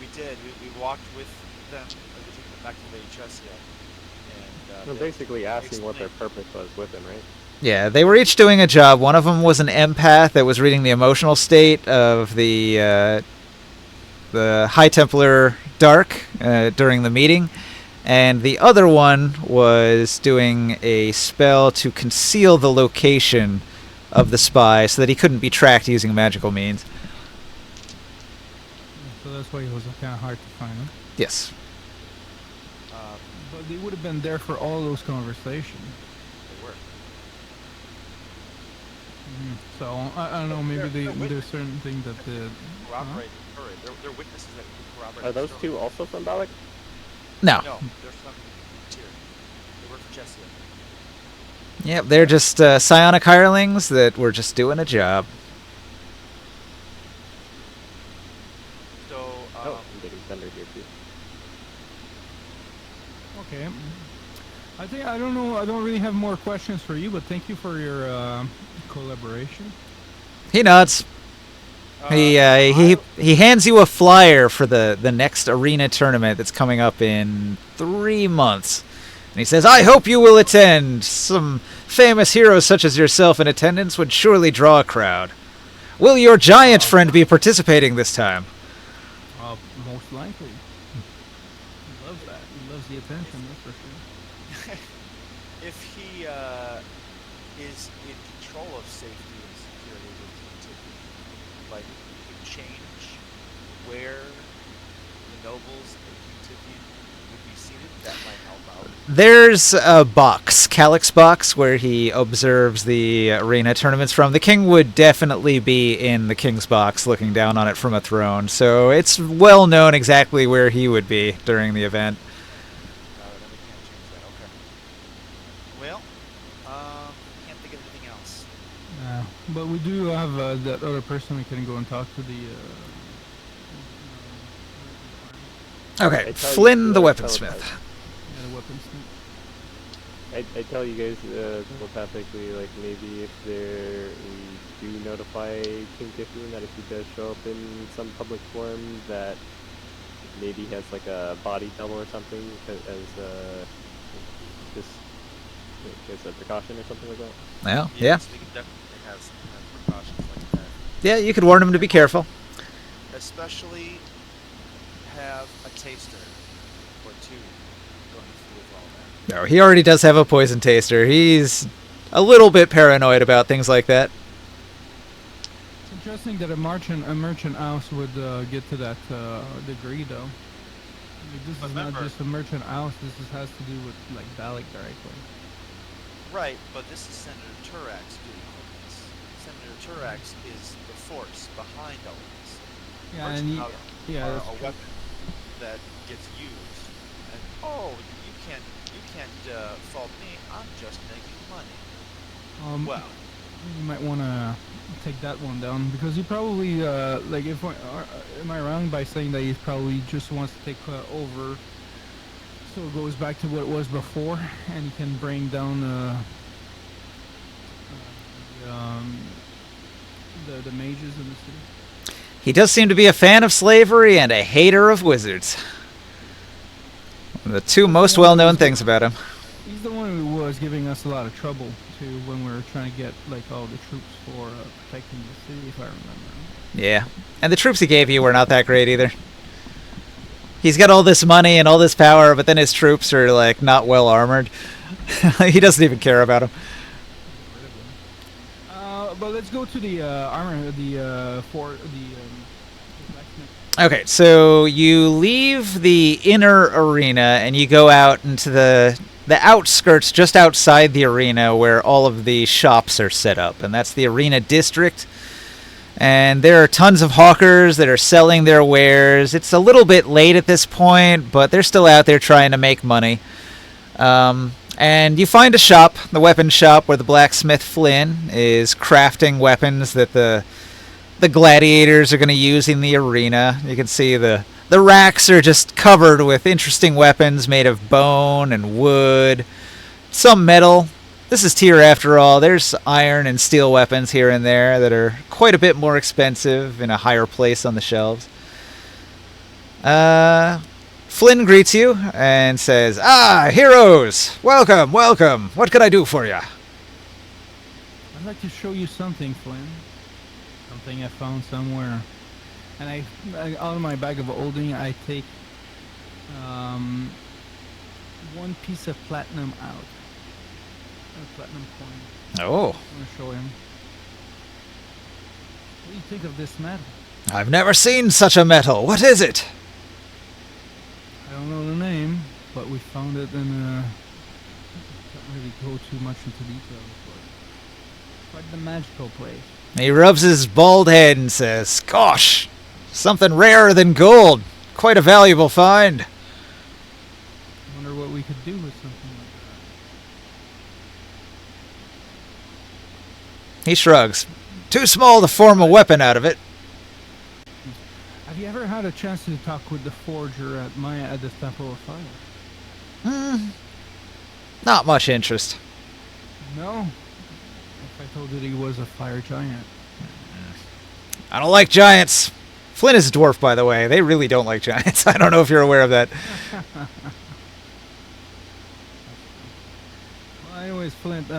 We did. We walked with them. We took them back to the HSIA. And We're they basically asking what their explained- purpose was with him, right? Yeah, they were each doing a job. One of them was an empath that was reading the emotional state of the High Templar Dark during the meeting, and the other one was doing a spell to conceal the location of the spy so that he couldn't be tracked using magical means. So that's why it was kind of hard to find, huh? Yes. But they would have been there for all those conversations. They were. So I don't know. Maybe They're there's certain things that the Corroborate the story. They're witnesses that corroborate Are the those story. two also from Balak? No. No, they're from Tyr. They work for Jessia. Yep, they're just psionic hirelings that were just doing a job. So, Oh, I'm getting thunder here too. Okay. I think I don't know. I don't really have more questions for you, but thank you for your collaboration. He nods. He hands you a flyer for the next arena tournament that's coming up in 3 months. And he says, "I hope you will attend. Some famous heroes such as yourself in attendance would surely draw a crowd. Will your giant friend be participating this time?" Most likely. He loves that. He loves the attention. That's for sure. if he is in control of safety and security with Kentucky, like, he could change where the nobles in Kentucky would be seated, that might help out. There's a box, Calyx box, where he observes the arena tournaments from. The king would definitely be in the king's box looking down on it from a throne, so it's well known exactly where he would be during the event. Then we can't change that. Okay. Well, can't think of anything else. But we do have that other person we can go and talk to the. Okay, I tell you Flynn to, the telepathize. weaponsmith. The weapons. I tell you guys telepathically, like maybe if we do notify King Typhoon that if he does show up in some public forum, that maybe he has like a body double or something as a precaution or something like that. Well, yeah. So we can definitely have some kind of precautions like that. Yeah, you could warn him to be careful. Especially have a taster or two going through with all that. No, he already does have a poison taster. He's a little bit paranoid about things like that. It's interesting that a merchant house would get to that degree, though. Like, this But is not remember- just a merchant house. Has to do with like Balak directly. Right, but this is Senator Turax doing all of this. Senator Turax is the force behind all of this. Yeah, Merchant and he, houses yeah, are that's a true. weapon that gets used. And you can't fault me. I'm just making money. Well, you might want to take that one down because he probably like if am I wrong by saying that he probably just wants to take over, so it goes back to what it was before, and he can bring down the mages in the city. He does seem to be a fan of slavery and a hater of wizards. The two most well-known things about him. He's the one who was giving us a lot of trouble too when we were trying to get like all the troops for protecting the city, if I remember. Yeah. And the troops he gave you were not that great either. He's got all this money and all this power, but then his troops are, like, not well armored. He doesn't even care about them. But let's go to the armor, the blacksmith. Okay, so you leave the inner arena and you go out into the outskirts just outside the arena where all of the shops are set up, and that's the arena district. And there are tons of hawkers that are selling their wares. It's a little bit late at this point, but they're still out there trying to make money. And you find a shop, the weapons shop, where the blacksmith Flynn is crafting weapons that the gladiators are going to use in the arena. You can see the The racks are just covered with interesting weapons made of bone and wood, some metal. This is tier after all. There's iron and steel weapons here and there that are quite a bit more expensive in a higher place on the shelves. Flynn greets you and says, "Ah, heroes! Welcome, welcome. What can I do for you?" I'd like to show you something, Flynn. Something I found somewhere. And I out of my bag of holding, I take one piece of platinum out. A platinum coin. Oh, I'm gonna show him. What do you think of this metal? I've never seen such a metal. What is it? I don't know the name, but we found it in a... Can't really go too much into details, but quite the magical place. He rubs his bald head and says, "Gosh, something rarer than gold. Quite a valuable find." I wonder what we could do with something like He shrugs. "Too small to form a weapon out of it." that. Have you ever had a chance to talk with the forger at the Temple of Fire? Not much interest. No? If I told you he was a fire giant. I don't like giants. Flynn is a dwarf, by the way. They really don't like giants. I don't know if you're aware of that. Well, anyways, Flint, we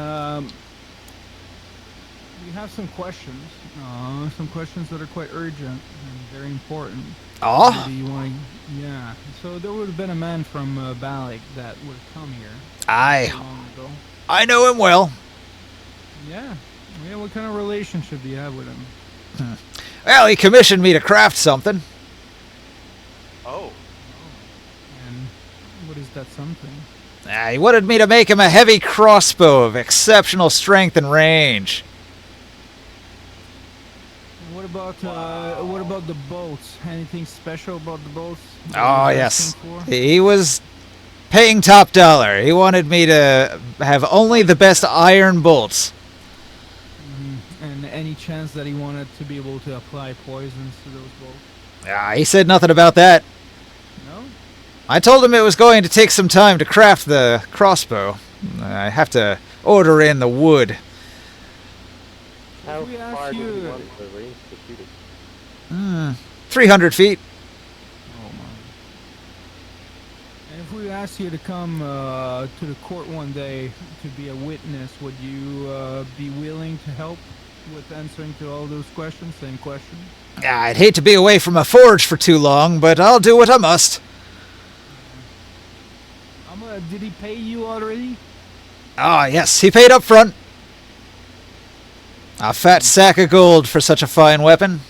have some questions. Some questions that are quite urgent and very important. Oh? Maybe you want to... Yeah. So there would have been a man from Balak that would have come here Aye. long ago. I know him well. Yeah. Yeah, what kind of relationship do you have with him? Well, he commissioned me to craft something. Oh, And what is that something? He wanted me to make him a heavy crossbow of exceptional strength and range. And what about the bolts? Anything special about the bolts? that Oh, you're yes. asking for? He was paying top dollar. He wanted me to have only the best iron bolts. And any chance that he wanted to be able to apply poisons to those bolts? He said nothing about that. No? I told him it was going to take some time to craft the crossbow. I have to order in the wood. How we ask far do you you- want the range to shoot it? 300 feet. Oh my. And if we asked you to come to the court one day to be a witness, would you be willing to help with answering to all those questions? Same question? I'd hate to be away from a forge for too long, but I'll do what I must. Did he pay you already? Yes, he paid up front. A fat sack of gold for such a fine weapon.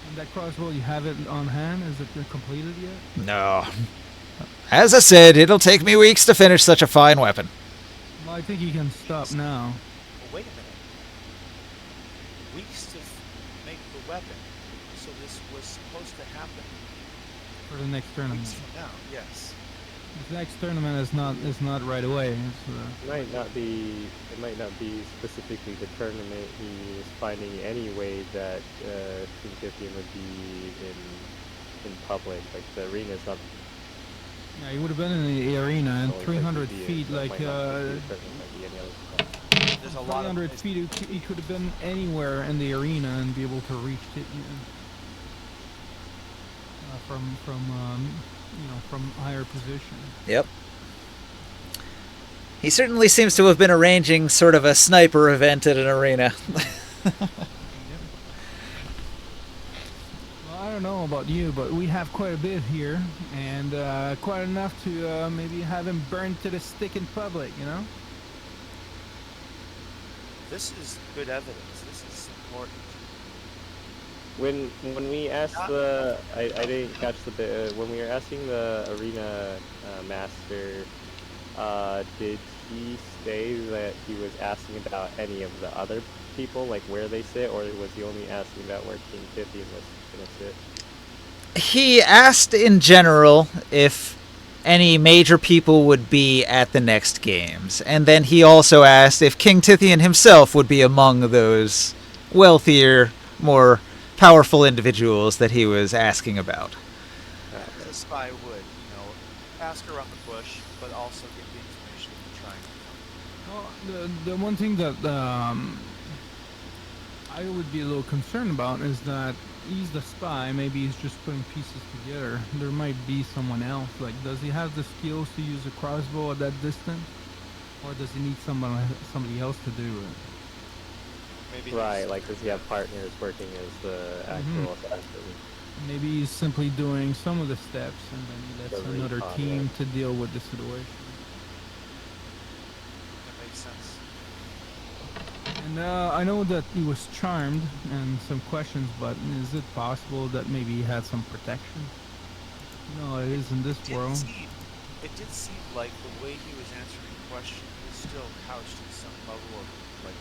And that crossbow, you have it on hand? Is it completed yet? No. As I said, it'll take me weeks to finish such a fine weapon. Well, I think you can stop now. well, wait a minute. Weeks to make the weapon. So this was supposed to happen For the next tournament. weeks from now. Yes. The next tournament is not right away. It's, It might not be. It might not be specifically the tournament. He was finding any way that King Tithian would be in public. Like the arena's not. yeah, he would have been in the arena and the only place 300 to be in, feet, so it like might not be the tournament, it might be any other spot. There's a lot of 300 feet. He could have been anywhere in the arena and be able to reach it. From higher position. Yep. He certainly seems to have been arranging sort of a sniper event at an arena. Well, I don't know about you, but we have quite a bit here, and quite enough to maybe have him burned to the stick in public, you know? This is good evidence. This is important. When we asked the, I didn't catch the bit. When we were asking the arena master, did he say that he was asking about any of the other people, like where they sit, or was he only asking about where King Tithian was gonna sit? He asked in general if any major people would be at the next games, and then he also asked if King Tithian himself would be among those wealthier, more powerful individuals that he was asking about. spy would, ask around the bush, but also get the information that you're trying to Well, the one thing that I would be a little concerned about is that he's the spy. Maybe he's just putting pieces together. There might be someone else. Like, does he have the skills to use a crossbow at that distance, or does he need somebody else to do it? Maybe Right, he's- like does he have partners working as the actual assassin? Maybe he's simply doing some of the steps, and then he lets The another recon, team yeah. to deal with the situation. That makes sense. And I know that he was charmed and some questions, but is it possible that maybe he had some protection? No, it is in this world. It did seem like the way he was answering the question was still couched in some level of like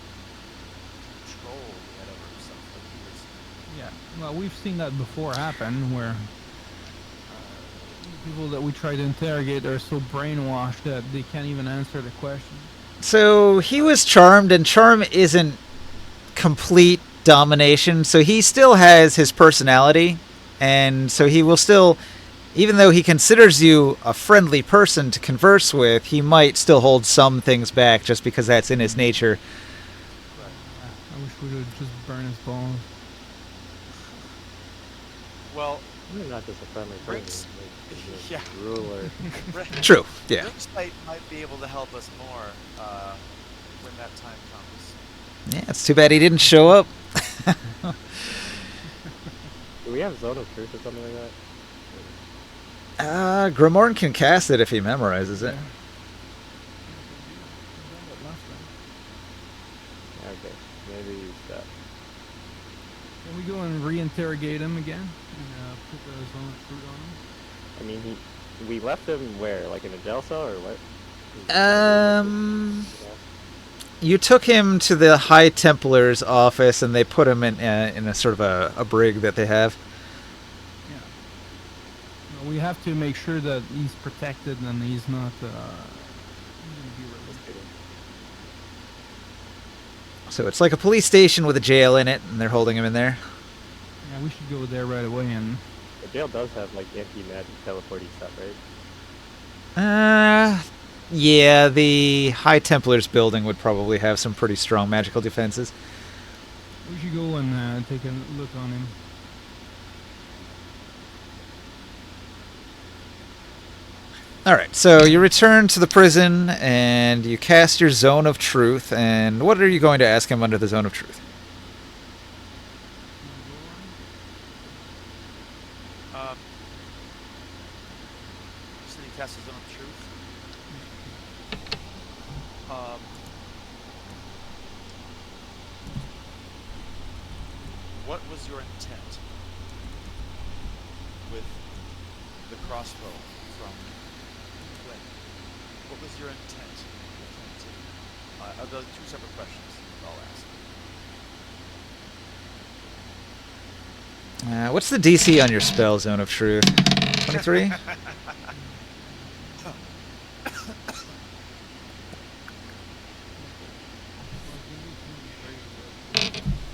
control he had over himself. Like he was. Yeah, well, we've seen that before happen, where people that we try to interrogate are so brainwashed that they can't even answer the question. So he was charmed, and charm isn't complete domination, so he still has his personality, and so he will still, even though he considers you a friendly person to converse with, he might still hold some things back just because that's in his nature. I wish we would just burn his balls. Well, You're not just a friendly Rink's- person, like, he's yeah. a ruler. True, yeah. Rink's might be able to help us more when that time comes. Yeah, it's too bad he didn't show up. Do we have Zone of Truth or something like that? Grimorn can cast it if he memorizes it. Okay, maybe use that. Can we go and reinterrogate him again and put the zone of fruit on him? I mean, we left him where, like in a jail cell or what? You took him to the High Templar's office, and they put him in a sort of a brig that they have. Yeah. No, we have to make sure that he's protected and he's not gonna be released. So it's like a police station with a jail in it, and they're holding him in there. Yeah, we should go there right away and. The jail does have like anti-magic teleporting stuff, right? Yeah, the High Templar's building would probably have some pretty strong magical defenses. We should go and take a look on him. Alright, so you return to the prison, and you cast your Zone of Truth, and what are you going to ask him under the Zone of Truth? So he cast his own truth. What was your intent with the crossbow from Flynn? What was your intent with him? Those two separate questions I'll ask. What's the DC on your spell, Zone of Truth? 23?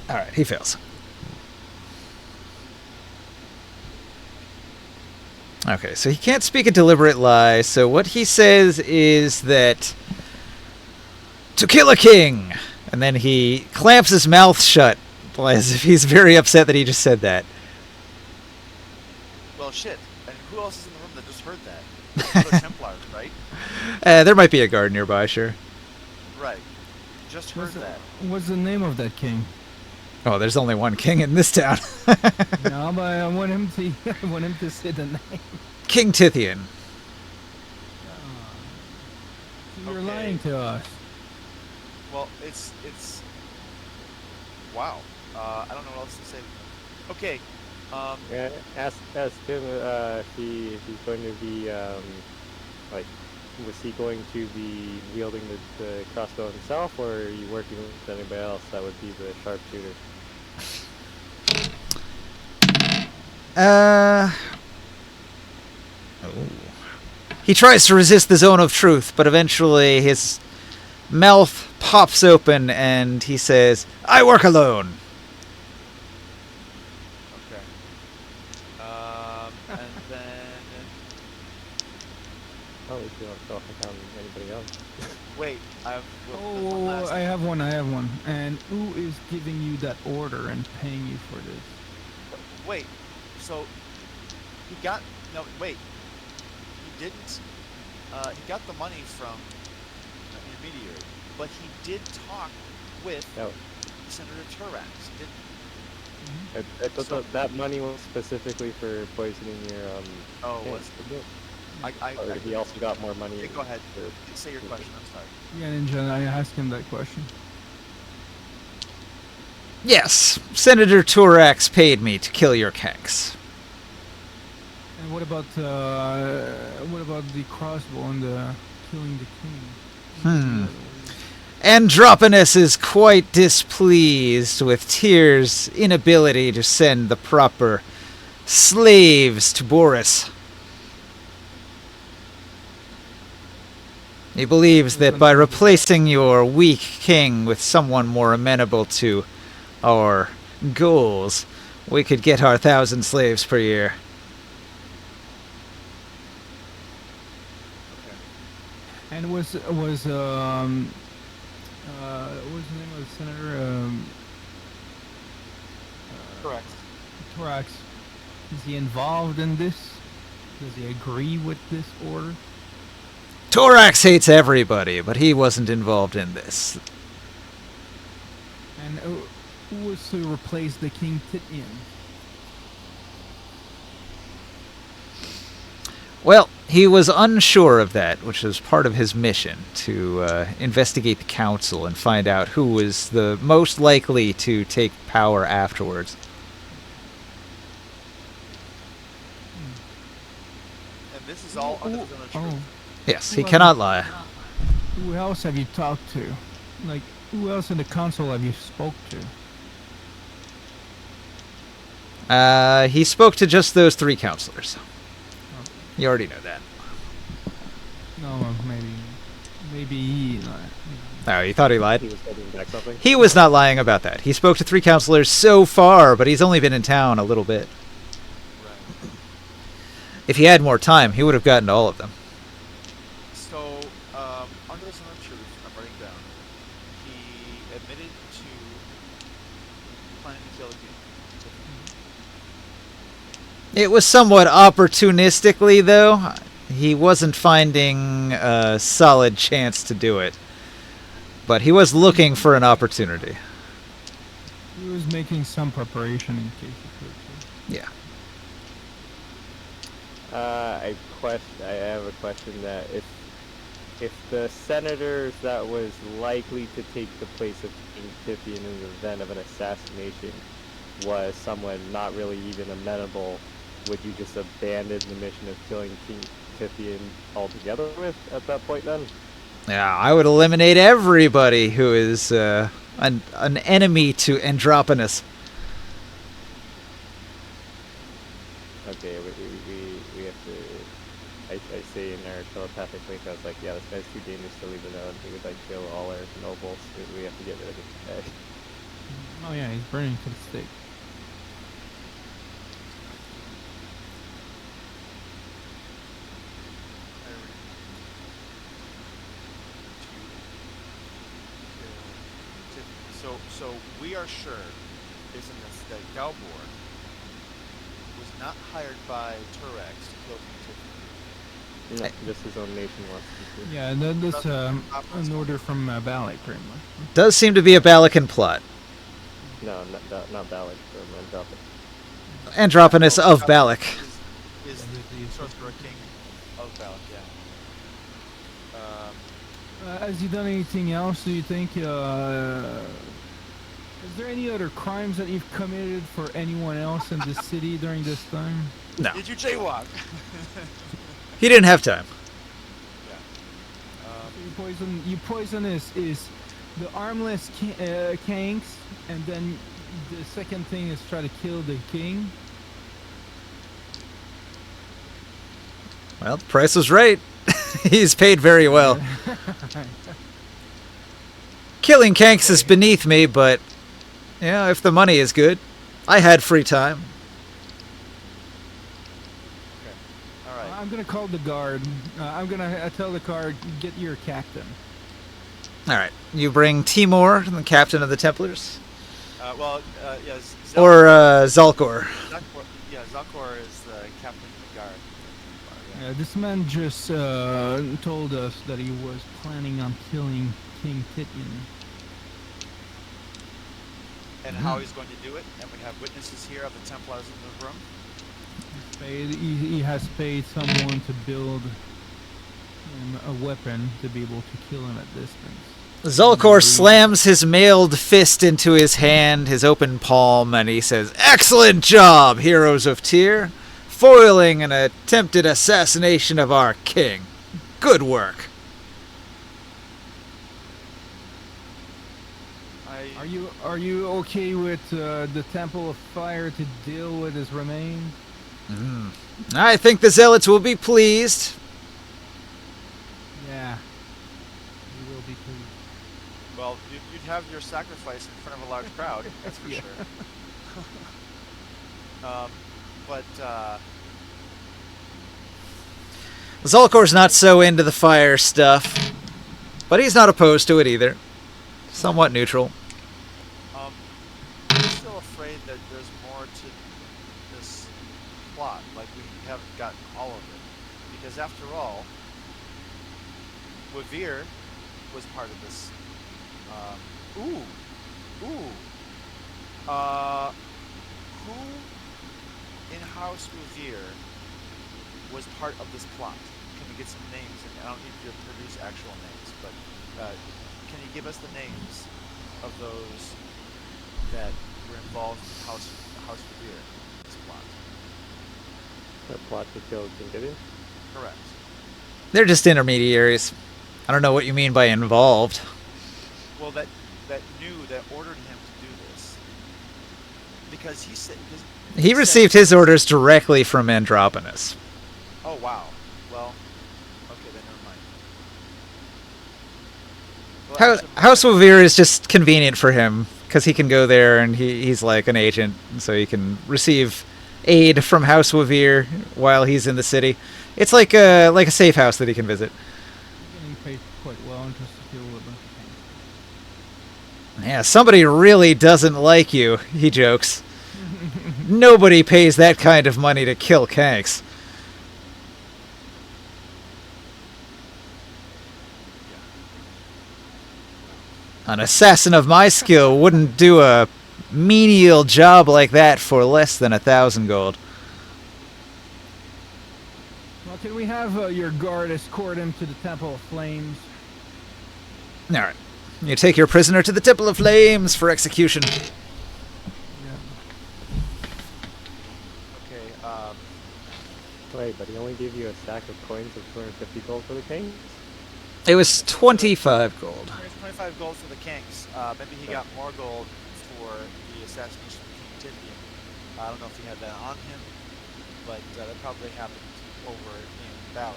Alright, he fails. Okay, so he can't speak a deliberate lie, so what he says is that to kill a king, and then he clamps his mouth shut as if he's very upset that he just said that. Well, shit. And who else is in the room that just heard that? Other Templars, right? There might be a guard nearby, sure. Right. Just heard that. What's the name of that king? Oh, there's only one king in this town. No, but I want him to. I want him to say the name. King Tithian. So you're Okay. lying to us. Well, it's. Wow. I don't know what else to say. Okay. Yeah, ask him if he's going to be like, was he going to be wielding the crossbow himself, or are you working with anybody else that would be the sharpshooter? He tries to resist the Zone of Truth, but eventually his mouth pops open and he says, "I work alone." Okay. And then Oh, at least you don't go count anybody else. Wait, I've one Oh, last. I have one. I have one. And who is giving you that order and paying you for this? Wait, so he got no. Wait, he didn't. He got the money from an intermediary, but he did talk with No, Senator Turax. I thought So- that money was specifically for poisoning your Oh, tank, was wasn't it? I Or he also got more money. Okay, go ahead. for- Say your question. I'm sorry. Yeah, Ninja, I asked him that question. Yes, Senator Turax paid me to kill your kanks. And what about the crossbow and the killing the king? Androponus is quite displeased with Tyr's inability to send the proper slaves to Boris. He believes that by replacing your weak king with someone more amenable to our goals, we could get our 1,000 slaves per year. And was what was the name of the senator? Correct. Torax. Is he involved in this? Does he agree with this order? Torax hates everybody, but he wasn't involved in this. And who was to replace the King Titian? Well, he was unsure of that, which was part of his mission, to investigate the council and find out who was the most likely to take power afterwards. And this is all under the zone of truth. Yes, he cannot lie. Who else have you talked to? Like, who else in the council have you spoke to? He spoke to just those 3 counselors. You already know that. No, maybe he. Oh, you thought he lied? He was holding back something. He was not lying about that. He spoke to 3 counselors so far, but he's only been in town a little bit. Right. If he had more time, he would have gotten to all of them. So, under the zone of truth, I'm writing down. He admitted to planning to kill the king. It was somewhat opportunistically, though. He wasn't finding a solid chance to do it. But he was looking for an opportunity. He was making some preparation in case he could. Yeah. I have a question that if the senators that was likely to take the place of King Titian in the event of an assassination was someone not really even amenable, would you just abandon the mission of killing King Titian altogether at that point then? Yeah, I would eliminate everybody who is an enemy to Androponus. Okay, we have to. I say in our telepathic link, I was like, yeah, this guy's too dangerous to leave alone. He would like kill all our nobles. We have to get rid of this guy. Oh yeah, he's burning to the stake. So we are sure, isn't this, that Galbor was not hired by Turex to kill King Tiffany. No, just his own nation wants him to. Yeah, and then this an order from Balak, pretty much. Does seem to be a Balakan plot. No, not Balak from Andropolis. Androponus of Balak. Is the sorcerer king of Balak, yeah. Has he done anything else, do you think? Is there any other crimes that you've committed for anyone else in this city during this time? No, Did you jaywalk? he didn't have time. You poison is the armless kanks, and then the second thing is try to kill the king. Well, the price was right. He's paid very well. Killing kanks is beneath me, but yeah, if the money is good. I had free time. All right. I'm gonna call the guard. I'm gonna tell the guard, get your captain. All right. You bring Timur, the captain of the Templars, Yeah, or Zalkor. Zalkor, yeah, Zalkor is the captain of the guard. Yeah. This man just told us that he was planning on killing King Titian. And how he's going to do it, and we have witnesses here of the Templars in the room. He has paid someone to build him a weapon to be able to kill him at distance. Zalkor slams his mailed fist into his hand, his open palm, and he says, "Excellent job, heroes of Tyr, foiling an attempted assassination of our king. Good work." Are you okay with the Temple of Fire to deal with his remains? I think the zealots will be pleased. Yeah. You will be pleased. Well, you'd have your sacrifice in front of a large crowd, that's for Yeah. sure. But Zalkor's not so into the fire stuff, but he's not opposed to it either. Somewhat neutral. I'm still afraid that there's more to this plot. Like, we haven't gotten all of it. Because after all, Wavir was part of this. Who in House Wavir was part of this plot? Can we get some names? And I don't need you to produce actual names, but can you give us the names of those that were involved in House Wavir, this plot? The plot to kill King Gideon? Correct. They're just intermediaries. I don't know what you mean by involved. Well, that ordered him to do this, because he said He received his orders directly from Androponus. Oh wow. Well, okay then, never mind. Well, House Wavir is just convenient for him because he can go there and he's like an agent, so he can receive aid from House Wavir while he's in the city. It's like a safe house that he can visit. Getting paid quite well and just to kill a bunch of things. Yeah, somebody really doesn't like you, he jokes. Nobody pays that kind of money to kill Kanks. An assassin of my skill wouldn't do a menial job like that for less than 1,000 gold. Well, can we have your guard escort him to the Temple of Flames? Alright. You take your prisoner to the Temple of Flames for execution. Yeah. Okay. Wait, but he only gave you a stack of coins of 250 gold for the king? It was 25 gold. Here's 25 gold for the Kanks. Maybe he got more gold for the assassination of King Titian. I don't know if he had that on him, but that probably happened over in Balak.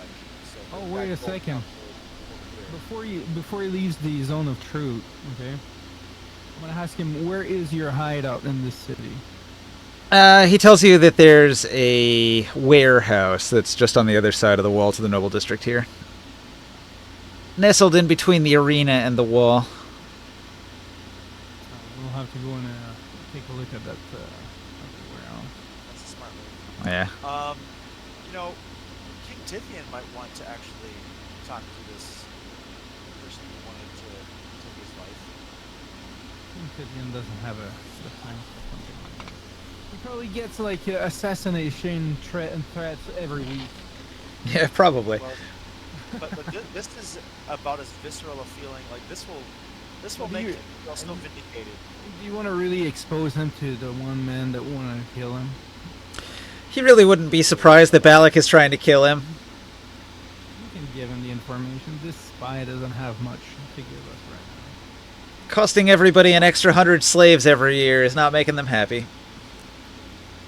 So Oh, that wait a gold second. over here. Before he leaves the zone of truth, okay? I'm gonna ask him, where is your hideout in this city? He tells you that there's a warehouse that's just on the other side of the wall to the noble district here. Nestled in between the arena and the wall. We'll have to go and take a look at that warehouse. That's a smart move. Yeah. You know, King Tithian might want to actually talk to this person who wanted to take his life. Titian doesn't have the time for something like that. He probably gets like assassination threats every week. Yeah, probably. Well, but this is about as visceral a feeling. Like this will make him feel so vindicated. Do you want to really expose him to the one man that wanted to kill him? He really wouldn't be surprised that Balak is trying to kill him. You can give him the information. This spy doesn't have much to give us right now. Costing everybody an extra 100 slaves every year is not making them happy.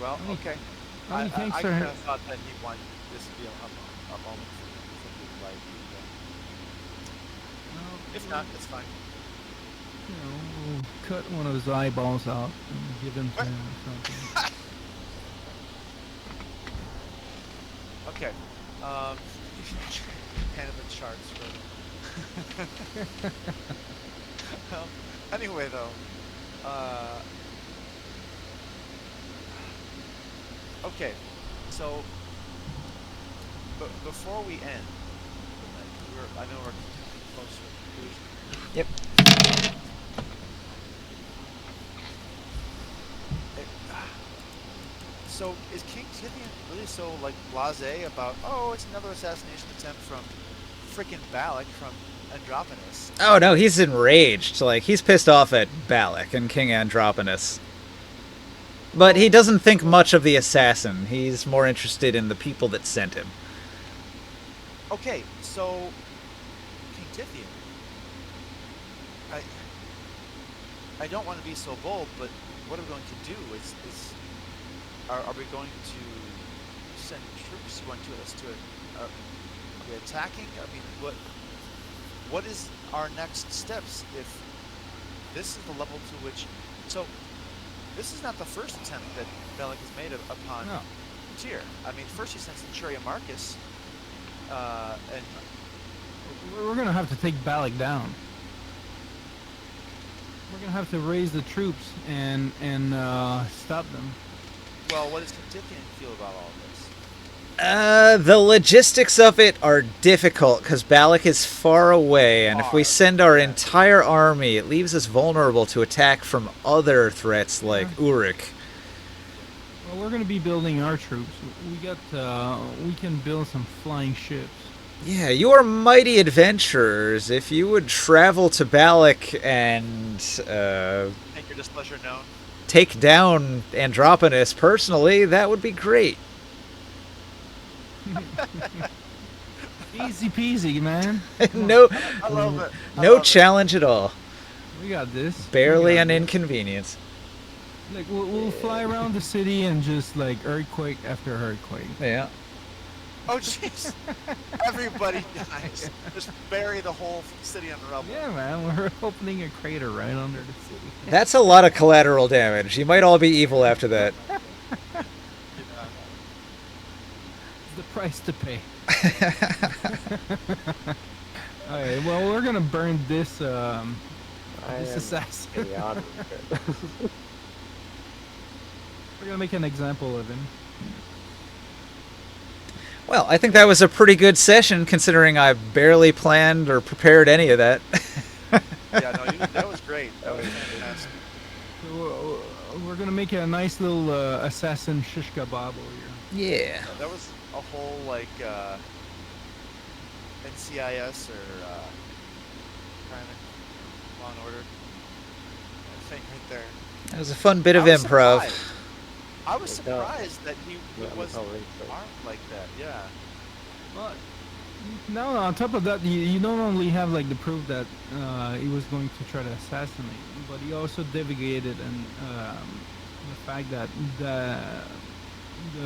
Well, How many- okay. how many I tanks kind are- of thought that he wanted this to be a moment for his life. If not, it's fine. You know, we'll cut one of his eyeballs out and give him to What? him or something. Okay. Um, hand in the charts for well, anyway, though, uh, okay, so before we end, I know we're close to a conclusion. Yep. It, so is King Tithian really so like blasé about? Oh, it's another assassination attempt from freaking Balak from Androponis. Oh no, he's enraged. Like, he's pissed off at Balak and King Androponus. But he doesn't think much of the assassin. He's more interested in the people that sent him. Okay, so King Tithian. I don't want to be so bold, but what are we going to do? Are we going to send troops? You want us to? Are we attacking? I mean, what is our next steps if this is the level to which? So this is not the first attempt that Bellic has made upon Tyr. I mean, first he sent Centurion Marcus, and We're gonna have to take Balak down. We're gonna have to raise the troops and stop them. well, what does King Tithian feel about all this? The logistics of it are difficult because Balak is far away, and if we send our entire army, it leaves us vulnerable to attack from other threats like Uruk. Well, we're gonna be building our troops. We can build some flying ships. Yeah, you are mighty adventurers. If you would travel to Balak and Make your displeasure known. take down Androponus personally, that would be great. Easy peasy, man. No, I love it. no challenge at all. We got this. Barely We got an this. inconvenience. Like we'll fly around the city and just like earthquake after earthquake. Yeah. Oh jeez! Everybody dies. Just bury the whole city in rubble. Yeah, man. We're opening a crater right under the city. That's a lot of collateral damage. You might all be evil after that. It's the price to pay. Alright, well, we're gonna burn this I this am assassin. chaotic. We're gonna make an example of him. Well, I think that was a pretty good session considering I barely planned or prepared any of that. Yeah, no, that was great. That was fantastic. So, we're gonna make a nice little assassin shish kebab over here. Yeah. That was a whole like NCIS or kind of Law and Order thing right there. That was a fun bit of I was improv. surprised. I was Yeah. surprised that he Yeah, was totally. armed like that. Yeah. But now on top of that, you don't only have like the proof that he was going to try to assassinate him, but he also divulgated and the fact that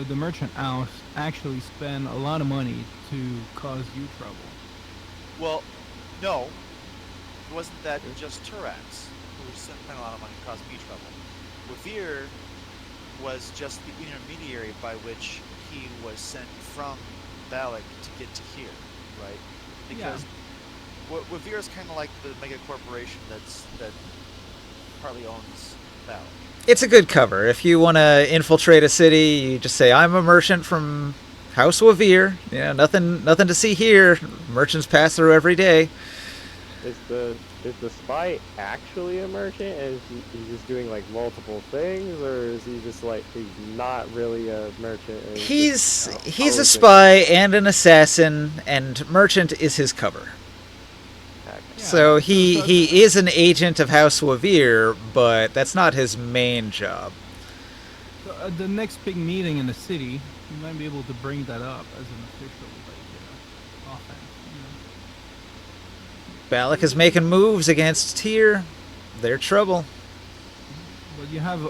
the merchant house actually spent a lot of money to cause you trouble. Well, no, it wasn't that just Turax who spent a lot of money to cause me trouble. Revere was just the intermediary by which he was sent from Balak to get to here, right? Because Revere is kind of like the mega corporation that partly owns Balak. It's a good cover. If you want to infiltrate a city, you just say, I'm a merchant from House Wavir. You know, nothing to see here. Merchants pass through every day. Is the spy actually a merchant? Is he just doing like multiple things, or is he just like he's not really a merchant? And He's just, a always spy and an assassin, and merchant is his cover. a- So he is an agent of House Wavir, but that's not his main job. So at the next big meeting in the city, you might be able to bring that up as an official like offense. You know? Balak is making moves against Tyr. They're trouble. But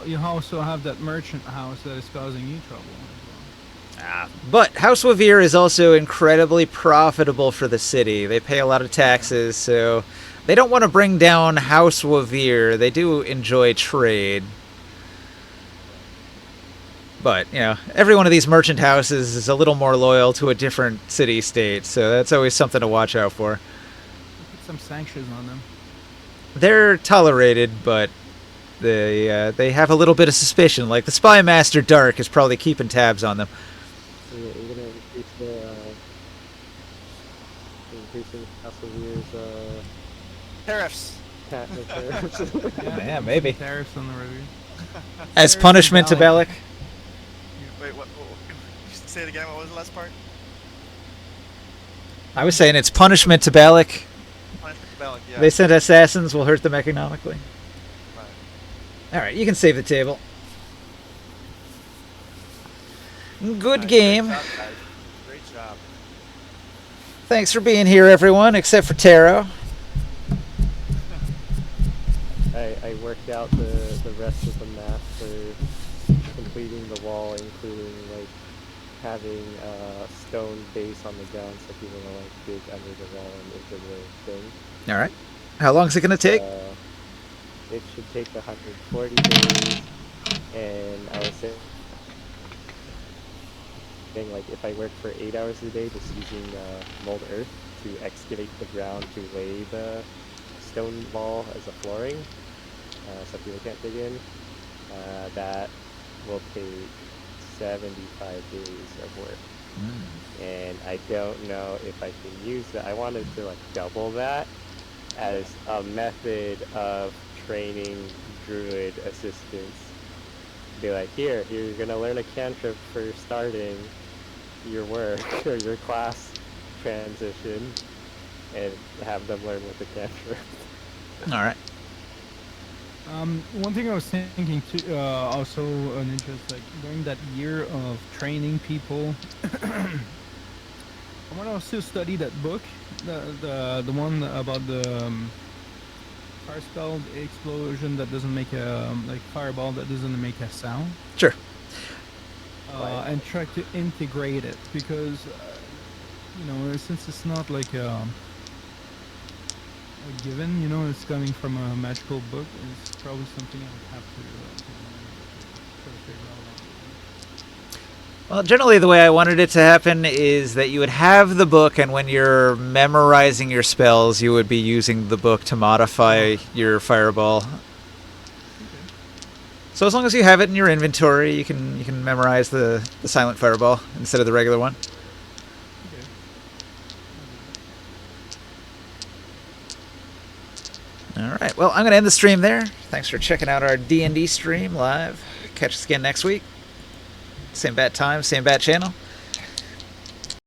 you also have that merchant house that is causing you trouble as well. But House Wavir is also incredibly profitable for the city. They pay a lot of taxes, so they don't want to bring down House Wavir. They do enjoy trade. But, you know, every one of these merchant houses is a little more loyal to a different city-state, so that's always something to watch out for. Put some sanctions on them. They're tolerated, but they have a little bit of suspicion. Like, the Spy Master Dark is probably keeping tabs on them. So you're gonna increase the increasing House of Year's Tariffs. tariffs. Yeah, maybe. Tariffs on the review. As Tariffs punishment to and Bellic. Bellic. Wait, what? Say it again. What was the last part? I was saying it's punishment to Bellic. Punishment to Bellic, yeah. They sent assassins will hurt them economically. Right. Alright, you can save the table. Good Nice, game. Great job, guys. Great job. Thanks for being here, everyone, except for Taro. I worked out the rest of the math for completing the wall, including like having a stone base on the ground so people will like dig under the wall and into the thing. Alright. How long is it going to take? It should take 140 days, and I was saying like if I work for 8 hours a day just using mold earth to excavate the ground to lay the stone wall as a flooring, so people can't dig in, that will take 75 days of work. And I don't know if I can use that. I wanted to like double that as a method of training druid assistants. Be like, here, you're gonna learn a cantrip for starting your work or your class transition, and have them learn with the cantrip. Alright. One thing I was thinking too, also Ninja, is like during that year of training people, I want to also study that book, the one about the fire spell explosion that doesn't make a like fireball that doesn't make a sound, Sure. and try to integrate it because you know, since it's not like a given, you know, it's coming from a magical book, it's probably something I would have to try to figure out. Well, generally the way I wanted it to happen is that you would have the book, and when you're memorizing your spells, you would be using the book to modify your fireball. So as long as you have it in your inventory, you can memorize the silent fireball instead of the regular one. Alright, well, I'm going to end the stream there. Thanks for checking out our D&D stream live. Catch us again next week. Same bat time, same bat channel.